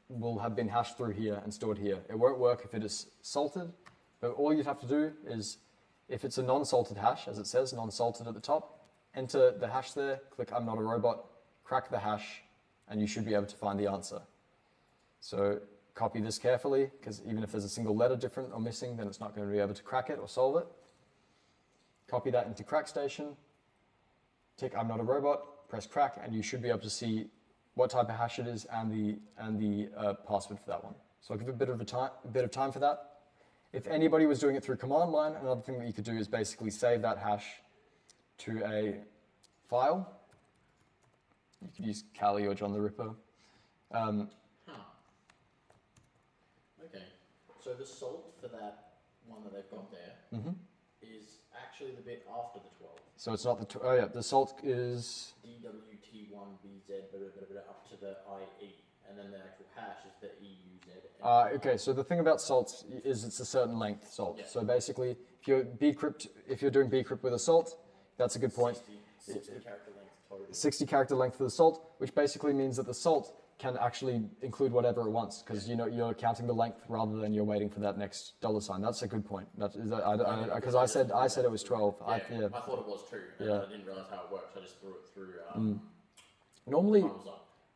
will have been hashed through here and stored here. It won't work if it is salted, but all you'd have to do is, if it's a non-salted hash, as it says, non-salted at the top, enter the hash there, click I'm not a robot, crack the hash, and you should be able to find the answer. So copy this carefully, because even if there's a single letter different or missing, then it's not going to be able to crack it or solve it. Copy that into CrackStation, tick I'm not a robot, press crack, and you should be able to see what type of hash it is and the password for that one. So I'll give it a bit of time for that. If anybody was doing it through command line, another thing that you could do is basically save that hash to a file. You could use Kali or John the Ripper. Okay. So the salt for that one that they've got there is actually the bit after the 12. So it's not the salt is DWT1BZ up to the IE, and then the actual hash is the EUZ. Okay, so the thing about salt is it's a certain length salt. Yeah. So basically, if you're doing bcrypt with a salt, that's a good point. 60 character length total. 60 character length for the salt, which basically means that the salt can actually include whatever it wants, because you're counting the length rather than you're waiting for that next $sign. That's a good point. Because I said it was 12. Yeah, I thought it was 2. And I didn't realize how it worked. I just threw it through.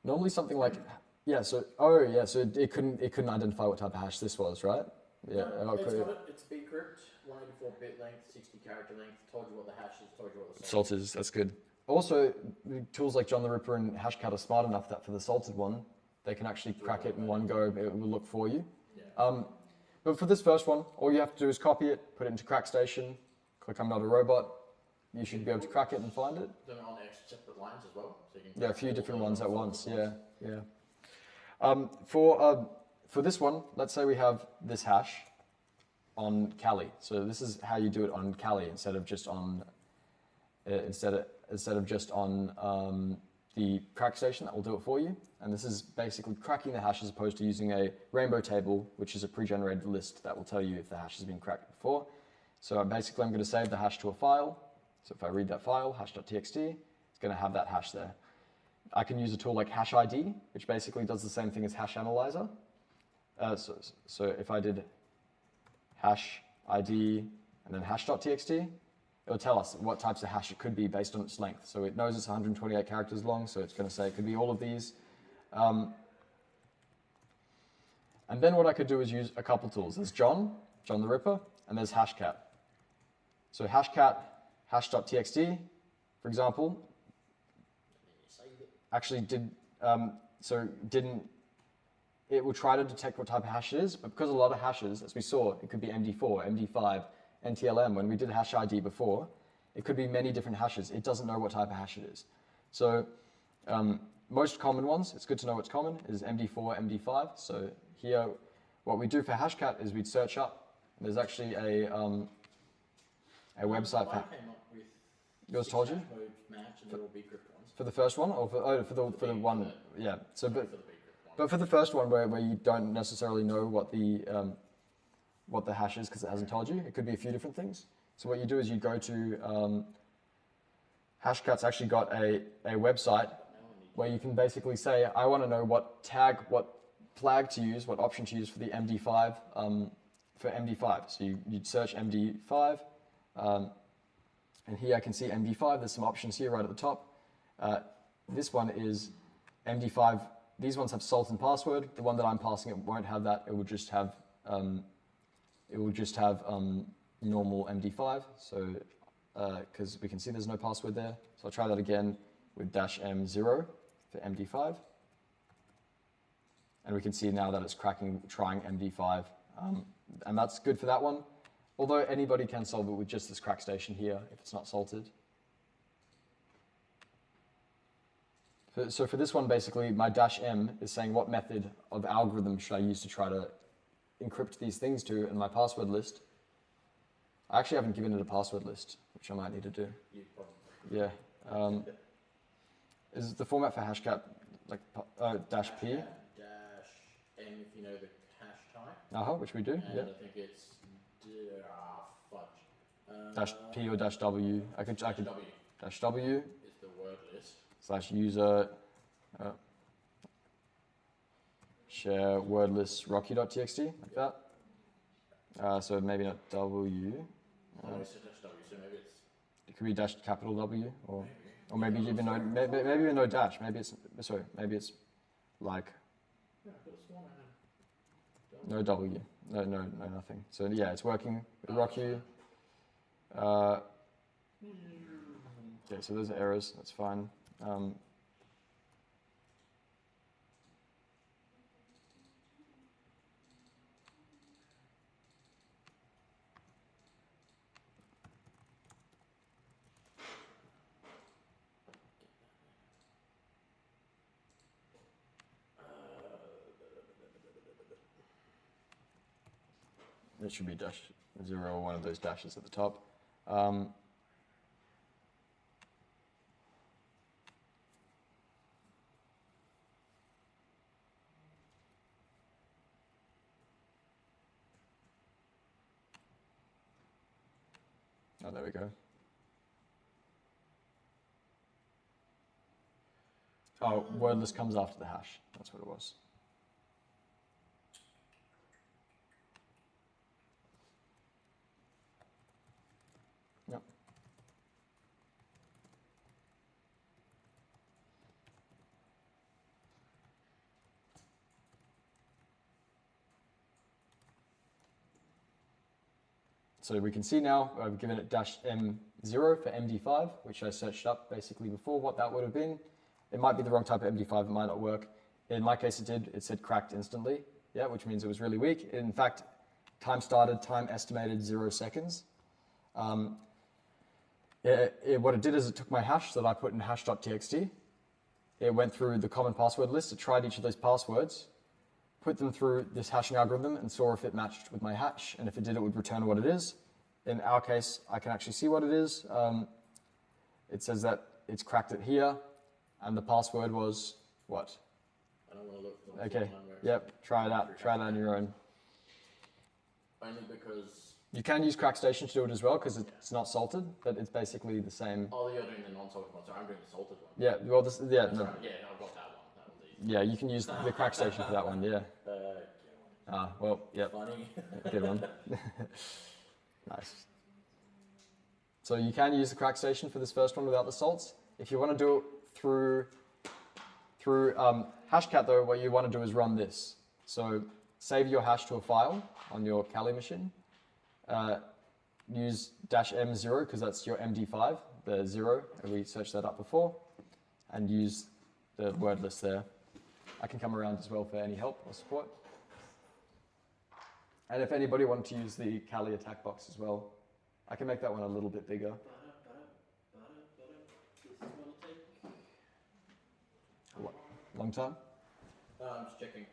Normally something like so it couldn't identify what type of hash this was, right? Yeah. No, it's bcrypt, 184-bit length, 60 character length. Told you what the hash is. Told you what the salt is. That's good. Also, tools like John the Ripper and Hashcat are smart enough that for the salted one, they can actually crack it in one go. It will look for you. Yeah. But for this first one, all you have to do is copy it, put it into CrackStation, click I'm not a robot. You should be able to crack it and find it. Then on separate lines as well. So you can a few different ones at once. Yeah. For this one, let's say we have this hash on Kali. So this is how you do it on Kali instead of just on the CrackStation. That will do it for you. And this is basically cracking the hash as opposed to using a rainbow table, which is a pre-generated list that will tell you if the hash has been cracked before. So basically I'm going to save the hash to a file. So if I read that file, hash.txt, it's going to have that hash there. I can use a tool like hash ID, which basically does the same thing as hash analyzer. So if I did hash ID and then hash.txt, it'll tell us what types of hash it could be based on its length. So it knows it's 128 characters long, so it's going to say it could be all of these. And then what I could do is use a couple tools. There's John the Ripper, and there's Hashcat. So Hashcat, hash.txt, for example, actually it will try to detect what type of hash it is, but because a lot of hashes, as we saw, it could be MD4, MD5, NTLM. When we did hash ID before, it could be many different hashes. It doesn't know what type of hash it is. So most common ones, it's good to know what's common, is MD4, MD5. So here, what we do for Hashcat is we'd search up, There's actually a website Mine for came up with yours 6 told you hash modes match and they're all bcrypt ones. for the first one, or for the big- one, for the- yeah. So Sorry, but for the bcrypt one. but for the first one where you don't necessarily know what the hash is because it hasn't told you, it could be a few different things. So what you do is you go to Hashcat's actually got a website where you can basically say, I want to know what tag, what flag to use, what option to use for the MD5, for MD5. So you'd search MD5, and here I can see MD5. There's some options here right at the top. This one is MD5. These ones have salt and password. The one that I'm passing it won't have that. It will just have normal MD5. So because we can see there's no password there. So I'll try that again with -M0 for MD5. And we can see now that it's cracking, trying MD5. And that's good for that one. Although anybody can solve it with just this crack station here if it's not salted. So for this one, basically, my -M is saying what method of algorithm should I use to try to encrypt these things to in my password list. I actually haven't given it a password list, which I might need to do. You probably. Yeah. Is the format for Hashcat like -P? Dash M if you know the hash type. Which we do. And Yeah. I think it's fudge. -P or -W. I could W -W is the word list. /user share wordless rocky.txt like that. So maybe not W. Oh, it's just W, so maybe it's It could be -W or maybe. maybe even no dash. Maybe it's like Yeah, I could have sworn I had. no W. No nothing. So yeah, it's working with Rocky. Okay, so those are errors. That's fine. It should be -0 or one of those dashes at the top. Oh, there we go. Oh, wordless comes after the hash. That's what it was. Yep. So we can see now I've given it -M0 for MD5, which I searched up basically before what that would have been. It might be the wrong type of MD5, it might not work. In my case it did, it said cracked instantly, yeah, which means it was really weak. In fact, time started, time estimated 0 seconds. What it did is it took my hash that I put in hash.txt, it went through the common password list, it tried each of those passwords, put them through this hashing algorithm and saw if it matched with my hash, and if it did, it would return what it is. In our case, I can actually see what it is. It says that it's cracked it here, and the password was what? I don't want to look for the Okay, one where it's yep, try that on your own. only because You can use CrackStation to do it as well, because it's not salted, but it's basically the same. oh, you're doing the non-salted one, so I'm doing the salted one. Yeah, well, That's no, right. Yeah, I've got that one. That one's easy. yeah, you can use the CrackStation for that one, yeah. Well, yep, Funny. good one. Nice. So you can use the CrackStation for this first one without the salts. If you want to do it through Hashcat though, what you want to do is run this. So save your hash to a file on your Kali machine. Use -M0 because that's your MD5, the 0, and we searched that up before, and use the word list there. I can come around as well for any help or support. And if anybody wanted to use the Kali attack box as well, I can make that one a little bit bigger. Long time? I'm just checking.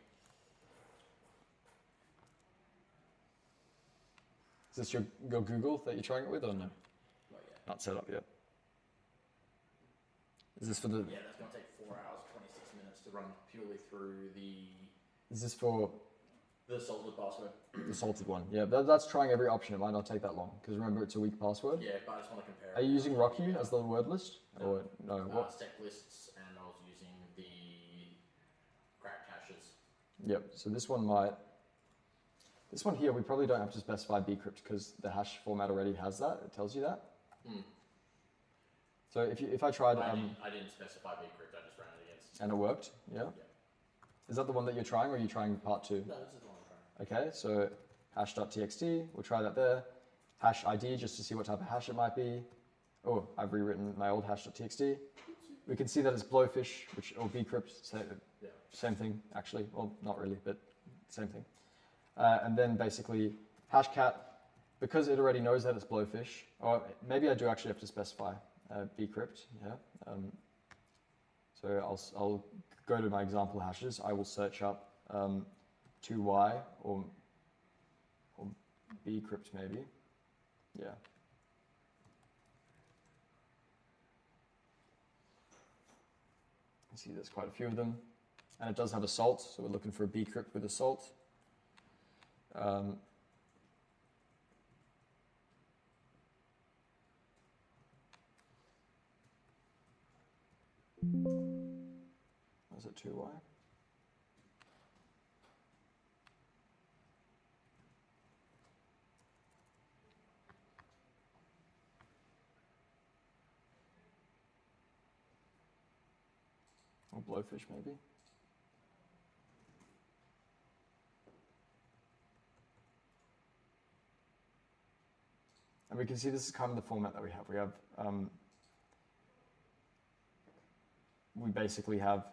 Is this your Google that you're trying it with or no? Not yet. Not set up yet. Is this for the? Yeah, that's going to take 4 hours 26 minutes to run purely through the Is this for salted password. the salted one? Yeah, that's trying every option. It might not take that long because remember it's a weak password. Yeah, but I just want to compare. Are you using Rocky as the word list or no? What? Sec lists, and I was using the crack hashes. Yep. So this one might. This one here, we probably don't have to specify bcrypt because the hash format already has that. It tells you that. Hmm. So if I tried I didn't specify bcrypt. I just ran it against. and it worked, yeah. Is that the one that you're trying, or are you trying part 2? No, this is the one I'm trying. Okay, so hash.txt, we'll try that there. Hash ID, just to see what type of hash it might be. Oh, I've rewritten my old hash.txt. We can see that it's blowfish, or bcrypt, same thing, actually. Well, not really, but same thing. And then basically, hashcat, because it already knows that it's blowfish, or maybe I do actually have to specify bcrypt, yeah. So I'll go to my example hashes. I will search up 2y or bcrypt maybe. Yeah. You see there's quite a few of them. And it does have a salt, so we're looking for a bcrypt with a salt. Was it 2y? Or blowfish maybe? And we can see this is kind of the format that we have. We basically have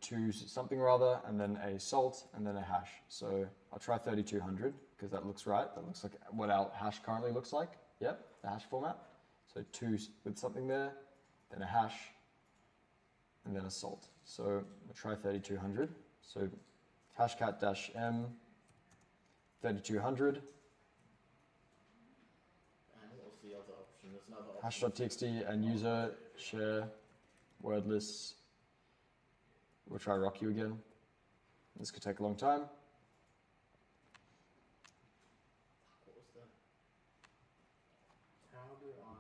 two something or other, and then a salt, and then a hash. So I'll try 3200 because that looks right. That looks like what our hash currently looks like. Yep, the hash format. So 2 with something there, then a hash, and then a salt. So I'll try 3200. So hashcat-m 3200. And what was the other option? There's another option. Hash.txt and user share word lists. We'll try Rocky again. This could take a long time. What was that? How do I...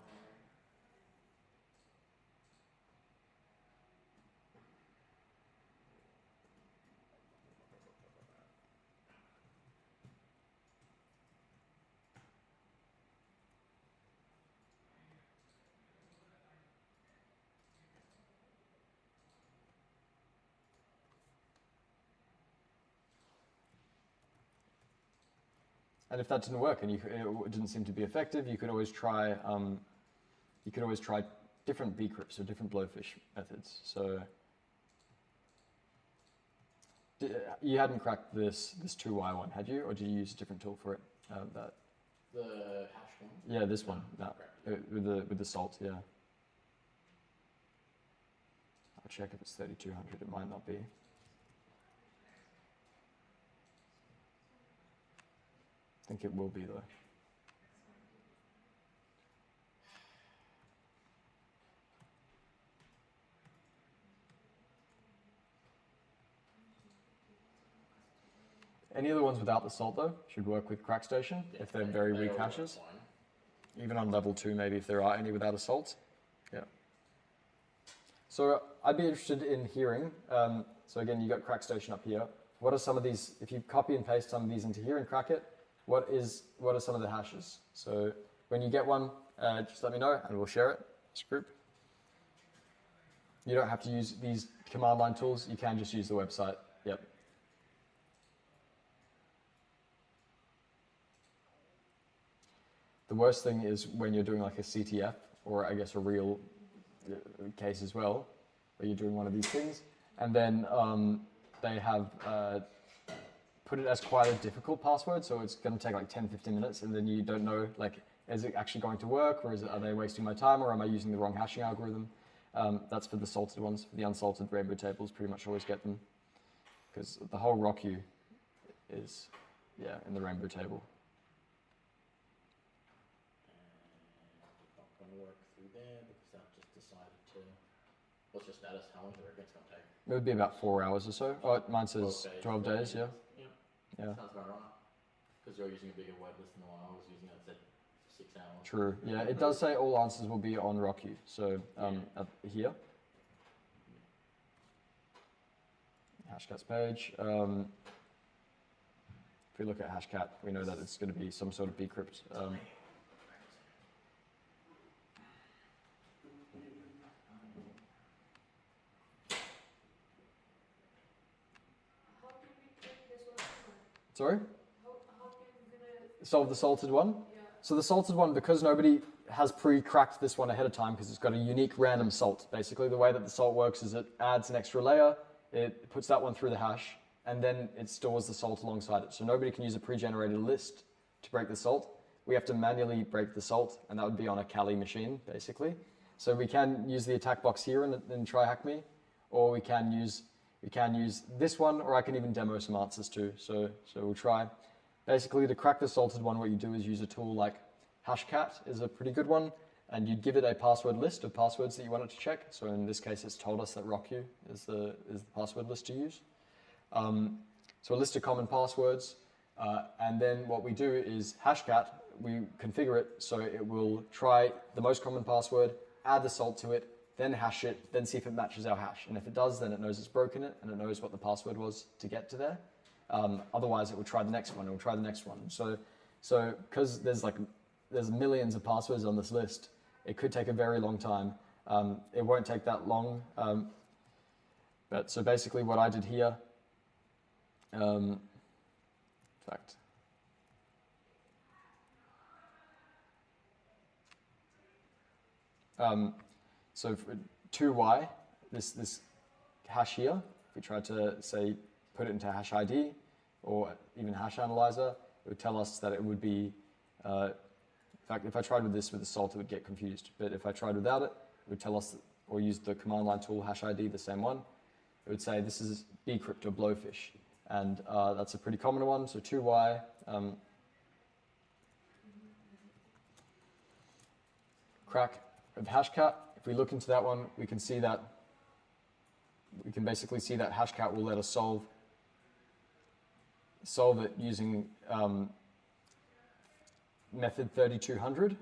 And if that didn't work and it didn't seem to be effective, you could always try different bcrypts or different blowfish methods. So you hadn't cracked this 2y one, had you, or did you use a different tool for it? The hash one? Yeah, this one. No, Correct. with the salt. Yeah. I'll check if it's 3200. It might not be. I think it will be though. Any of the ones without the salt though should work with CrackStation if they're very They weak all work hashes. fine. Even on level 2 maybe if there are any without a salt. Yeah. So I'd be interested in hearing, so again you got CrackStation up here. What are some of these, if you copy and paste some of these into here and crack it, what are some of the hashes? So when you get one, just let me know and we'll share it, this group. You don't have to use these command line tools, you can just use the website. Yep. The worst thing is when you're doing like a CTF, or I guess a real case as well, where you're doing one of these things, and then they have put it as quite a difficult password, so it's going to take like 10-15 minutes, and then you don't know, like, is it actually going to work, or are they wasting my time, or am I using the wrong hashing algorithm? That's for the salted ones. For the unsalted rainbow tables, pretty much always get them, because the whole RockU is, yeah, in the rainbow table. going to work through there because that just decided to. What's your status? How long do you reckon it's going to take? It would be about 4 hours or so. Oh, mine says 12 days, yeah. Yeah. Sounds about right. Because you're using a bigger word list than the one I was using. It said 6 hours. True. Yeah, it does say all answers will be on RockU. So up here. Hashcat's page. If we look at Hashcat, we know that it's going to be some sort of bcrypt. Sorry? Solve the salted one? Yeah. So the salted one, because nobody has pre-cracked this one ahead of time, because it's got a unique random salt. Basically, the way that the salt works is it adds an extra layer, it puts that one through the hash, and then it stores the salt alongside it. So nobody can use a pre-generated list to break the salt. We have to manually break the salt, and that would be on a Kali machine, basically. So we can use the attack box here and try hack me, or we can use this one, or I can even demo some answers too. So we'll try. Basically, to crack the salted one, what you do is use a tool like Hashcat is a pretty good one, and you'd give it a password list of passwords that you want it to check. So in this case, it's told us that RockU is the password list to use. So a list of common passwords, and then what we do is Hashcat, we configure it so it will try the most common password, add the salt to it, then hash it, then see if it matches our hash. And if it does, then it knows it's broken it, and it knows what the password was to get to there. Otherwise, it will try the next one, it will try the next one. So because there's millions of passwords on this list, it could take a very long time. It won't take that long. But so basically what I did here, in fact, so for 2y, this hash here, if we tried to say put it into hash ID or even hash analyzer, it would tell us that it would be, in fact, if I tried with this with the salt, it would get confused. But if I tried without it, it would tell us, or use the command line tool hash ID, the same one, it would say this is bcrypt or blowfish. And that's a pretty common one, so 2y. Crack of Hashcat. If we look into that one, we can see that, we can basically see that Hashcat will let us solve it using method 3200,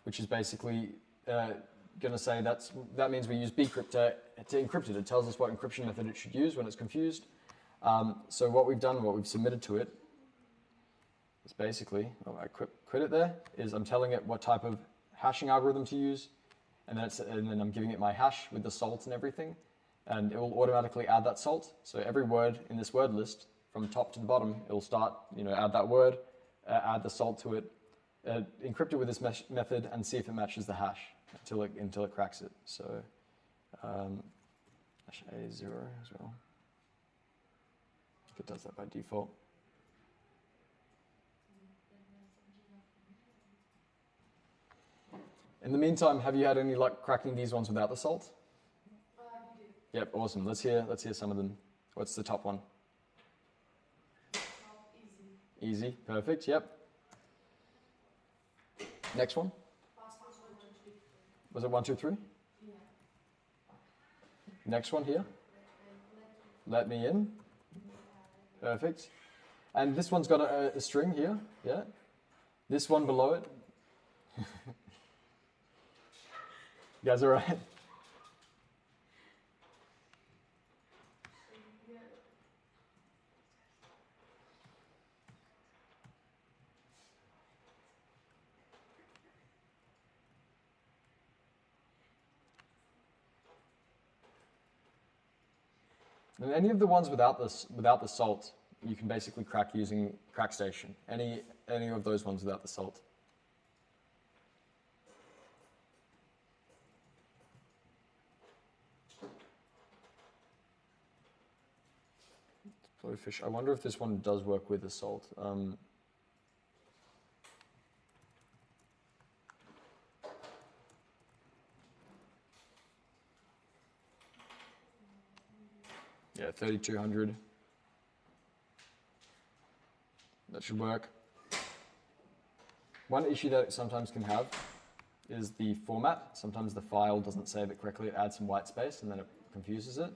which is basically going to say that means we use bcrypt to encrypt it. It tells us what encryption method it should use when it's confused. So what we've done, what we've submitted to it, is basically, I quit it there, is I'm telling it what type of hashing algorithm to use, and then I'm giving it my hash with the salt and everything, and it will automatically add that salt. So every word in this word list, from top to the bottom, it will start, add that word, add the salt to it, encrypt it with this method, and see if it matches the hash until it cracks it. So hash A is 0 as well. It does that by default. In the meantime, have you had any luck cracking these ones without the salt? You do. Yep, awesome. Let's hear some of them. What's the top one? Easy. Easy, perfect, yep. Next one? Password 1, 2, 3. Was it 1, 2, 3? Yeah. Next one here? Let me in. Perfect. And this one's got a string here, yeah. This one below it. You guys all right? Yeah. And any of the ones without the salt, you can basically crack using CrackStation. Any of those ones without the salt. Blowfish. I wonder if this one does work with the salt. Yeah, 3200. That should work. One issue that it sometimes can have is the format. Sometimes the file doesn't save it correctly. It adds some white space and then it confuses it.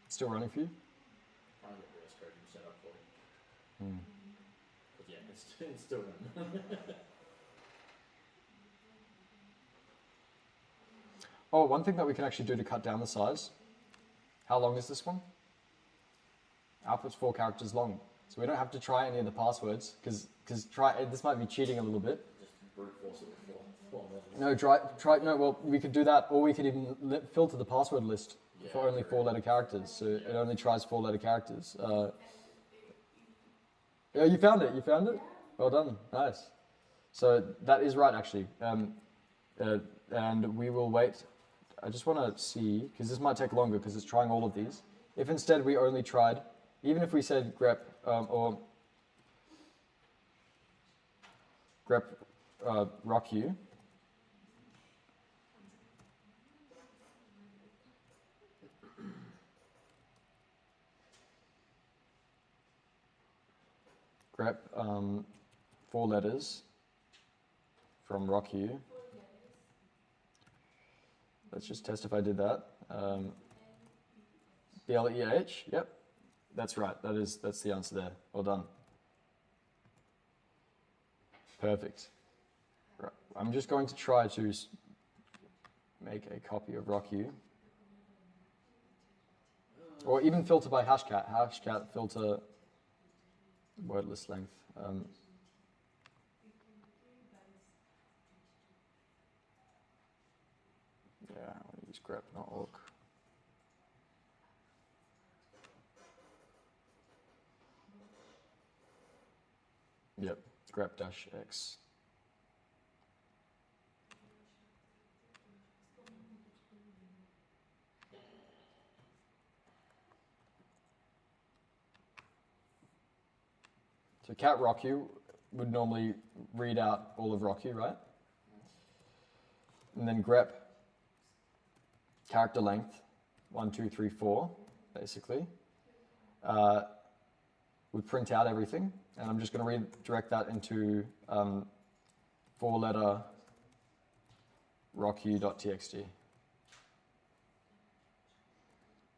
Still running for you? Trying to get VS Code set up for you. Hmm. But yeah, it's still running. Oh, one thing that we can actually do to cut down the size. How long is this one? Output's 4 characters long. So we don't have to try any of the passwords, because this might be cheating a little bit. Just brute force it with four letters. No, no, well, we could do that, or we could even filter the password list for Yeah, only 4-letter characters. So it only tries 4-letter characters. Yeah, you found it. Well done. Nice. So that is right, actually. And we will wait. I just want to see, because this might take longer, because it's trying all of these. If instead we only tried, even if we said grep or grep rocku, grep 4 letters from rocku. Let's just test if I did that. BLEH, yep, that's right. That's the answer there. Well done. Perfect. Right. I'm just going to try to make a copy of rocku, or even filter by hashcat. Hashcat filter word list length. Yeah, I want to use grep, not orc. Yep, grep-x. So cat rocku would normally read out all of rocku, right? And then grep character length 1, 2, 3, 4, basically, would print out everything, and I'm just going to redirect that into 4-letter rocku.txt.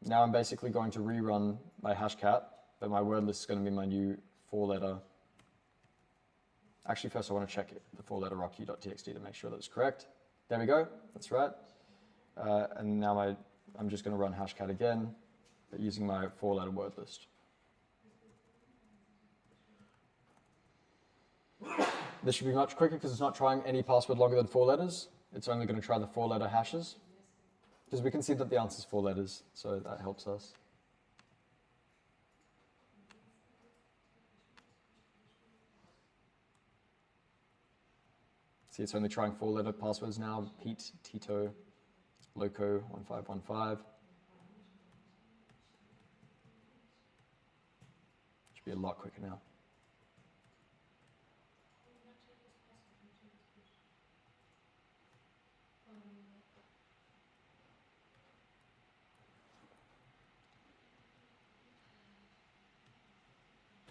Now I'm basically going to rerun my hashcat, but my word list is going to be my new 4-letter. Actually, first I want to check the 4-letter rocku.txt to make sure that it's correct. There we go, that's right. And now I'm just going to run hashcat again, but using my 4-letter word list. This should be much quicker because it's not trying any password longer than 4 letters. It's only going to try the 4-letter hashes. Because we can see that the answer is 4 letters, so that helps us. See, it's only trying 4-letter passwords now. Pete, Tito, Loco, 1515. Should be a lot quicker now.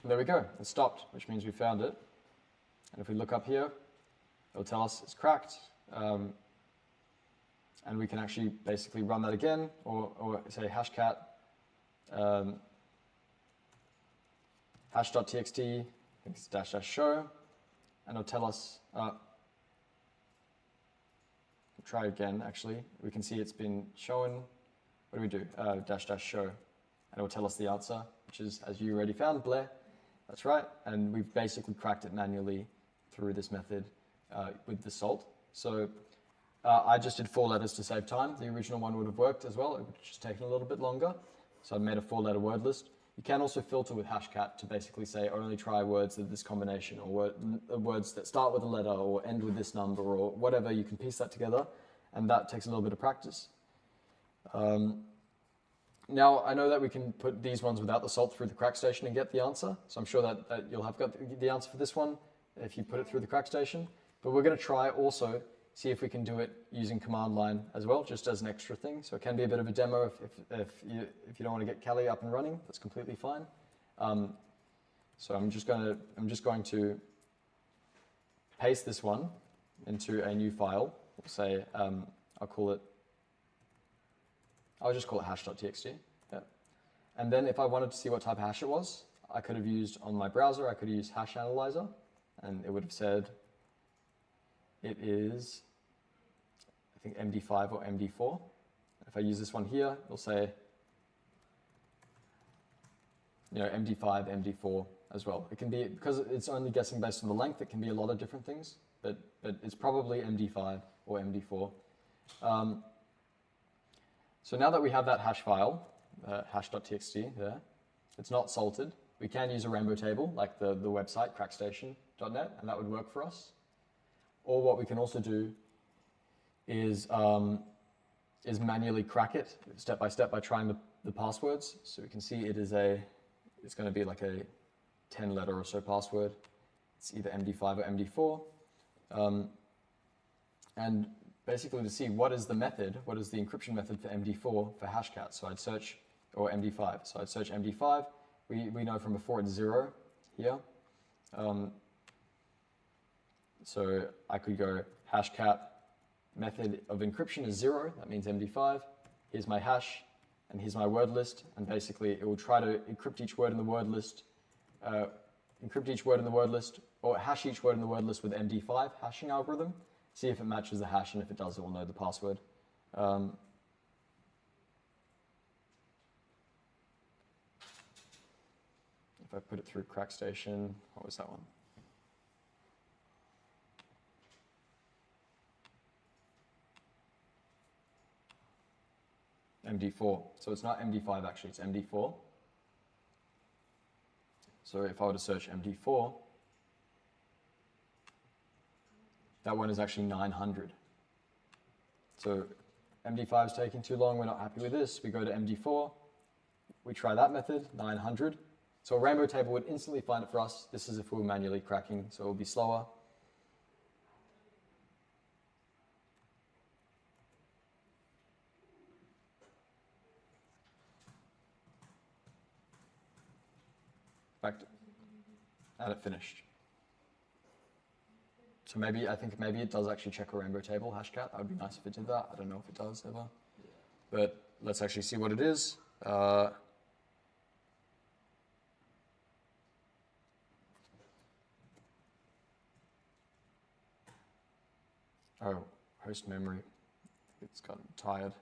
And there we go. It stopped, which means we found it. And if we look up here, it'll tell us it's cracked. And we can actually basically run that again, or say hashcat hash.txt, I think it's dash dash show, and it'll tell us, try again actually, we can see it's been shown. What do we do? Dash dash show, and it will tell us the answer, which is, as you already found, Blair. That's right, and we've basically cracked it manually through this method with the salt. So I just did 4 letters to save time. The original one would have worked as well. It would have just taken a little bit longer. So I made a 4-letter word list. You can also filter with hashcat to basically say only try words of this combination, or words that start with a letter or end with this number, or whatever. You can piece that together, and that takes a little bit of practice. Now, I know that we can put these ones without the salt through the crack station and get the answer. So I'm sure that you'll have got the answer for this one if you put it through the crack station. But we're going to try also see if we can do it using command line as well, just as an extra thing. So it can be a bit of a demo if you don't want to get Kali up and running. That's completely fine. So I'm just going to paste this one into a new file. We'll say I'll just call it hash.txt. Yeah. And then if I wanted to see what type of hash it was, I could have used on my browser, I could use hash analyzer, and it would have said it is, I think, MD5 or MD4. If I use this one here, it'll say, MD5, MD4 as well. It can be, because it's only guessing based on the length, it can be a lot of different things, but it's probably MD5 or MD4. So now that we have that hash file, hash.txt there, it's not salted. We can use a rainbow table like the website crackstation.net, and that would work for us. Or what we can also do is manually crack it step by step by trying the passwords. So we can see it's going to be like a 10-letter or so password. It's either MD5 or MD4. And basically to see what is the encryption method for MD4 for hashcat. So I'd search, or MD5. So I'd search MD5. We know from before it's 0 here. So I could go hashcat method of encryption is 0. That means MD5. Here's my hash, and here's my word list. And basically it will try to encrypt each word in the word list, or hash each word in the word list with MD5 hashing algorithm. See if it matches the hash, and if it does, it will know the password. If I put it through CrackStation, what was that one? MD4. So it's not MD5 actually, it's MD4. So if I were to search MD4, that one is actually 900. So MD5 is taking too long, we're not happy with this. We go to MD4, we try that method, 900. So a rainbow table would instantly find it for us. This is if we were manually cracking, so it will be slower. And it finished. So I think maybe it does actually check a rainbow table, hashcat. That would be nice if it did that. I don't know if it does ever. But let's actually see what it is. Oh, host memory. It's gotten tired.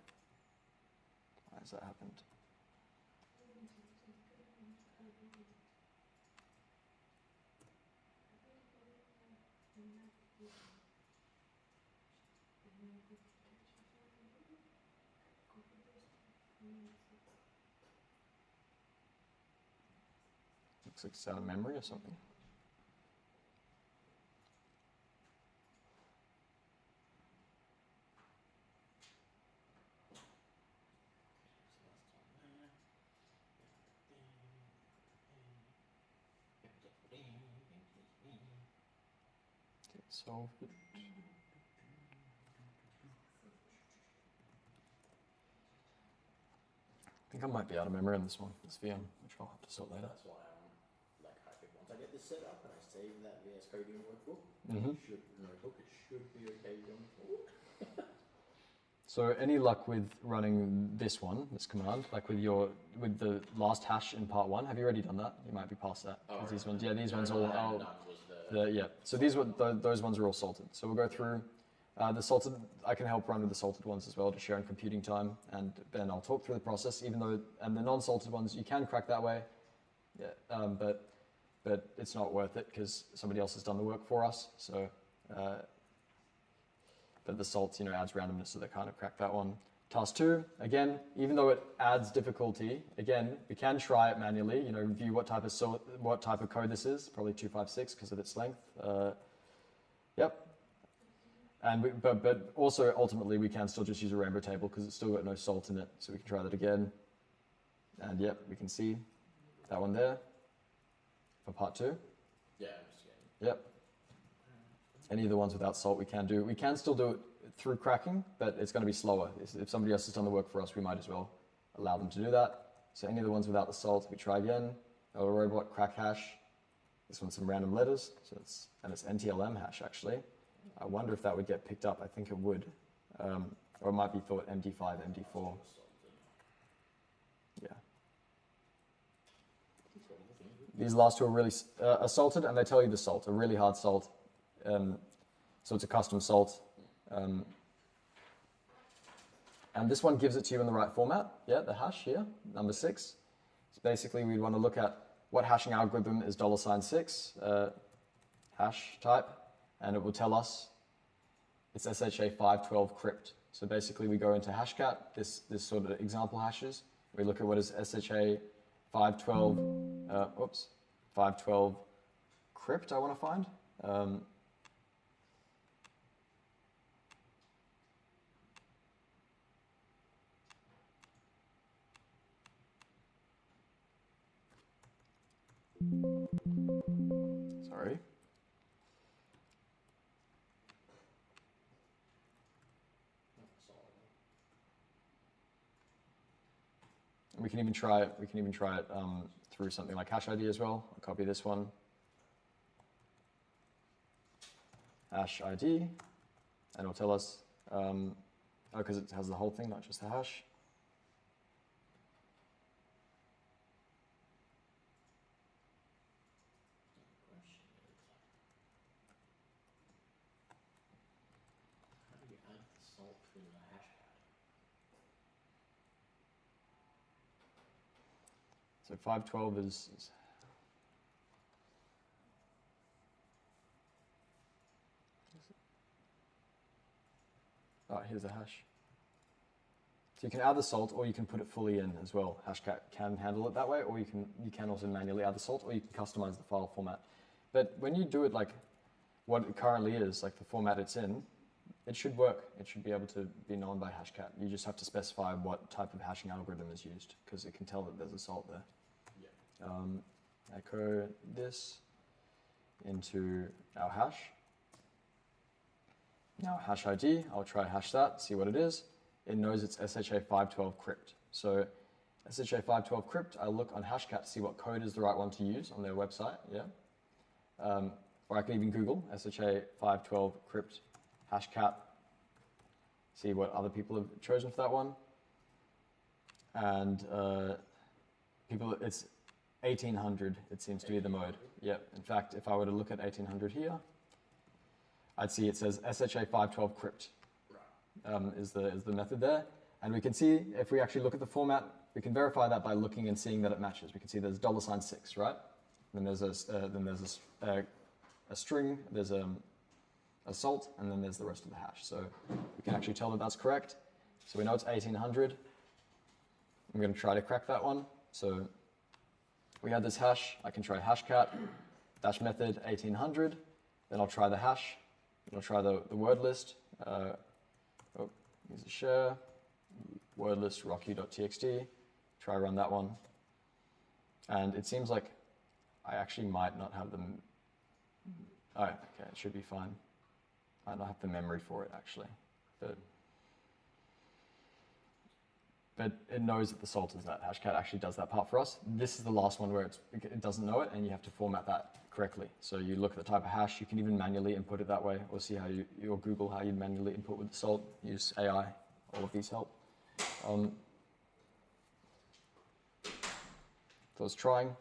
Why has that happened? Looks like it's out of memory or something. Okay, solve it. I think I might be out of memory on this one, this VM, which I'll have to sort later. That's why I'm like I get this set up and I save that VS Coding workbook, Mhm. it should be okay going forward. So any luck with running this command, like with the last hash in part 1? Have you already done that? You might be past that. 'Cause these ones, yeah, these ones all. None was the Yeah. So those ones are all salted. So we'll go through the salted. I can help run with the salted ones as well to share in computing time, and then I'll talk through the process. Even though and the non-salted ones you can crack that way, yeah. But it's not worth it because somebody else has done the work for us. So. But the salt, adds randomness, so they kind of crack that one. Task 2, again, even though it adds difficulty, again, we can try it manually. Review what type of code this is. Probably 256 because of its length. Yep. And but also ultimately we can still just use a rainbow table because it's still got no salt in it. So we can try that again. And yep, we can see that one there for part 2. Yeah, I'm just getting. Yep. Any of the ones without salt we can do. We can still do it through cracking, but it's going to be slower. If somebody else has done the work for us, we might as well allow them to do that. So any of the ones without the salt, we try again. Oh, robot crack hash. This one's some random letters. It's NTLM hash actually. I wonder if that would get picked up. I think it would. Or it might be thought MD5, MD4. Yeah. These last two are really salted, and they tell you the salt, a really hard salt. So it's a custom salt. And this one gives it to you in the right format. Yeah, the hash here, number 6. So basically we'd want to look at what hashing algorithm is $6 hash type, and it will tell us it's SHA 512 crypt. So basically we go into hashcat, this sort of example hashes. We look at what is SHA 512, 512 crypt I want to find. Sorry. And we can even try it. Through something like hash ID as well. I'll copy this one. Hash ID, and it'll tell us. Because it has the whole thing, not just the hash. How do you add the salt in the hash pad? So 512 is here's the hash. So you can add the salt, or you can put it fully in as well. Hashcat can handle it that way, or you can also manually add the salt, or you can customize the file format. But when you do it like what it currently is, like the format it's in, it should work. It should be able to be known by hashcat. You just have to specify what type of hashing algorithm is used, because it can tell that there's a salt there. Yeah. Echo this into our hash. Now hash ID, I'll try hash that, see what it is. It knows it's SHA 512 crypt. So SHA 512 crypt, I look on hashcat to see what code is the right one to use on their website, yeah. Or I can even Google SHA 512 crypt hashcat, see what other people have chosen for that one. And it's 1800, it seems to be the mode. Yep, in fact, if I were to look at 1800 here, I'd see it says SHA 512 crypt is the method there. And we can see, if we actually look at the format, we can verify that by looking and seeing that it matches. We can see there's $6, right? Then there's a string, there's a salt, and then there's the rest of the hash. So we can actually tell that that's correct. So we know it's 1800. I'm going to try to crack that one. So we had this hash. I can try hashcat, dash method 1800. Then I'll try the hash. Then I'll try the word list. Use a share. Word list rocky.txt. Try run that one. And it seems like I actually might not have them. Oh, okay, it should be fine. I don't have the memory for it actually, but but it knows that the salt is that. Hashcat actually does that part for us. This is the last one where it doesn't know it, and you have to format that correctly. So you look at the type of hash. You can even manually input it that way, or see how or Google how you manually input with the salt. Use AI. All of these help. So it's trying.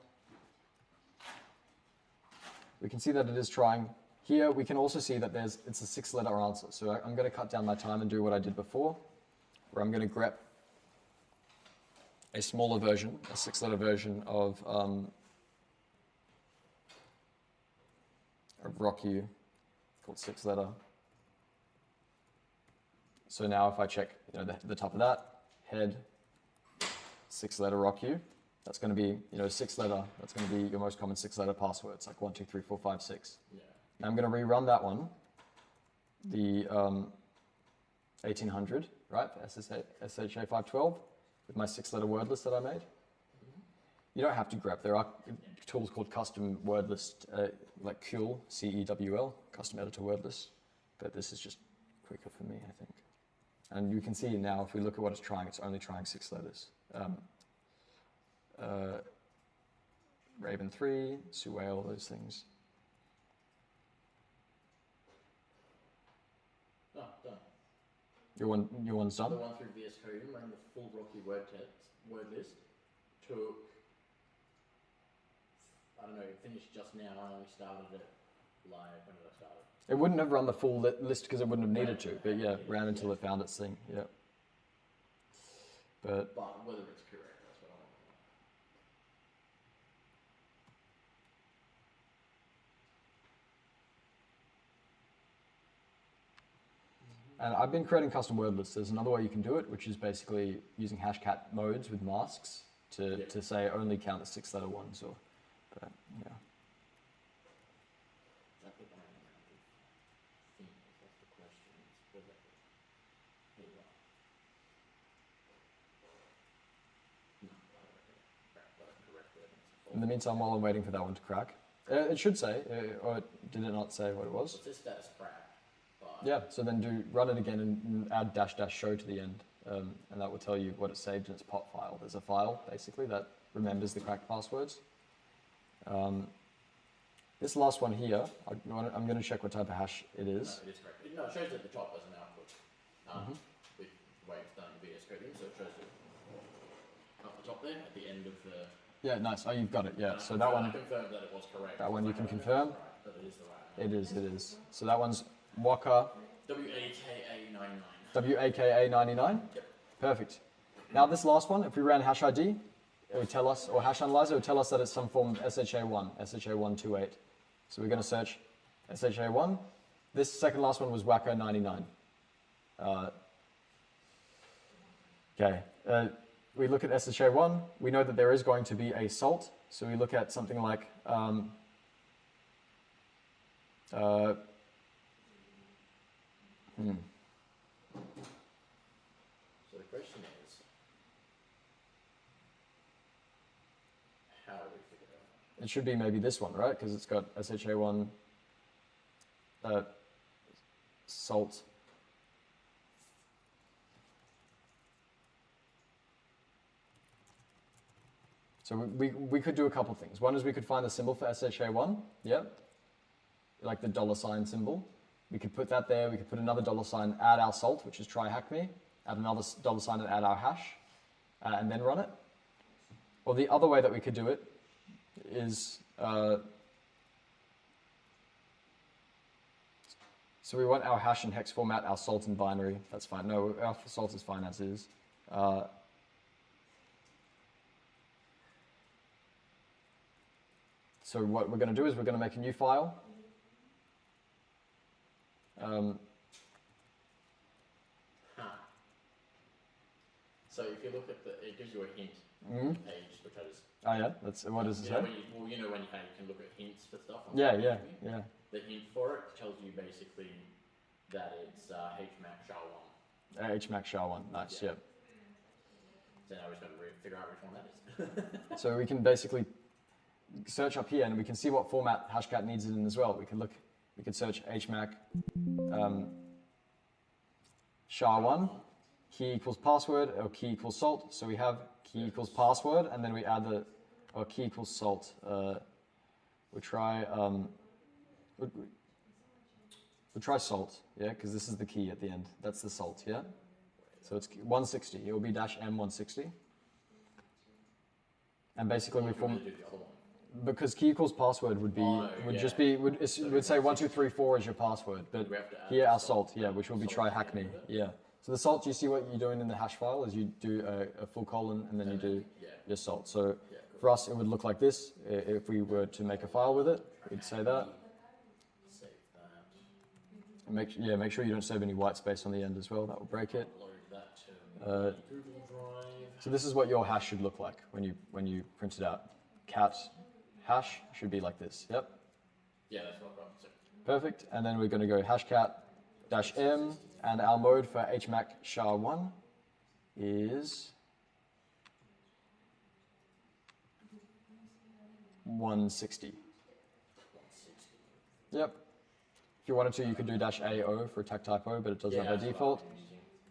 We can see that it is trying. Here we can also see that it's a 6-letter answer. So I'm going to cut down my time and do what I did before, where I'm going to grep a smaller version, a 6-letter version of ROCU, called 6-letter. So now if I check the top of that, head, 6-letter ROCU, that's going to be 6-letter, that's going to be your most common 6-letter password. It's like 1, 2, 3, 4, 5, 6. Yeah. Now I'm going to rerun that one, the 1800, right, SHA 512, with my 6-letter word list that I made. You don't have to grep. There are tools called custom word list, like Cewl, C-E-W-L, custom editor word list. But this is just quicker for me, I think. And you can see now, if we look at what it's trying, it's only trying 6 letters. Raven 3, Sue, all those things. Oh, done. Your one's done? The one through VS Code ran the full Rocky word list. Took, I don't know, it finished just now. I only started it live. When did I start it? It wouldn't have run the full list because it wouldn't have needed to, but yeah, ran until it found its thing, yeah. But whether it's correct, that's what I want to know. and I've been creating custom word lists. There's another way you can do it, which is basically using hashcat modes with masks to say only count the 6-letter ones, or, but yeah. I think I am that's the question. It's whether here you are. No, correct word. In the meantime, while I'm waiting for that one to crack, it should say, or did it not say what it was? It says status crack. Yeah, so then run it again and add -- show to the end, and that will tell you what it saved in its pot file. There's a file, basically, that remembers the cracked passwords. This last one here, I'm going to check what type of hash it is. No, it is correct. No, it shows at the top as an output. With the way it's done in VS Coding, so it shows it up the top there, at the end of the... Yeah, nice. Oh, you've got it, yeah. So that I one... confirmed that it was correct. That one you can confirm? Right, but it is the right one. It is. So that one's Waka... WAKA99. WAKA99? Yep. Perfect. Now this last one, if we ran hash ID, it would tell us, or hash analyzer, it would tell us that it's some form of SHA1, SHA128. So we're going to search SHA1. This second last one was WAKA99. Okay. We look at SHA1. We know that there is going to be a salt. So we look at something like So the question is, how do we figure it out? It should be maybe this one, right? Because it's got SHA1 salt. So we could do a couple things. One is we could find the symbol for SHA1, yeah, like the $ symbol. We could put that there. We could put another $, add our salt, which is try hack me, add another $, and add our hash, and then run it. Or the other way that we could do it is, so we want our hash in hex format, our salt in binary. That's fine. No, our salt is fine as is. So what we're going to do is we're going to make a new file. So if you look at it gives you a hint page, which I just... Oh yeah, that's what does it say? When you know when you can look at hints for stuff. On Yeah. The hint for it tells you basically that it's HMAC SHA-1. HMAC SHA-1, nice, Yeah. yeah. So now we're just going to figure out which one that is. So we can basically search up here and we can see what format Hashcat needs it in as well. We could search HMAC SHA-1, key equals password or key equals salt. So we have key equals password, and then we add the key equals salt. We'll try we'll try salt, yeah, because this is the key at the end. That's the salt, yeah. So it's 160. It will be dash M 160. And basically we form, because key equals password would be just be would say 1234 as your password, but here our salt, yeah, which will be try hack me, yeah. So the salt, you see what you're doing in the hash file is you do a full colon and then you do your salt. So for us, it would look like this. If we were to make a file with it, we'd say that. And make sure you don't save any white space on the end as well. That will break it. So this is what your hash should look like when you print it out. Cat hash should be like this. Yep. Yeah, that's what I've got. Perfect. And then we're going to go hashcat -m, and our mode for HMAC SHA-1 is 160. Yep. If you wanted to, you could do -AO for attack typo, but it doesn't have a default.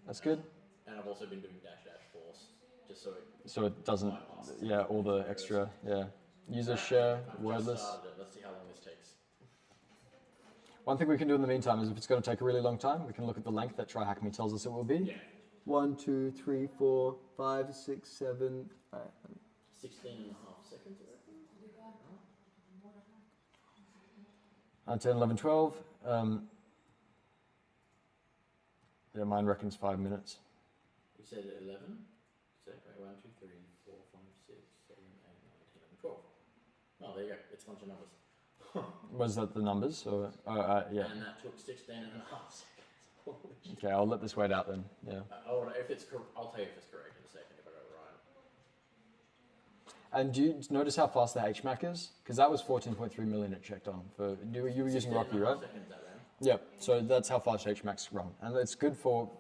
That's good. And I've also been doing --force, just so it doesn't, all the extra, User share, wordless. Let's see how long this takes. One thing we can do in the meantime is if it's going to take a really long time, we can look at the length that tryhackme tells us it will be. Yeah. 1, 2, 3, 4, 5, 6, 7, 16 and a half seconds, I reckon. 10, 11, 12. Mine reckons 5 minutes. We said 11. So, 1, 2, 3, 4, 5, 6, 7, 8, 9, 10, 11, 12. Oh, there you go. It's a bunch of numbers. Was that the numbers? Or, yeah. And that took 16 and a half seconds. Okay, I'll let this wait out then. Yeah. I'll tell you if it's correct in a second if I got it right. And do you notice how fast the HMAC is? Because that was 14.3 million it checked on. You were using Rocky, right? Seconds, that ran. Yeah. So that's how fast HMACs run, and it's good for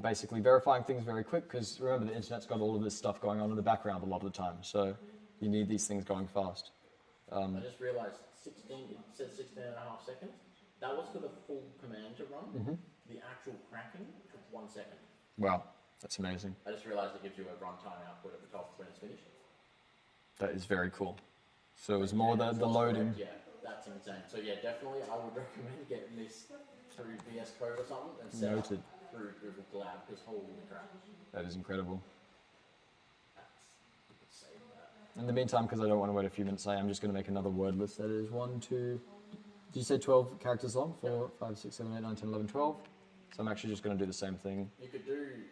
basically verifying things very quick. Because remember, the internet's got all of this stuff going on in the background a lot of the time, so you need these things going fast. I just realized 16. It said 16 and a half seconds. That was for the full command to run. Mm-hmm. The actual cracking took 1 second. Wow, that's amazing. I just realized it gives you a runtime output at the top when it's finished. That is very cool. So it was more the loading. Yeah, that's insane. So yeah, definitely I would recommend getting this through VS Code or something and set Noted. up through Google Cloud because holy crap. That is incredible. You could save that. In the meantime, because I don't want to wait a few minutes, I am just going to make another word list that is 1, 2, did you say 12 characters long? 4, 5, 6, 7, 8, 9, 10, 11, 12. So I'm actually just going to do the same thing. You could do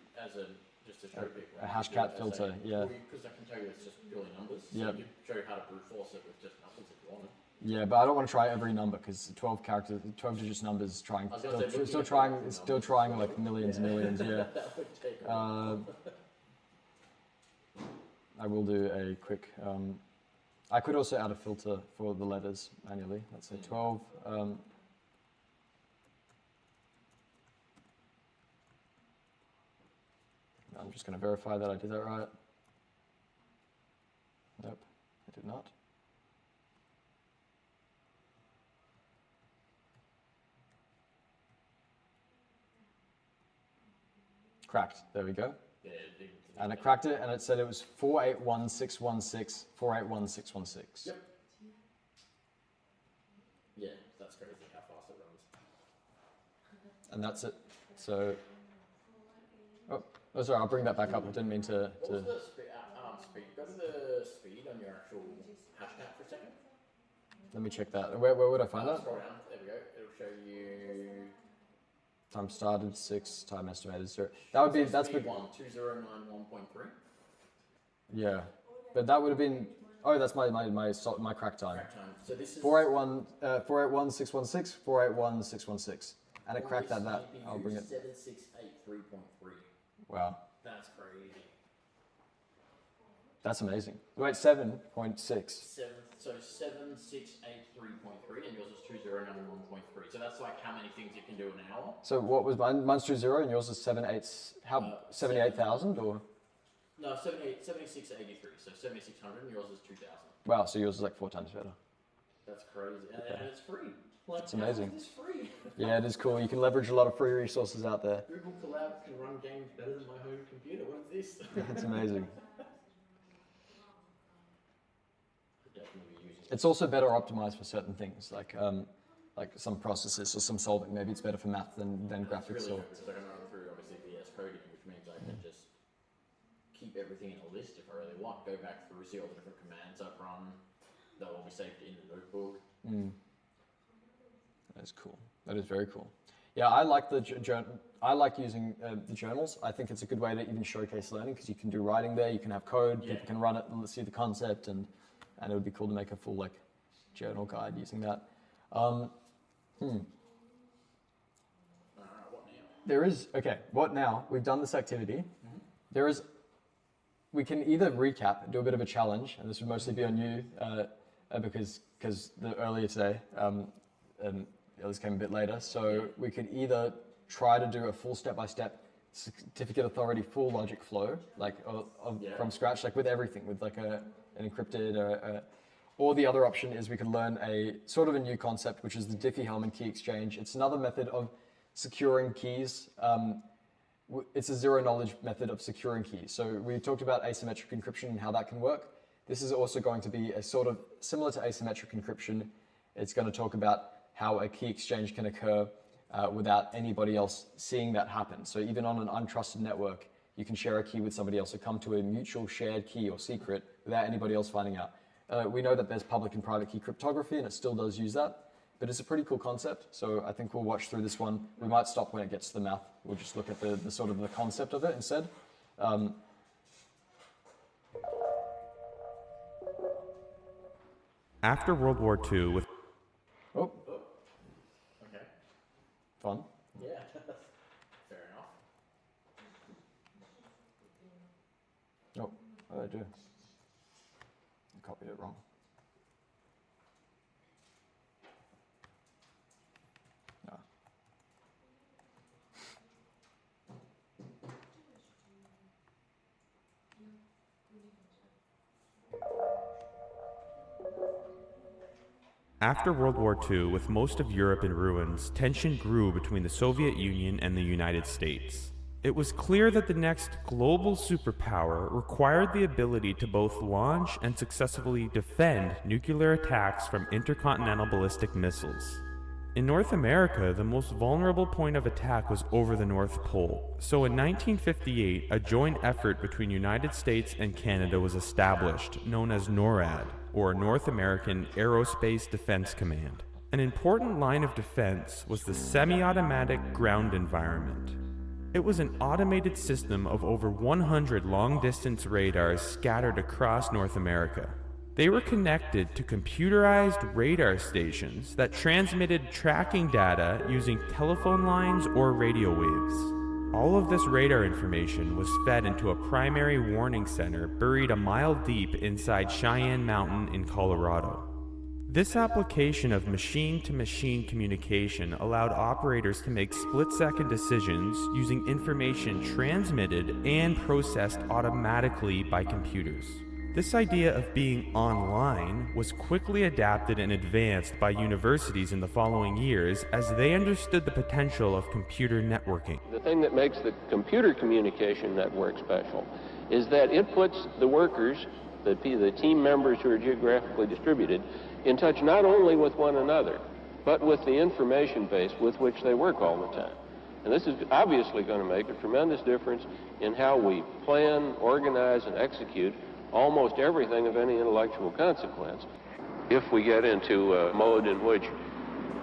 just to show people. A hashcat filter, yeah. Because I can tell you it's just purely numbers. Yeah. So you could show you how to brute force it with just numbers if you wanted. Yeah, but I don't want to try every number because 12 characters, 12 digits numbers trying, still trying like millions and millions, yeah. That would take I will do a quick, I could also add a filter for the letters manually. Let's say 12. I'm just going to verify that I did that right. Nope, I did not. Cracked, there we go. Yeah, And it cracked it, and it said it was 481616, 481616. Yep. Yeah, that's crazy how fast it runs. And that's it. So, oh, sorry, I'll bring that back up. I didn't mean to. What was the speed? Go to the speed on your actual hashcat for a second. Let me check that. Where would I find that? Scroll down. There we go. It'll show you. Time started 6, time estimated 0. That would be that's speed 12091.3. Yeah, but that would have been. Oh, that's my crack time. Crack time. So this is 481616, 481616, and it cracked that. I'll bring it. 7683.3. Wow, That's crazy. that's amazing. Wait, 7.6. So 7683.3, and yours is 2091.3. So that's like how many things you can do in an hour. So what was mine? Mine's 20, and yours is 78,000 or? No, 7683. So 7600, and yours is 2000. Wow, so yours is like 4 times better. That's crazy. And it's free. Like, It's amazing. It's free. Yeah, it is cool. You can leverage a lot of free resources out there. Google Collab can run games better than my home computer. What is this? It's amazing. Definitely be using It's also better optimized for certain things, like some processes or some solving. Maybe it's better for math than graphics. It's Or really good because I can run through obviously VS coding, which means I can just keep everything in a list if I really want. Go back through, see all the different commands I've run. They'll all be saved in the notebook. That is cool. That is very cool. Yeah, I like I like using the journals. I think it's a good way to even showcase learning because you can do writing there. You can have code. Yeah. People can run it and see the concept, and it would be cool to make a full like journal guide using that. What now? There is what now? We've done this activity. There is. We can either recap, do a bit of a challenge, and this would mostly be on you because the earlier today, and the others came a bit later. So we could either try to do a full step-by-step certificate authority full logic flow, like from scratch, like with everything, with like an encrypted, or the other option is we could learn a sort of a new concept, which is the Diffie-Hellman key exchange. It's another method of securing keys. It's a zero-knowledge method of securing keys. So we talked about asymmetric encryption and how that can work. This is also going to be a sort of similar to asymmetric encryption. It's going to talk about how a key exchange can occur without anybody else seeing that happen. So even on an untrusted network, you can share a key with somebody else or come to a mutual shared key or secret without anybody else finding out. We know that there's public and private key cryptography, and it still does use that. But it's a pretty cool concept, so I think we'll watch through this one. We might stop when it gets to the math. We'll just look at the sort of the concept of it instead. After World War II, with Oh, Okay. fun. Yeah. Fair enough. Oh, what did I do? I copied it wrong. No. After World War II, with most of Europe in ruins, tension grew between the Soviet Union and the United States. It was clear that the next global superpower required the ability to both launch and successfully defend nuclear attacks from intercontinental ballistic missiles. In North America, the most vulnerable point of attack was over the North Pole. So in 1958, a joint effort between United States and Canada was established, known as NORAD, or North American Aerospace Defense Command. An important line of defense was the semi-automatic ground environment. It was an automated system of over 100 long-distance radars scattered across North America. They were connected to computerized radar stations that transmitted tracking data using telephone lines or radio waves. All of this radar information was fed into a primary warning center buried a mile deep inside Cheyenne Mountain in Colorado. This application of machine-to-machine communication allowed operators to make split-second decisions using information transmitted and processed automatically by computers. This idea of being online was quickly adapted and advanced by universities in the following years as they understood the potential of computer networking. The thing that makes the computer communication network special is that it puts the workers, the team members who are geographically distributed, in touch not only with one another, but with the information base with which they work all the time. And this is obviously going to make a tremendous difference in how we plan, organize, and execute almost everything of any intellectual consequence. If we get into a mode in which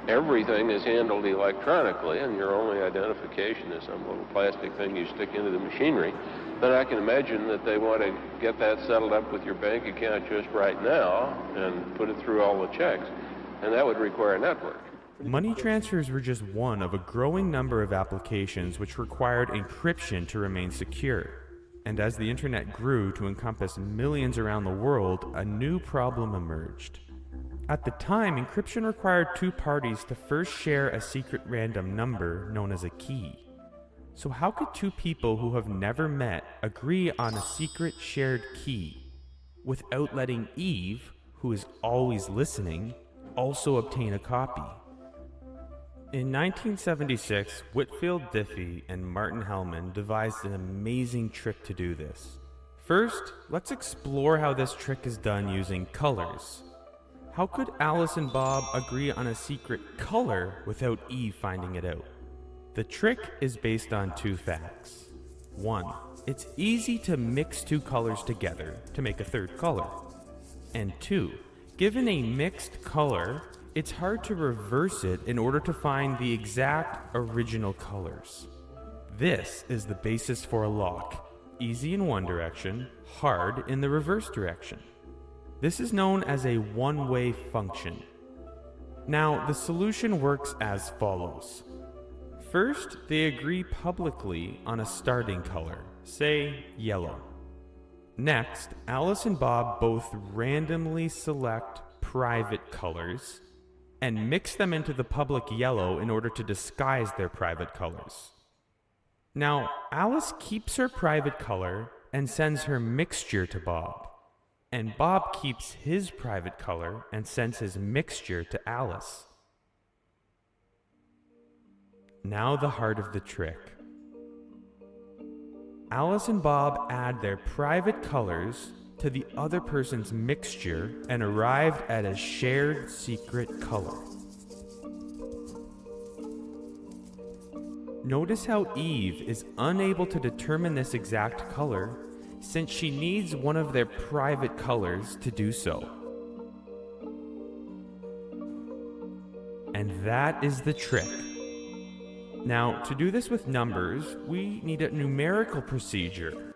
everything is handled electronically and your only identification is some little plastic thing you stick into the machinery, then I can imagine that they want to get that settled up with your bank account just right now and put it through all the checks. And that would require a network. Money transfers were just one of a growing number of applications which required encryption to remain secure. And as the internet grew to encompass millions around the world, a new problem emerged. At the time, encryption required two parties to first share a secret random number known as a key. So how could two people who have never met agree on a secret shared key without letting Eve, who is always listening, also obtain a copy. In 1976, Whitfield Diffie and Martin Hellman devised an amazing trick to do this. First, let's explore how this trick is done using colors. How could Alice and Bob agree on a secret color without Eve finding it out? The trick is based on two facts. One, it's easy to mix two colors together to make a third color. And two, given a mixed color, it's hard to reverse it in order to find the exact original colors. This is the basis for a lock. Easy in one direction, hard in the reverse direction. This is known as a one-way function. Now, the solution works as follows. First, they agree publicly on a starting color, say yellow. Next, Alice and Bob both randomly select private colors and mix them into the public yellow in order to disguise their private colors. Now, Alice keeps her private color and sends her mixture to Bob, and Bob keeps his private color and sends his mixture to Alice. Now the heart of the trick. Alice and Bob add their private colors to the other person's mixture and arrived at a shared secret color. Notice how Eve is unable to determine this exact color since she needs one of their private colors to do so. And that is the trick. Now, to do this with numbers, we need a numerical procedure.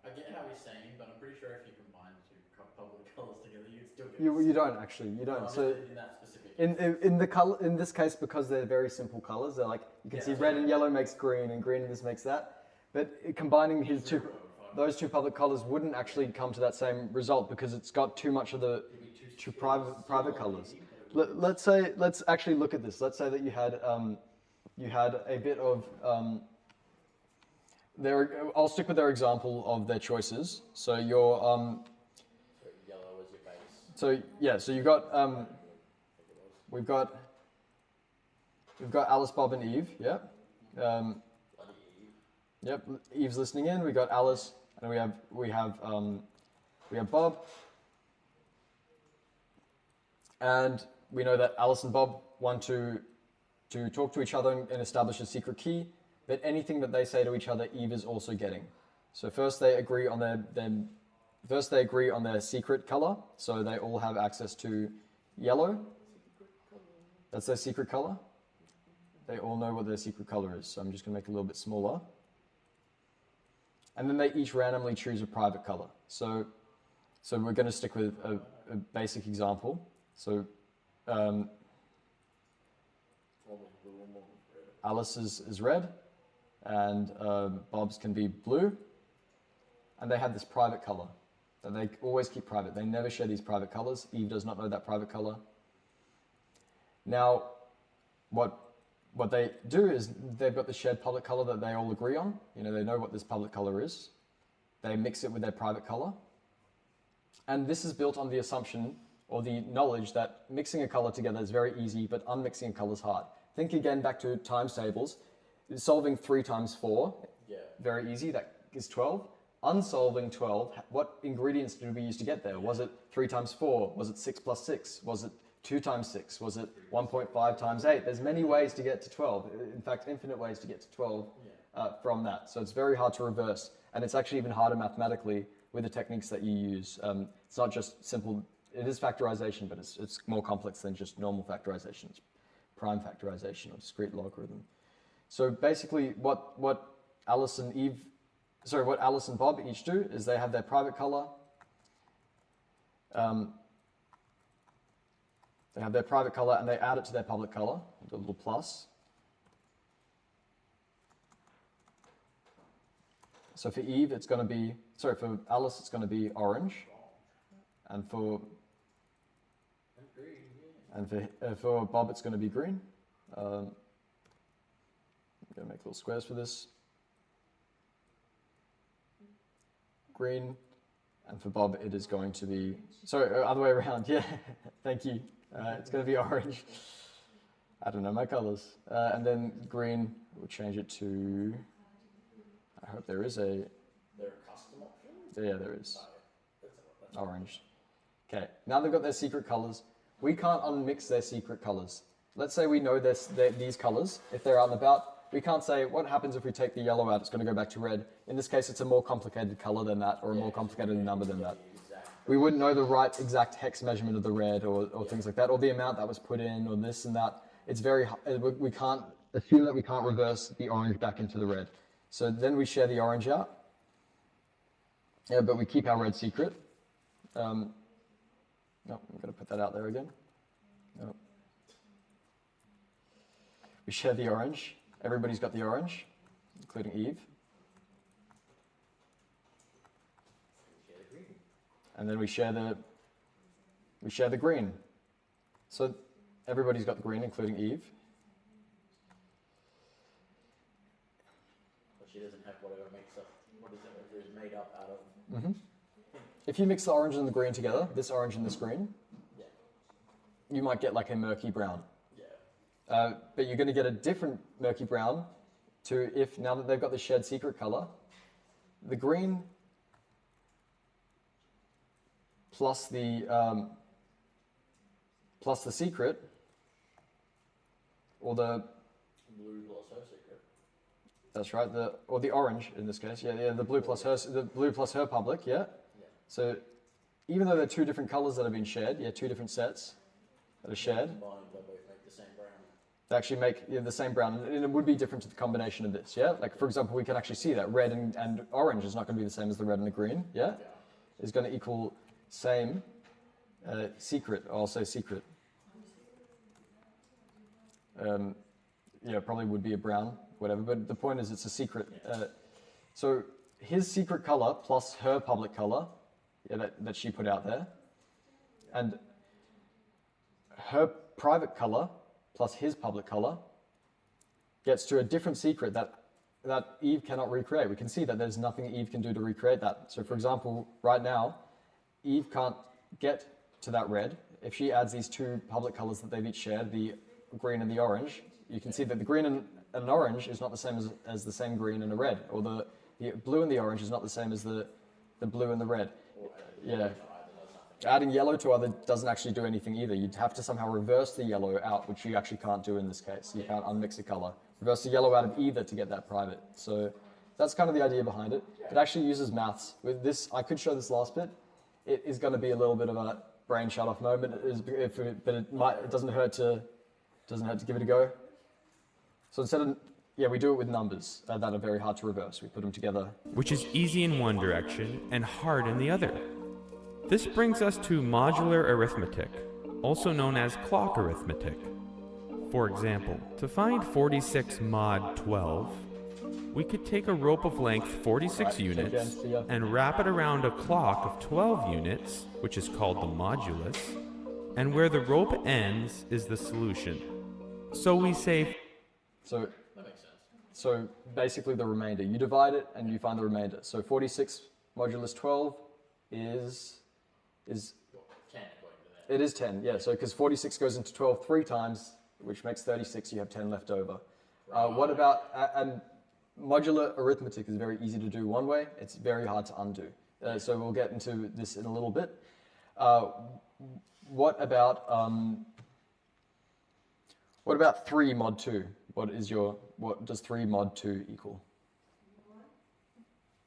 I get how he's saying, but I'm pretty sure if you combine the two public colors together, you'd still get. You don't actually. You don't. No, So in that specific. in the color in this case, because they're very simple colors, they're like you can see red and yellow makes green, and green and this makes that. But combining those two public colors wouldn't actually come to that same result because it's got too much of the two private colors. Let's actually look at this. Let's say that you had a bit of I'll stick with their example of their choices. So your So yellow was your base. so yeah, so you got we've got Alice, Bob, and Eve. Yeah. Bloody Eve. Yep. Eve's listening in. We got Alice, and we have Bob, and we know that Alice and Bob want to talk to each other and establish a secret key. But anything that they say to each other, Eve is also getting. So first they agree on their secret color. So they all have access to yellow. That's their secret color. They all know what their secret color is. So I'm just going to make it a little bit smaller. And then they each randomly choose a private color. So we're going to stick with a basic example. So Alice is red, and Bob's can be blue. And they have this private color that they always keep private. They never share these private colors. Eve does not know that private color. Now, what they do is they've got the shared public color that they all agree on. You know, they know what this public color is. They mix it with their private color. And this is built on the assumption or the knowledge that mixing a color together is very easy, but unmixing a color is hard. Think again back to times tables. Solving 3 times 4, very easy, that is 12. Unsolving 12, what ingredients did we use to get there? Was it 3 times 4? Was it 6 plus 6? Was it 2 times 6? Was it 1.5 times 8? There's many ways to get to 12. In fact, infinite ways to get to 12 from that. So it's very hard to reverse. And it's actually even harder mathematically with the techniques that you use. It's not just simple, it is factorization, but it's more complex than just normal factorization. It's prime factorization or discrete logarithm. So basically what Alice and Bob each do is they have their private color. They have their private color and they add it to their public color, the little plus. So for Eve, for Alice, it's going to be orange. And for Bob, it's going to be green. I'm going to make little squares for this. Green. And for Bob, it is going to be, sorry, other way around, yeah, thank you. It's going to be orange. I don't know my colors. And then green, we'll change it to, I hope there is a, There are custom options? yeah, there is, That's orange. Okay, now they've got their secret colors. We can't unmix their secret colors. Let's say we know these colors, if they're out and about, we can't say, what happens if we take the yellow out? It's going to go back to red. In this case, it's a more complicated color than that, or a more complicated number than that. We wouldn't know the right exact hex measurement of the red, or things like that, or the amount that was put in, or this and that. It's very, we can't assume that we can't reverse the orange back into the red. So then we share the orange out. Yeah, but we keep our red secret. No, I'm going to put that out there again. No. We share the orange. Everybody's got the orange, including Eve. And then we share the green. So everybody's got the green, including Eve. But she doesn't have whatever makes up, what is it, is made up out of. Mm-hmm. If you mix the orange and the green together, this orange and this green, Yeah. you might get like a murky brown. Yeah. But you're going to get a different murky brown to if, now that they've got the shared secret color, the green plus the secret, or the Blue plus her secret. that's right, or the orange in this case, yeah, the blue plus her public, yeah. So even though they're two different colors that have been shared, two different sets that are shared, Combined, they both make the same brown. they actually make the same brown, and it would be different to the combination of this, yeah? Like, for example, we can actually see that red and orange is not going to be the same as the red and the green, yeah? Is going to equal same secret, I'll say secret. Probably would be a brown, whatever, but the point is it's a secret. So his secret color plus her public color, that she put out there, and her private color plus his public color gets to a different secret that Eve cannot recreate. We can see that there's nothing Eve can do to recreate that. So for example, right now, Eve can't get to that red. If she adds these two public colors that they've each shared, the green and the orange, you can see that the green and orange is not the same as the same green and a red, or the blue and the orange is not the same as the blue and the red. Yeah. Adding yellow to either doesn't actually do anything either. You'd have to somehow reverse the yellow out, which you actually can't do in this case. You can't unmix a color. Reverse the yellow out of either to get that private. So that's kind of the idea behind it. It actually uses maths. With this, I could show this last bit. It is going to be a little bit of a brain shut off moment, but it doesn't hurt to give it a go. So instead of, we do it with numbers that are very hard to reverse. We put them together. Which is easy in one direction and hard in the other. This brings us to modular arithmetic, also known as clock arithmetic. For example, to find 46 mod 12, we could take a rope of length 46 units and wrap it around a clock of 12 units, which is called the modulus, and where the rope ends is the solution. So we say... So That makes sense. So basically the remainder. You divide it and you find the remainder. So 46 modulus 12 is 10 according to that. it is 10, yeah. So because 46 goes into 12 3 times, which makes 36, you have 10 left over. What about, and modular arithmetic is very easy to do one way. It's very hard to undo. So we'll get into this in a little bit. What about 3 mod 2? What does 3 mod 2 equal?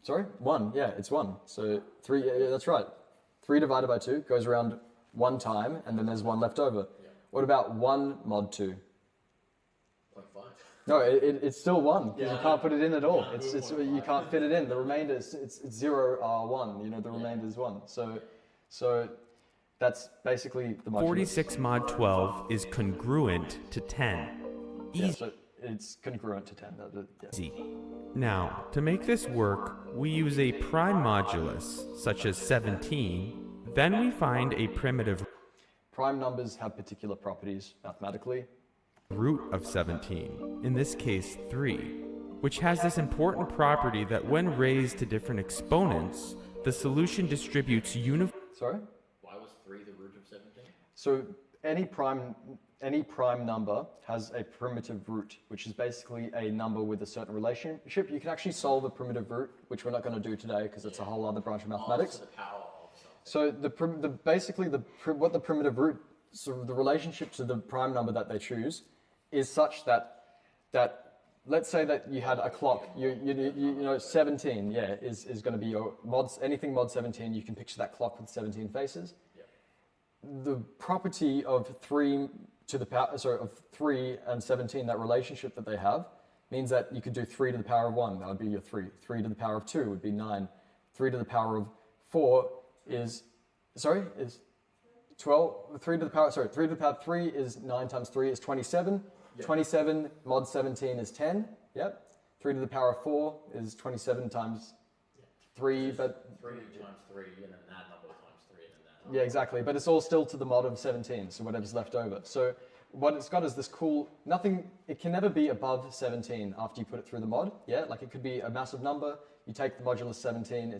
Sorry? 1, yeah, it's 1. So 3, yeah, that's right. 3 divided by 2 goes around 1 time, and then there's 1 left over. Yeah. What about 1 mod 2? 0.5. No, it's still 1, because Yeah, you can't put it in at all. Yeah, It's we want you can't fit it in. The remainder is it's 0 or 1. You know, the remainder is 1. So that's basically the modulus. 46 mod 12 is congruent to 10. Yeah, so it's congruent to 10. Yeah. Easy. Now, to make this work, we use a prime modulus, such as 17, then we find a primitive Prime numbers have particular properties mathematically. root of 17, in this case 3, which has this important property that when raised to different exponents, the solution distributes Sorry? Why was 3 the root of 17? So any prime number has a primitive root, which is basically a number with a certain relationship. You can actually solve a primitive root, which we're not going to do today because it's a whole other branch of mathematics. To the power of something. So what the primitive root, so the relationship to the prime number that they choose, is such that let's say that you had a clock, you know 17, is going to be your mods. Anything mod 17, you can picture that clock with 17 faces. The property of 3 to the power, of 3 and 17, that relationship that they have, means that you could do 3 to the power of 1, that would be your 3. 3 to the power of 2 would be 9. 3 to the power of 4 is 12. 3 to the power of 3 is 9 times 3 is 27. Yep. 27 mod 17 is 10. Yep. 3 to the power of 4 is 27 times 3, but 3 times 3 and then that number times 3 and then that number. Yeah, exactly. But it's all still to the mod of 17, so whatever's left over. So what it's got is this cool, it can never be above 17 after you put it through the mod. Yeah, like it could be a massive number. You take the modulus 17,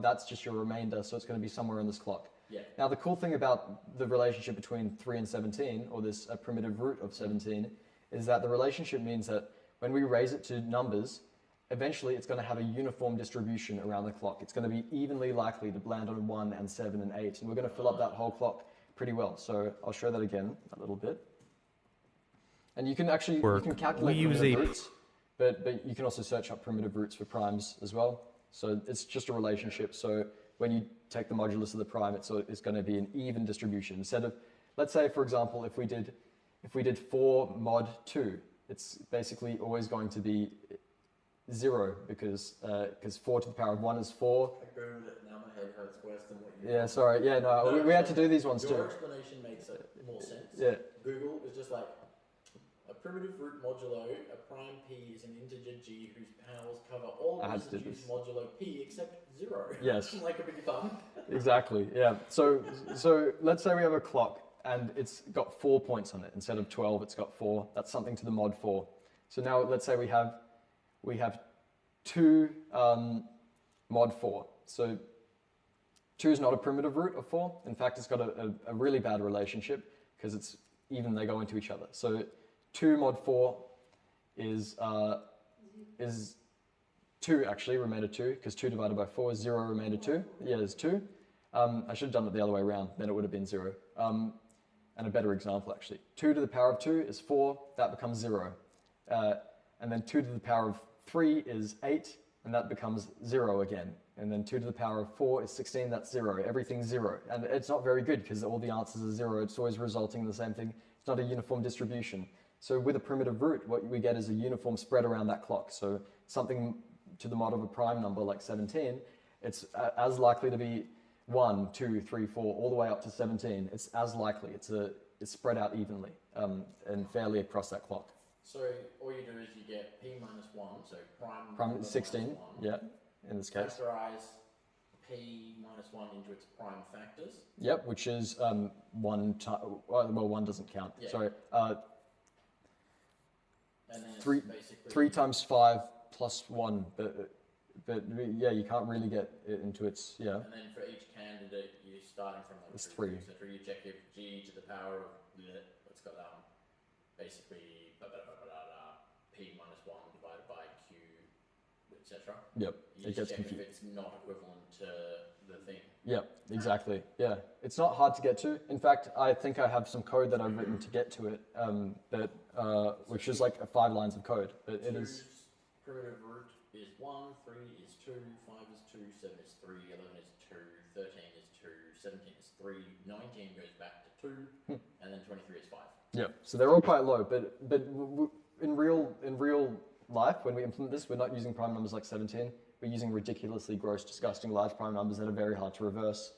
that's just your remainder, so it's going to be somewhere in this clock. Yeah. Now the cool thing about the relationship between 3 and 17, or this primitive root of 17, is that the relationship means that when we raise it to numbers, eventually it's going to have a uniform distribution around the clock. It's going to be evenly likely to land on 1 and 7 and 8, and we're going to fill up that whole clock pretty well. So I'll show that again a little bit. And you can actually calculate primitive roots, but you can also search up primitive roots for primes as well. So it's just a relationship. So when you take the modulus of the prime, it's going to be an even distribution. Instead of, let's say, for example, if we did 4 mod 2, it's basically always going to be 0 because 4 to the power of 1 is 4. I googled it, now my head hurts worse than what you Yeah, sorry. Yeah, no, we had to do these ones too. Your explanation makes more sense. Yeah. Google is just like a primitive root modulo, a prime p is an integer g whose powers cover all residues modulo p except 0. Yes. Like a big thumb. Exactly. Yeah. So let's say we have a clock and it's got 4 points on it instead of 12. It's got 4. That's something to the mod 4. So now let's say we have 2 mod 4. So 2 is not a primitive root of 4. In fact, it's got a really bad relationship because it's even they go into each other. So 2 mod 4 is 2 actually, remainder 2, because 2 divided by 4 is 0, remainder 2. Yeah, it's 2. I should have done it the other way around, then it would have been 0. And a better example actually. 2 to the power of 2 is 4, that becomes 0. And then 2 to the power of 3 is 8, and that becomes 0 again. And then 2 to the power of 4 is 16, that's 0. Everything's 0. And it's not very good because all the answers are 0. It's always resulting in the same thing. It's not a uniform distribution. So with a primitive root, what we get is a uniform spread around that clock. So something to the mod of a prime number like 17, it's as likely to be 1, 2, 3, 4, all the way up to 17. It's as likely. It's spread out evenly and fairly across that clock. So all you do is you get p minus 1, so prime 16, minus 1. yeah, in this case. Factorize p minus 1 into its prime factors. Yep, which is 1 doesn't count. Yeah. Sorry. And then 3 times 5 plus 1, but yeah, you can't really get it into its, yeah. And then for each candidate, you're starting from like it's 3. So you check if g to the power of, let's go basically p minus 1 divided by q, etc. Yep, it gets confused. If it's not equivalent to the thing. Yep, exactly. Yeah, it's not hard to get to. In fact, I think I have some code that I've written to get to it, which is like 5 lines of code. But it is. Primitive root is 1, 3 is 2, 5 is 2, 7 is 3, 11 is 2, 13 is 2, 17 is 3, 19 goes back to 2, and then 23 is 5. Yeah, so they're all quite low, but in real life, when we implement this, we're not using prime numbers like 17. We're using ridiculously gross, disgusting large prime numbers that are very hard to reverse.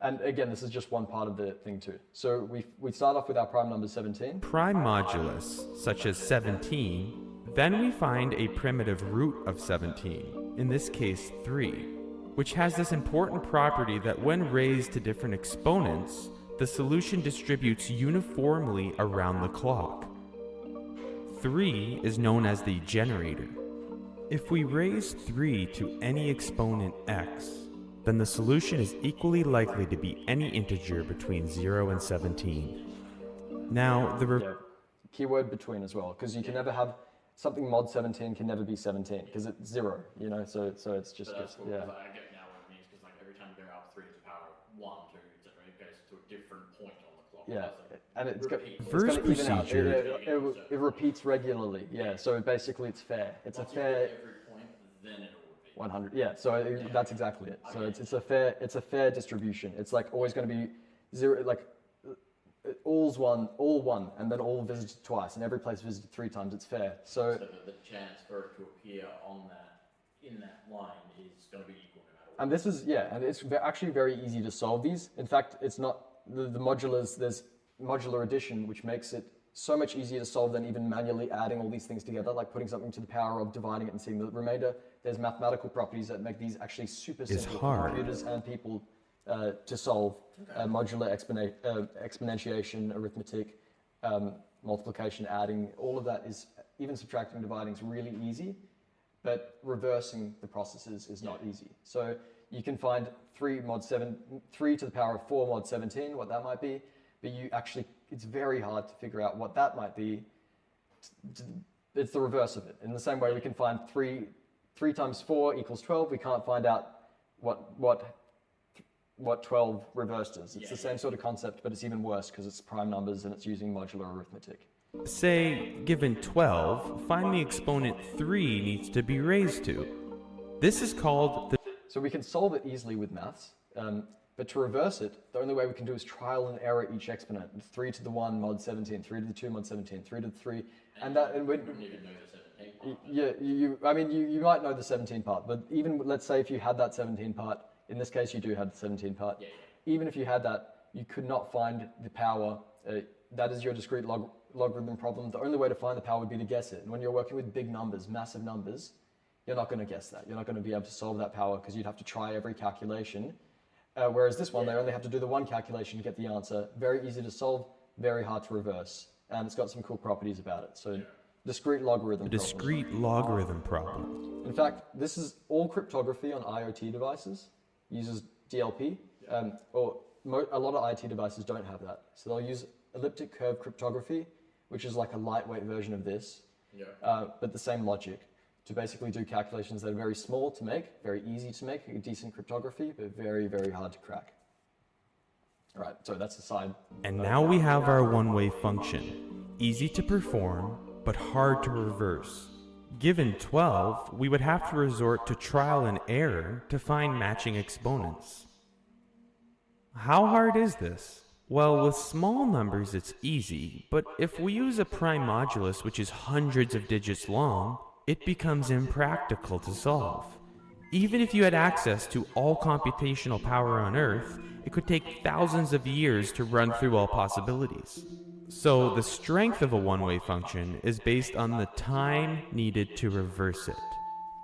And again, this is just one part of the thing too. So we start off with our prime number 17. Prime modulus, such as 17, then we find a primitive root of 17, in this case 3, which has this important property that when raised to different exponents, the solution distributes uniformly around the clock. 3 is known as the generator. If we raise 3 to any exponent x, then the solution is equally likely to be any integer between 0 and 17. Now, Yeah, keyword between as well, because you can never have something mod 17 can never be 17 because it's 0, you know. So it's just But that's cool, yeah. 'cause I get now what it means, because like every time you go up 3 to the power 1, 2, etc., it goes to a different point on the clock. Yeah, So and it's repeat. First going to even out. procedure- It repeats regularly. Yeah, so basically it's fair. It's Once a you hit fair every point, then it'll repeat. 100. Yeah, so that's exactly it. So it's a fair distribution. It's like always going to be 0, like all one, and then all visited twice, and every place visited 3 times. It's fair. So the chance for it to appear in that line is going to be equal no matter what. and this is and it's actually very easy to solve these. In fact, it's not the modulars. There's modular addition, which makes it so much easier to solve than even manually adding all these things together, like putting something to the power of, dividing it and seeing the remainder. There's mathematical properties that make these actually super simple for hard. computers and people to solve. Modular exponentiation, arithmetic, multiplication, adding, all of that is, even subtracting, dividing is really easy, but reversing the processes is not easy. So you can find 3 to the power of 4 mod 17, what that might be, but it's very hard to figure out what that might be. It's the reverse of it. In the same way, we can find 3 times 4 equals 12. We can't find out what 12 reversed is. It's the same sort of concept, but it's even worse because it's prime numbers and it's using modular arithmetic. Say, given 12, find the exponent 3 needs to be raised to. This is called the... So we can solve it easily with maths, but to reverse it, the only way we can do is trial and error each exponent. 3 to the 1 mod 17, 3 to the 2 mod 17, 3 to the 3, and we wouldn't even know the 17 part. yeah, you might know the 17 part, but even let's say if you had that 17 part, in this case you do have the 17 part, even if you had that, you could not find the power. That is your discrete logarithm problem. The only way to find the power would be to guess it. And when you're working with big numbers, massive numbers, you're not going to guess that. You're not going to be able to solve that power because you'd have to try every calculation. Whereas this one, they only have to do the one calculation to get the answer. Very easy to solve, very hard to reverse. And it's got some cool properties about it. So discrete logarithm The problem. discrete logarithm problem. In fact, this is all cryptography on IoT devices. Uses DLP. A lot of IoT devices don't have that. So they'll use elliptic curve cryptography, which is like a lightweight version of this, but the same logic, to basically do calculations that are very small to make, very easy to make, a decent cryptography, but very, very hard to crack. All right, so that's the side. And now we have our one-way function. Easy to perform, but hard to reverse. Given 12, we would have to resort to trial and error to find matching exponents. How hard is this? Well, with small numbers it's easy, but if we use a prime modulus which is hundreds of digits long, it becomes impractical to solve. Even if you had access to all computational power on Earth, it could take thousands of years to run through all possibilities. So the strength of a one-way function is based on the time needed to reverse it.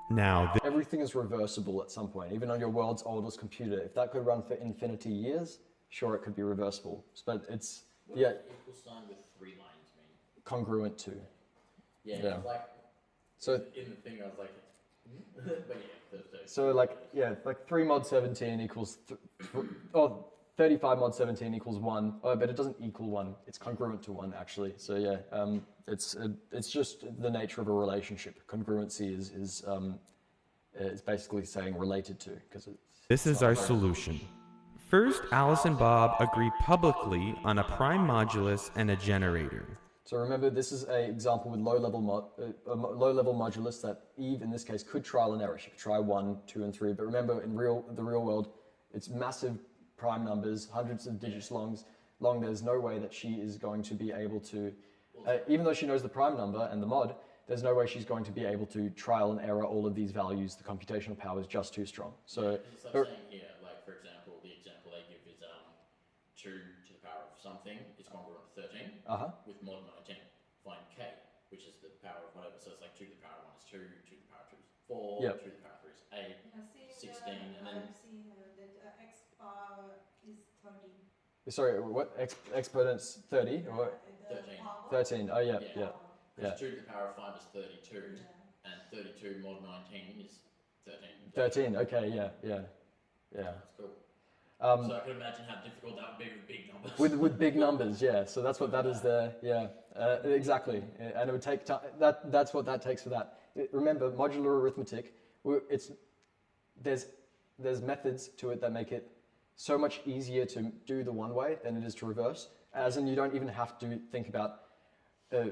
Now, Everything is reversible at some point, even on your world's oldest computer. If that could run for infinity years, sure, it could be reversible. But it's, What does the equal sign with 3 lines mean? congruent to. Yeah, Yeah. it's like, So in the thing I was like, but yeah, So like 3 mod 17 equals, 35 mod 17 equals 1, but it doesn't equal 1, it's congruent to 1 actually. So yeah, it's just the nature of a relationship. Congruency is basically saying related to, because this is our solution. First, Alice and Bob agree publicly on a prime modulus and a generator. So remember, this is an example with low-level modulus that Eve, in this case, could trial and error. She could try 1, 2, and 3. But remember, in the real world, it's massive prime numbers, hundreds of digits long. There's no way that she is going to be able to, even though she knows the prime number and the mod, there's no way she's going to be able to trial and error all of these values. The computational power is just too strong. So it's like saying here, like for example, the example they give is 2 to the power of something is congruent to 13 with mod 19. Find k, which is the power of whatever. So it's like 2 to the power of 1 is 2, 2 to the power of 2 is 4, 2 to the power of 3 is 8, 16, and then... I've seen that x power is 13. sorry, what exponent's 30 or 13. 13? Oh yeah. Because 2 to the power of 5 is 32, and 32 mod 19 is 13. 13. Okay. Yeah. That's cool. Um, So I could imagine how difficult that would be with big numbers. with big numbers, yeah. So that's what that is there. Yeah. Exactly. And it would take time. That's what that takes for that. Remember, modular arithmetic. There's methods to it that make it so much easier to do the one way than it is to reverse. As in, you don't even have to think about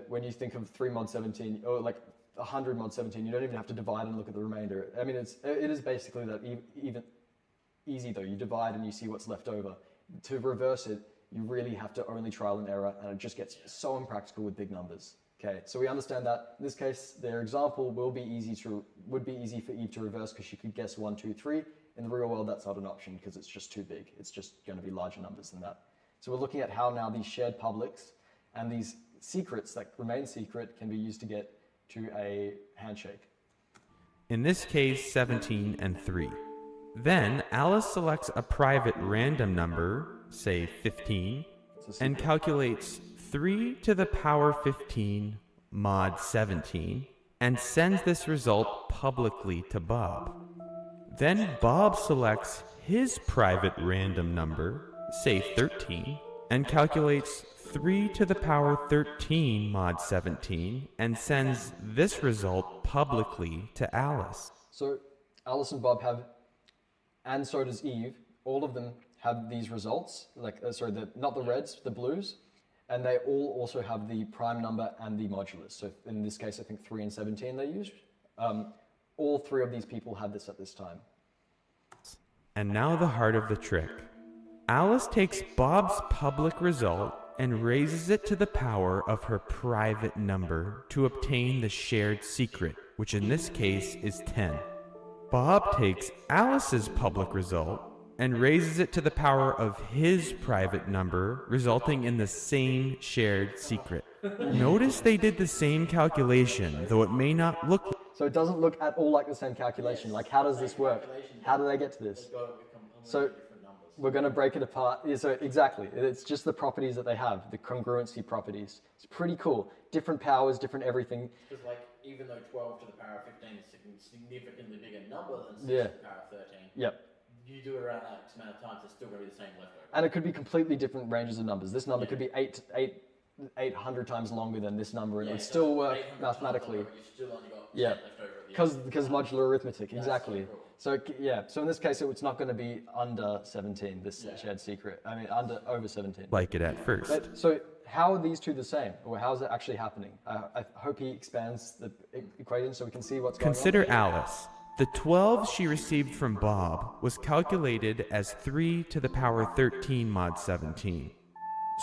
when you think of 3 mod 17 or like 100 mod 17. You don't even have to divide and look at the remainder. I mean, it is basically that even easy though. You divide and you see what's left over. To reverse it, you really have to only trial and error, and it just gets so impractical with big numbers. Okay, so we understand that. In this case, their example would be easy for Eve to reverse because she could guess 1, 2, 3. In the real world, that's not an option because it's just too big. It's just going to be larger numbers than that. So we're looking at how now these shared publics and these secrets that remain secret can be used to get to a handshake. In this case, 17 and 3. Then Alice selects a private random number, say 15, and calculates 3 to the power 15 mod 17, and sends this result publicly to Bob. Then Bob selects his private random number, say 13, and calculates 3 to the power 13 mod 17, and sends this result publicly to Alice. So Alice and Bob have, and so does Eve, all of them have these results, like, not the reds, the blues, and they all also have the prime number and the modulus. So in this case, I think 3 and 17 they used. All three of these people had this at this time. And now the heart of the trick. Alice takes Bob's public result and raises it to the power of her private number to obtain the shared secret, which in this case is 10. Bob takes Alice's public result and raises it to the power of his private number, resulting in the same shared secret. Notice they did the same calculation, though it may not look like. So it doesn't look at all like the same calculation. Like, how does this work? How do they get to this? So we're going to break it apart. Yeah, so exactly, it's just the properties that they have, the congruency properties. It's pretty cool. Different powers, different everything. Because like, even though 12 to the power of 15 is a significantly bigger number than 6 Yeah. to the power of 13, Yep. you do it around that X amount of times, it's still going to be the same leftover. And it could be completely different ranges of numbers. This number could be 800 times longer than this number, and it would still work 800 times mathematically. longer, but you still only got Yeah. 10 left over at the end. Because modular arithmetic, That's exactly. so cool. So yeah, so in this case, it's not going to be under 17, this shared secret. I mean, over 17. Like it at first. But, so how are these two the same? Or how is it actually happening? I hope he expands the equation so we can see what's going on. Consider Alice. The 12 she received from Bob was calculated as 3 to the power 13 mod 17.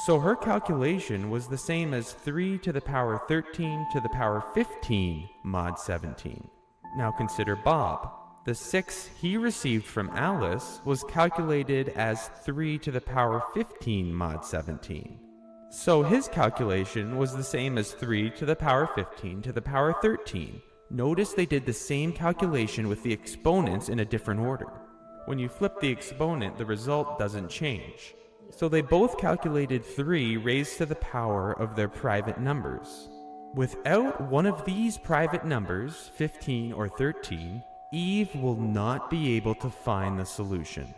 So her calculation was the same as 3 to the power 13 to the power 15 mod 17. Now consider Bob. The 6 he received from Alice was calculated as 3 to the power 15 mod 17. So his calculation was the same as 3 to the power 15 to the power 13. Notice they did the same calculation with the exponents in a different order. When you flip the exponent, the result doesn't change. So they both calculated 3 raised to the power of their private numbers. Without one of these private numbers, 15 or 13, Eve will not be able to find the solution.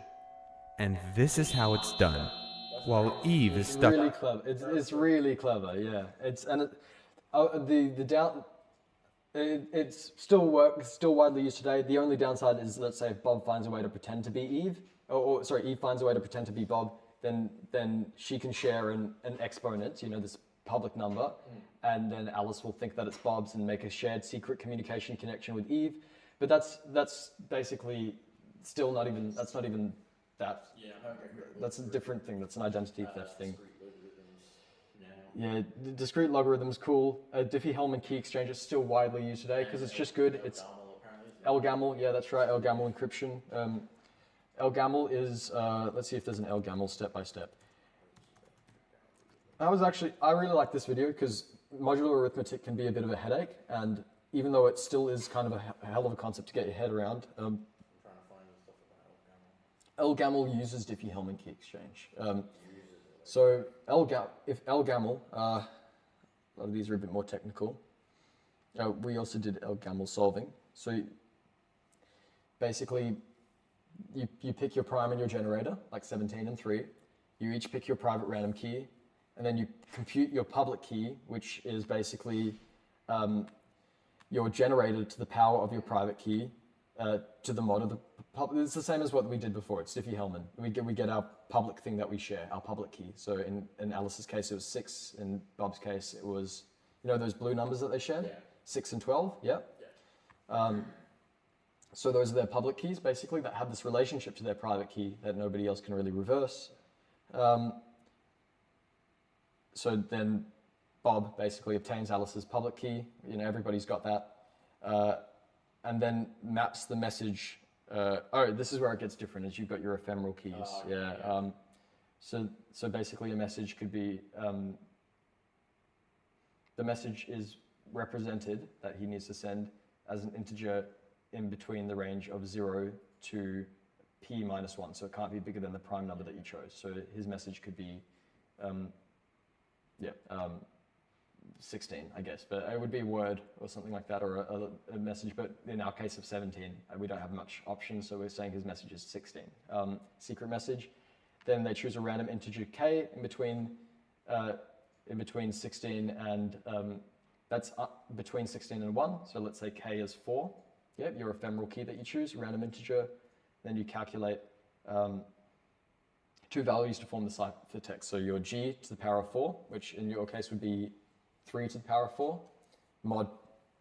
And this is how it's done. While Eve is stuck. Really clever. It's really clever. Yeah. It's still widely used today. The only downside is, let's say, if Bob finds a way to pretend to be Eve, Eve finds a way to pretend to be Bob, then she can share an exponent, this public number, and then Alice will think that it's Bob's and make a shared secret communication connection with Eve. But that's basically still not even that. Yeah, I don't agree. That's a different thing. That's an identity theft thing. Discrete logarithms, Yeah, discrete logarithms, cool. Diffie-Hellman key exchange is still widely used today because it's just good. It's LGAML, yeah, that's right, LGAML encryption. LGAML is, let's see if there's an LGAML step-by-step. I really like this video because modular arithmetic can be a bit of a headache, and even though it still is kind of a hell of a concept to get your head around, I'm trying to find stuff about LGAML uses Diffie-Hellman key exchange. So if LGAML, a lot of these are a bit more technical. We also did gamble solving. So basically, you pick your prime and your generator, like 17 and 3. You each pick your private random key, and then you compute your public key, which is basically your generator to the power of your private key to the mod of the public. It's the same as what we did before. It's Diffie-Hellman. We get our public thing that we share, our public key. So in Alice's case, it was 6. In Bob's case, it was, you know, those blue numbers that they shared? Yeah. 6 and 12, yeah. So those are their public keys, basically, that have this relationship to their private key that nobody else can really reverse. So then Bob basically obtains Alice's public key. You know, everybody's got that. And then maps the message. This is where it gets different, is you've got your ephemeral keys. So basically a message could be, the message is represented that he needs to send as an integer in between the range of 0 to p minus 1. So it can't be bigger than the prime number that you chose. So his message could be, 16, I guess. But it would be a word or something like that, or a message. But in our case of 17, we don't have much options. So we're saying his message is 16. Secret message. Then they choose a random integer k in between 16 and that's between 16 and 1. So let's say k is 4. Yep, your ephemeral key that you choose, random integer. Then you calculate 2 values to form the ciphertext. So your g to the power of 4, which in your case would be 3 to the power of 4, mod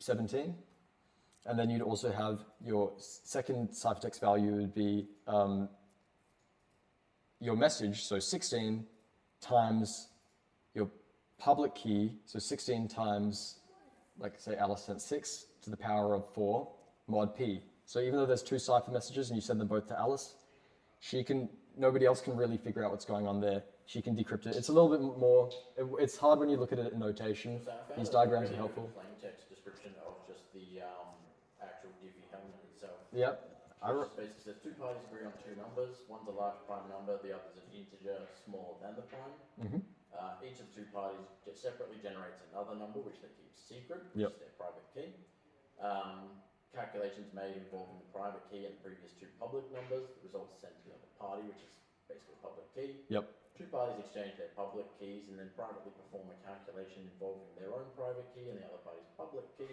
17. And then you'd also have your second ciphertext value would be your message, so 16 times your public key, so 16 times, like say Alice sent 6 to the power of 4, mod p. So even though there's 2 cipher messages and you send them both to Alice, nobody else can really figure out what's going on there. She can decrypt it. It's a little bit more, it's hard when you look at it in notation. These diagrams are helpful. Plain text description of just the actual Diffie-Hellman itself. Yep. It basically says 2 parties agree on 2 numbers. One's a large prime number, the other's an integer smaller than the prime. Mm-hmm. Each of the 2 parties separately generates another number, which they keep secret, which is their private key. Calculations made involving the private key and the previous 2 public numbers. The results sent to the other party, which is basically a public key. Yep. 2 parties exchange their public keys and then privately perform a calculation involving their own private key and the other party's public key,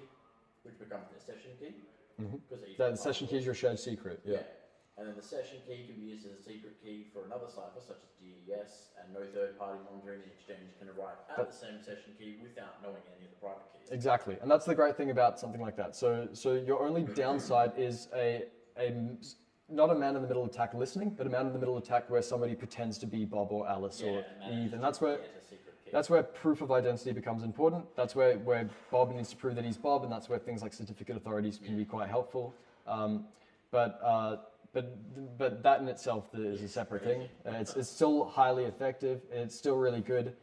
which becomes their session key. Mm-hmm. The session key is your shared secret. Yeah. And then the session key can be used as a secret key for another cipher, such as DES, and no third-party monitoring the exchange can arrive at the same session key without knowing any of the private keys. Exactly, and that's the great thing about something like that. So your only downside is not a man-in-the-middle attack listening, but a man-in-the-middle attack where somebody pretends to be Bob or Alice or Eve, and that's where proof of identity becomes important. That's where Bob needs to prove that he's Bob, and that's where things like certificate authorities can be quite helpful. But that in itself is a separate thing. It's still highly effective. It's still really good.